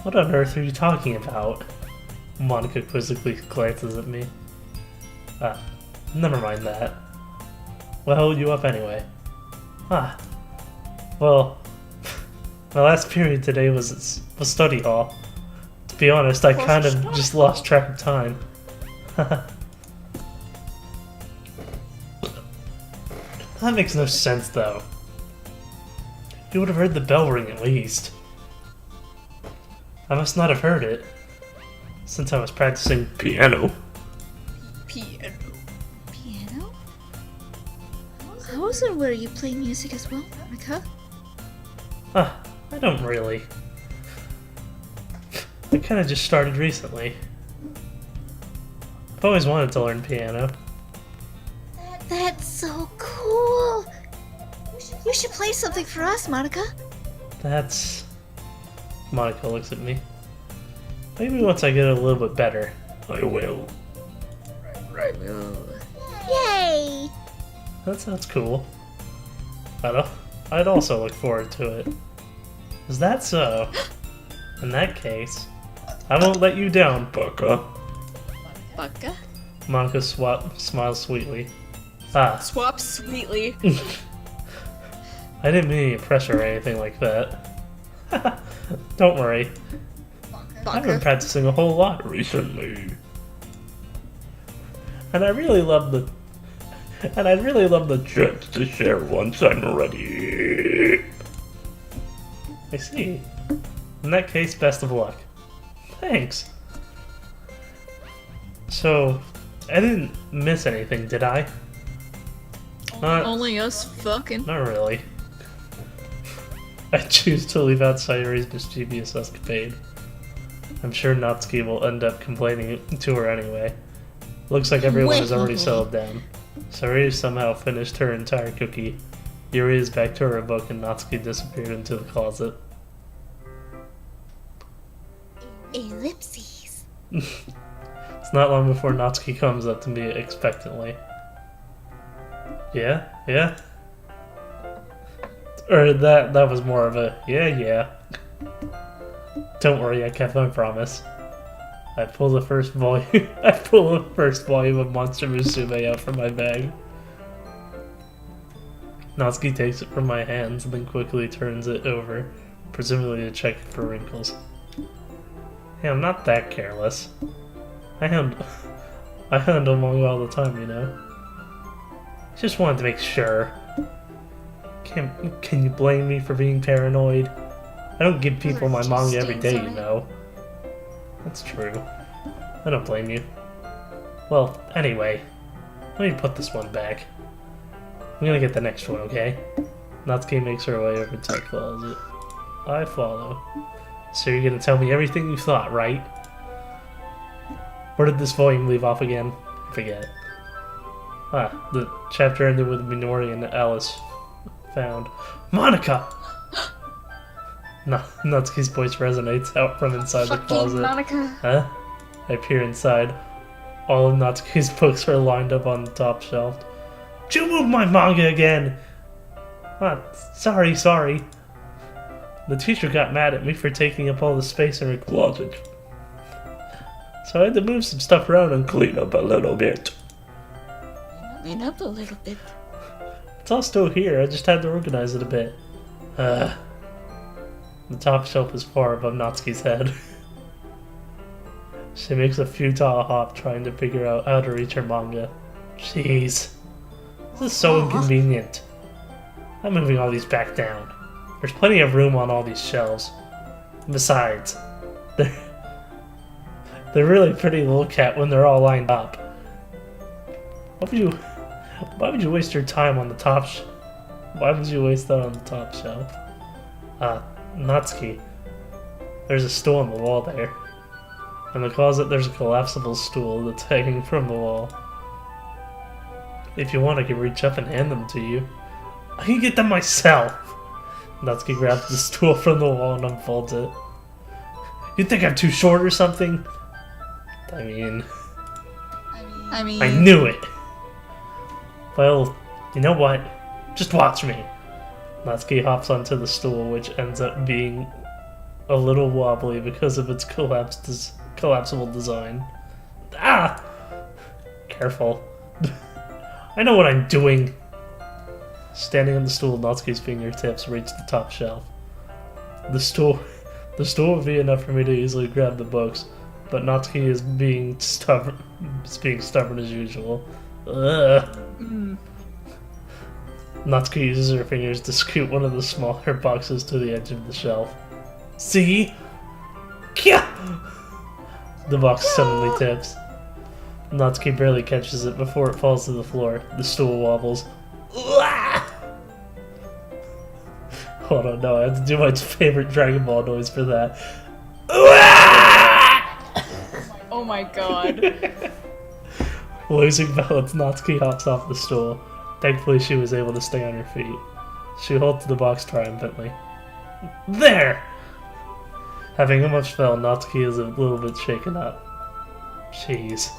What on earth are you talking about? Monica quizzically glances at me. Never mind that. What held you up anyway? Well, my last period today was study hall. To be honest, I kind of just lost track of time. That makes no sense, though. You would have heard the bell ring at least. I must not have heard it, since I was practicing piano. Piano? I wasn't aware you play music as well, Monica. I don't really. I kind of just started recently. I've always wanted to learn piano. That's so cool. You should play something for us, Monica. That's... Monica looks at me. Maybe once I get a little bit better, I will. Right. Yay! That sounds cool. I'd also look forward to it. Is that so? In that case, I won't let you down, Bucka. Bucka? Monica smiles sweetly. Swap sweetly. I didn't mean to pressure or anything like that. Don't worry. I've been practicing a whole lot recently. And I'd really love the chance to share once I'm ready. I see. In that case, best of luck. Thanks. So, I didn't miss anything, did I? Only us fucking. Not really. I choose to leave out Sayuri's mischievous escapade. I'm sure Natsuki will end up complaining to her anyway. Looks like everyone has already settled down. Sayuri somehow finished her entire cookie. Yuri is back to her book and Natsuki disappeared into the closet. Ellipses. It's not long before Natsuki comes up to me expectantly. Yeah? Or that was more of a, yeah. Don't worry, I kept my promise. I pull the first volume of Monster Musume out from my bag. Natsuki takes it from my hands and then quickly turns it over, presumably to check for wrinkles. Hey, I'm not that careless. I handle manga all the time, you know. Just wanted to make sure. Can you blame me for being paranoid? I don't give people my manga every day, you know. That's true. I don't blame you. Well, anyway, let me put this one back. I'm gonna get the next one, okay? Natsuki makes her way over to the closet. I follow. So you're gonna tell me everything you thought, right? Where did this volume leave off again? I forget. The chapter ended with Minori and Alice found. Monica! Natsuki's voice resonates out from inside the closet. Monica. Huh? I peer inside. All of Natsuki's books are lined up on the top shelf. Did you move my manga again? Sorry. The teacher got mad at me for taking up all the space in her closet. So I had to move some stuff around and clean up a little bit. Clean up a little bit. It's all still here, I just had to organize it a bit. The top shelf is far above Natsuki's head. She makes a futile hop trying to figure out how to reach her manga. Jeez. This is so inconvenient. I'm moving all these back down. There's plenty of room on all these shelves. Besides, they're really pretty to look at when they're all lined up. Why would you waste your time on the top Why would you waste that on the top shelf? Natsuki. There's a stool on the wall there. In the closet, there's a collapsible stool that's hanging from the wall. If you want, I can reach up and hand them to you. I can get them myself. Natsuki grabs the stool from the wall and unfolds it. You think I'm too short or something? I mean, I knew it. Well, you know what? Just watch me. Natsuki hops onto the stool, which ends up being a little wobbly because of its collapsible design. Ah! Careful. I know what I'm doing. Standing on the stool, Natsuki's fingertips reach the top shelf. The stool would be enough for me to easily grab the books, but Natsuki is being stubborn as usual. Ugh. Natsuki uses her fingers to scoot one of the smaller boxes to the edge of the shelf. See? Kya! The box suddenly tips. Natsuki barely catches it before it falls to the floor. The stool wobbles. Hold on, no, I have to do my favorite Dragon Ball noise for that. Oh my god. Losing balance, Natsuki hops off the stool. Thankfully, she was able to stay on her feet. She holds the box triumphantly. There! Having almost fell, Natsuki is a little bit shaken up. Jeez.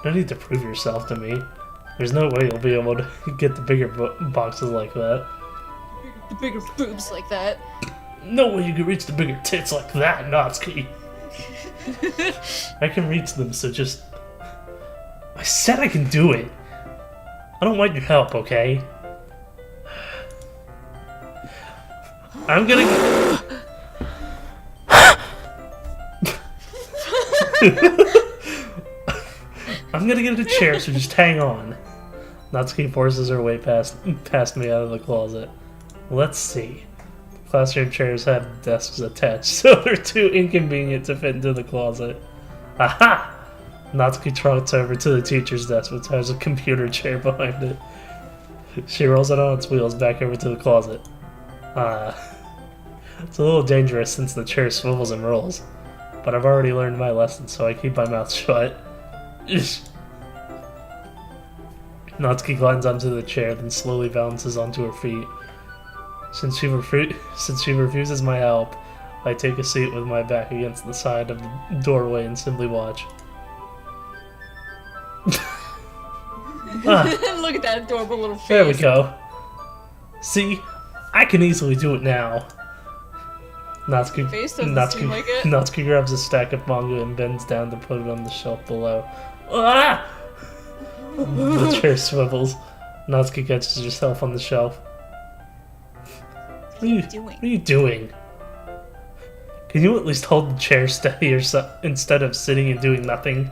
No need to prove yourself to me. There's no way you'll be able to get the bigger boxes like that. The bigger boobs like that. No way you can reach the bigger tits like that, Natsuki. I can reach them, so just... I said I can do it. I don't want your help, okay? I'm gonna... I'm gonna get a chair, so just hang on. Natsuki forces her way past me out of the closet. Let's see. Classroom chairs have desks attached, so they're too inconvenient to fit into the closet. Aha! Natsuki trots over to the teacher's desk, which has a computer chair behind it. She rolls it on its wheels back over to the closet. It's a little dangerous since the chair swivels and rolls. But I've already learned my lesson, so I keep my mouth shut. Natsuki glides onto the chair, then slowly balances onto her feet. Since she refuses my help, I take a seat with my back against the side of the doorway and simply watch. Look at that adorable little face. There we go. See? I can easily do it now. Natsuki grabs a stack of manga and bends down to put it on the shelf below. Ah! The chair swivels. Natsuki catches herself on the shelf. What are you doing? Can you at least hold the chair steady instead of sitting and doing nothing?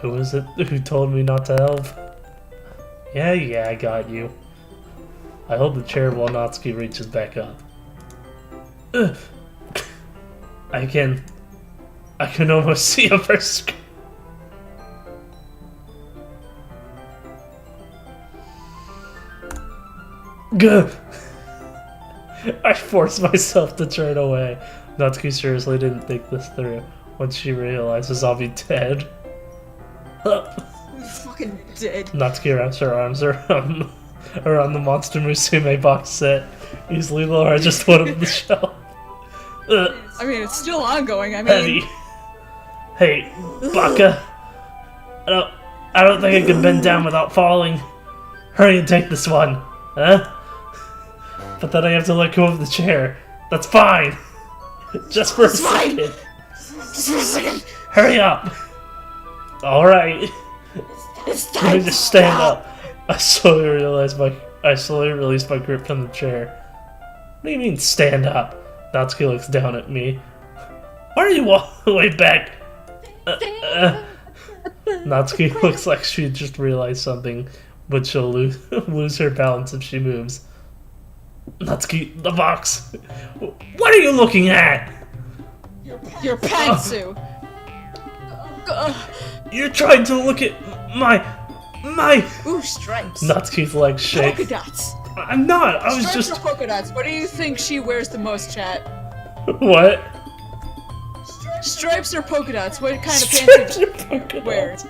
Who is it who told me not to help? Yeah, I got you. I hold the chair while Natsuki reaches back up. Ugh. I can almost see a person. Gah! I forced myself to turn away. Natsuki seriously didn't think this through. Once she realizes I'll be dead. Fucking dead. Natsuki wraps her arms around the Monster Musume box set. Easily lower just one of the shelf. I mean, it's still ongoing. I mean, Heavy. Hey, Baka. I don't think I can bend down without falling. Hurry and take this one, huh? But then I have to let go of the chair. That's fine. Just for a second. Just for a second. Hurry up. All right. Let me just stand up. I slowly released my grip from the chair. What do you mean, stand up? Natsuki looks down at me. Why are you all the way back? Natsuki looks like she just realized something, but she'll lose her balance if she moves. Natsuki, the box. What are you looking at? Your pantsu. You're trying to look at my. Ooh, stripes. Natsuki's legs shake. Polka dots. I'm not. I was Stripes just. or polka dots? What do you think she wears the most, chat? What? Stripes or polka dots? What kind of Stripes pants or do polka you wear? dots?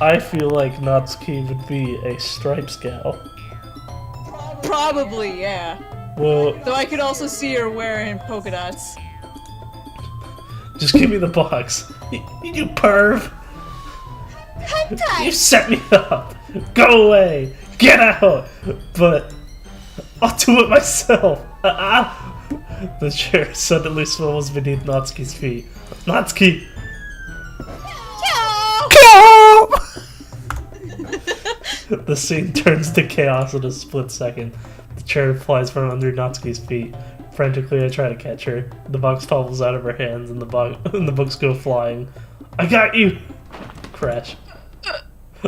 I feel like Natsuki would be a Stripes gal. Probably, yeah. Well, Though I could also see her wearing polka dots. just give me the box. You perv! You set me up! Go away! Get out! But I'll do it myself! The chair suddenly swivels beneath Natsuki's feet. Natsuki! The scene turns to chaos in a split second. The chair flies from under Natsuki's feet. Frantically, I try to catch her. The box topples out of her hands, and the books go flying. I got you! Crash.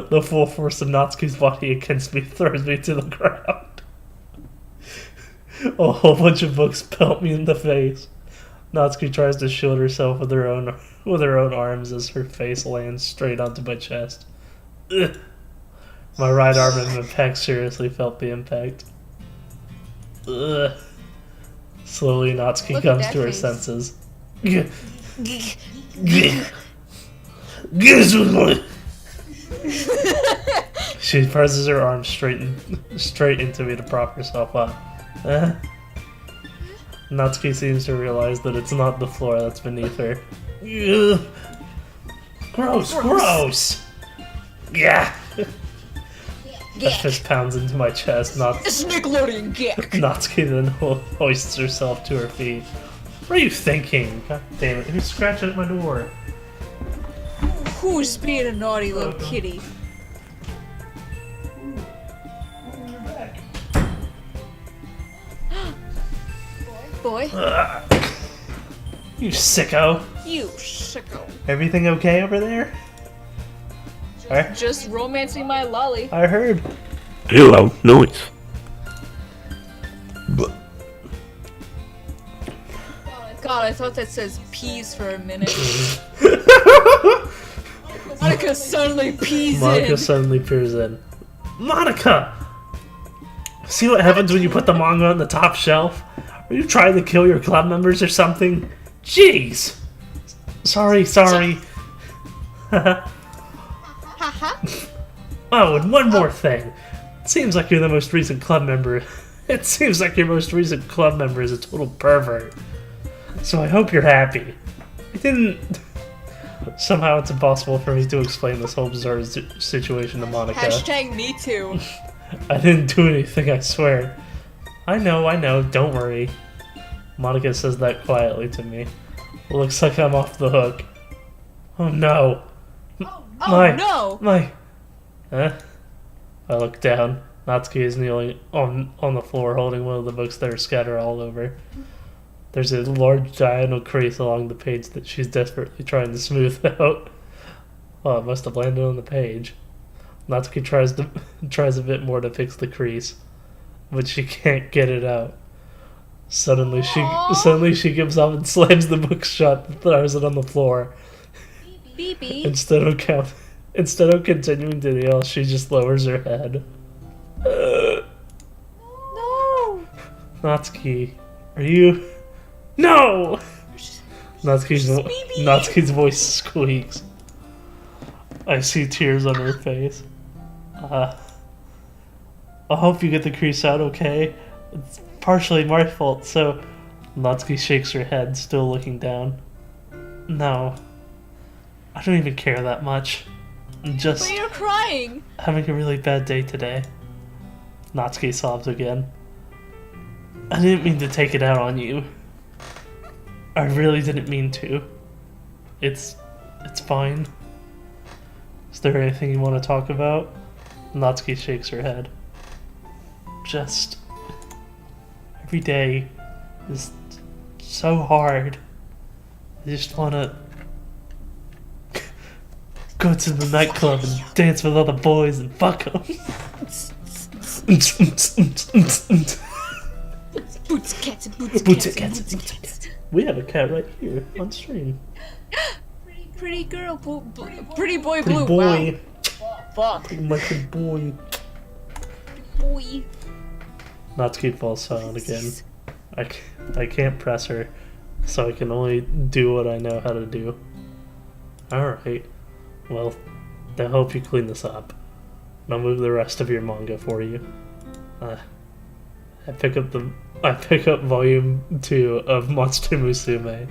The full force of Natsuki's body against me throws me to the ground. A whole bunch of books pelt me in the face. Natsuki tries to shield herself with her own arms as her face lands straight onto my chest. Ugh. My right arm and my pec seriously felt the impact. Ugh. Slowly, Natsuki Look at comes that to her face. senses. She presses her arm straight into me to prop herself up. Natsuki seems to realize that it's not the floor that's beneath her. Ugh. Gross! Yeah! A fist pounds into my chest. It's Nickelodeon Geek! Natsuki then hoists herself to her feet. What are you thinking? God damn it, who's scratching at my door? Who's being a naughty little kitty? Boy, You sicko. you sicko. Everything okay over there? Just romancing my lolly. I heard. Hello, noise. God, I thought that says peas for a minute. Monica suddenly pees Monica in. suddenly peers in. Monica! See what happens when you put the manga on the top shelf? Are you trying to kill your club members or something? Jeez! Sorry. Oh, and one more thing. It seems like you're the most recent club member. It seems like your most recent club member is a total pervert. So I hope you're happy. I didn't... Somehow it's impossible for me to explain this whole bizarre situation to Monica. Hashtag me too. I didn't do anything, I swear. I know, don't worry. Monica says that quietly to me. Looks like I'm off the hook. Oh no. Oh no! Huh? I look down. Natsuki is kneeling on the floor holding one of the books that are scattered all over. There's a large diagonal crease along the page that she's desperately trying to smooth out. Oh, it must have landed on the page. Natsuki tries a bit more to fix the crease, but she can't get it out. Suddenly she gives up and slams the book shut and throws it on the floor. BB. Instead of continuing to kneel, she just lowers her head. No! Natsuki, are you... No! Natsuki's voice squeaks. I see tears on her face. I hope you get the crease out okay. It's partially my fault, so... Natsuki shakes her head, still looking down. No. I don't even care that much. I'm just But you're crying! having a really bad day today. Natsuki sobs again. I didn't mean to take it out on you. I really didn't mean to. It's fine. Is there anything you want to talk about? Natsuki shakes her head. Just... every day is so hard. I just want to go to the nightclub and dance with other boys and fuck them. Boots, cats, boots, Boots, cats, cats, boots, cats. We have a cat right here on stream. Pretty girl, pretty boy Pretty blue. boy. Wow. Fuck. My good boy. Boy. Natsuki falls silent again. I can't press her, so I can only do what I know how to do. Alright. Well, I hope you clean this up. And I'll move the rest of your manga for you. I pick up volume 2 of Monster Musume.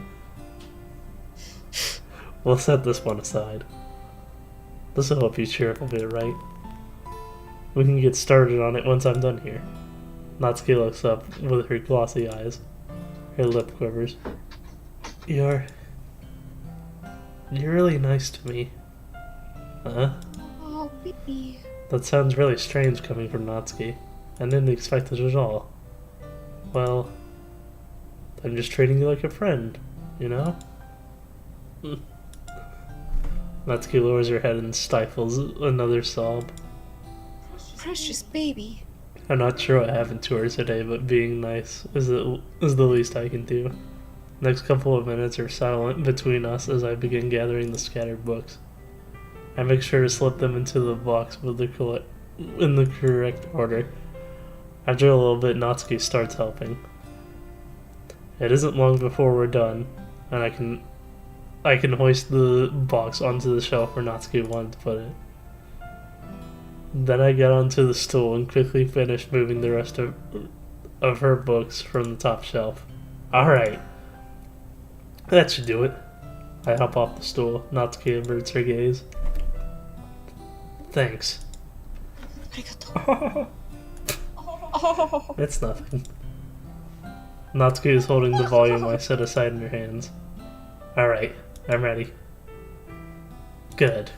We'll set this one aside. This will help you cheer up a bit, right? We can get started on it once I'm done here. Natsuki looks up with her glossy eyes. Her lip quivers. You're really nice to me. Huh? Oh, baby. That sounds really strange coming from Natsuki. I didn't expect it at all. Well, I'm just treating you like a friend, you know? Natsuki lowers her head and stifles another sob. Precious baby. I'm not sure what happened to her today, but being nice is the least I can do. Next couple of minutes are silent between us as I begin gathering the scattered books. I make sure to slip them into the box with in the correct order. After a little bit, Natsuki starts helping. It isn't long before we're done, and I can hoist the box onto the shelf where Natsuki wanted to put it. Then I get onto the stool and quickly finish moving the rest of her books from the top shelf. Alright. That should do it. I hop off the stool. Natsuki averts her gaze. Thanks. Arigato. Oh. It's nothing. Natsuki is holding the volume I set aside in her hands. Alright, I'm ready. Good.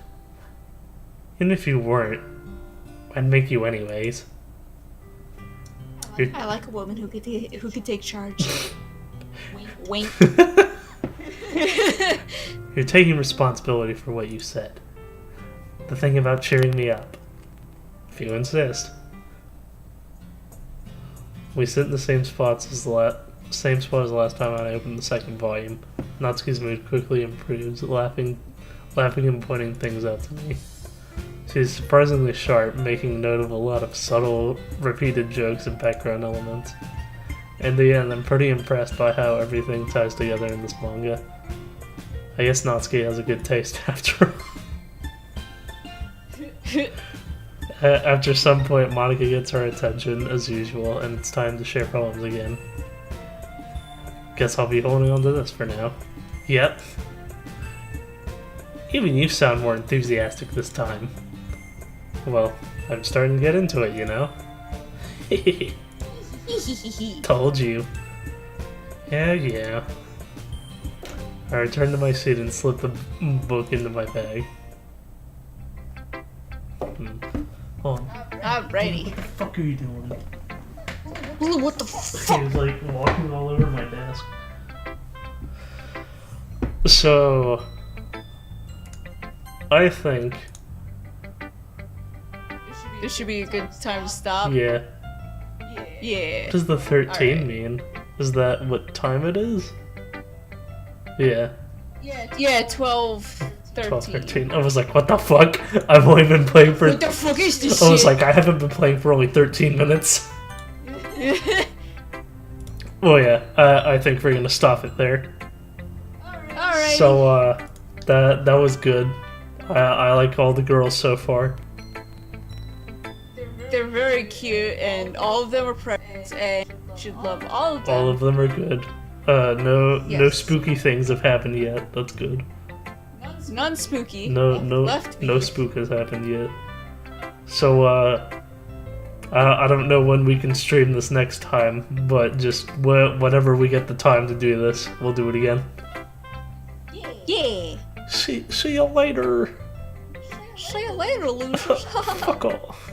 Even if you weren't, I'd make you anyways. I like a woman who could take charge. Wink. You're taking responsibility for what you said. The thing about cheering me up. If you insist. We sit in the same spot as the last time I opened the second volume. Natsuki's mood quickly improves, laughing and pointing things out to me. She's surprisingly sharp, making note of a lot of subtle, repeated jokes and background elements. In the end, I'm pretty impressed by how everything ties together in this manga. I guess Natsuki has a good taste after all. After some point, Monica gets her attention, as usual, and it's time to share poems again. Guess I'll be holding on to this for now. Yep. Even you sound more enthusiastic this time. Well, I'm starting to get into it, you know? Told you. Yeah. I return to my seat and slip the book into my bag. Hold on. Alrighty. What the fuck are you doing? What the fuck? He was like walking all over my desk. So, I think. This should be a good time to stop. Yeah. Yeah. What does the 13 Alright. mean? Is that what time it is? Yeah. Yeah, 12, 13. 12, 13. I was like, what the fuck? I've only been playing for. What the fuck is this I was shit? like, I haven't been playing for only 13 minutes. Well, yeah, I think we're gonna stop it there. Alright. So, that was good. I like all the girls so far. They're very cute, and all of them are pregnant, and you should love all of them. All of them are good. No Yes. spooky things have happened yet. That's good. None spooky. No Left me. spook has happened yet. So, I don't know when we can stream this next time, but just whenever we get the time to do this, we'll do it again. Yeah. See you later. See you later, losers. Fuck off.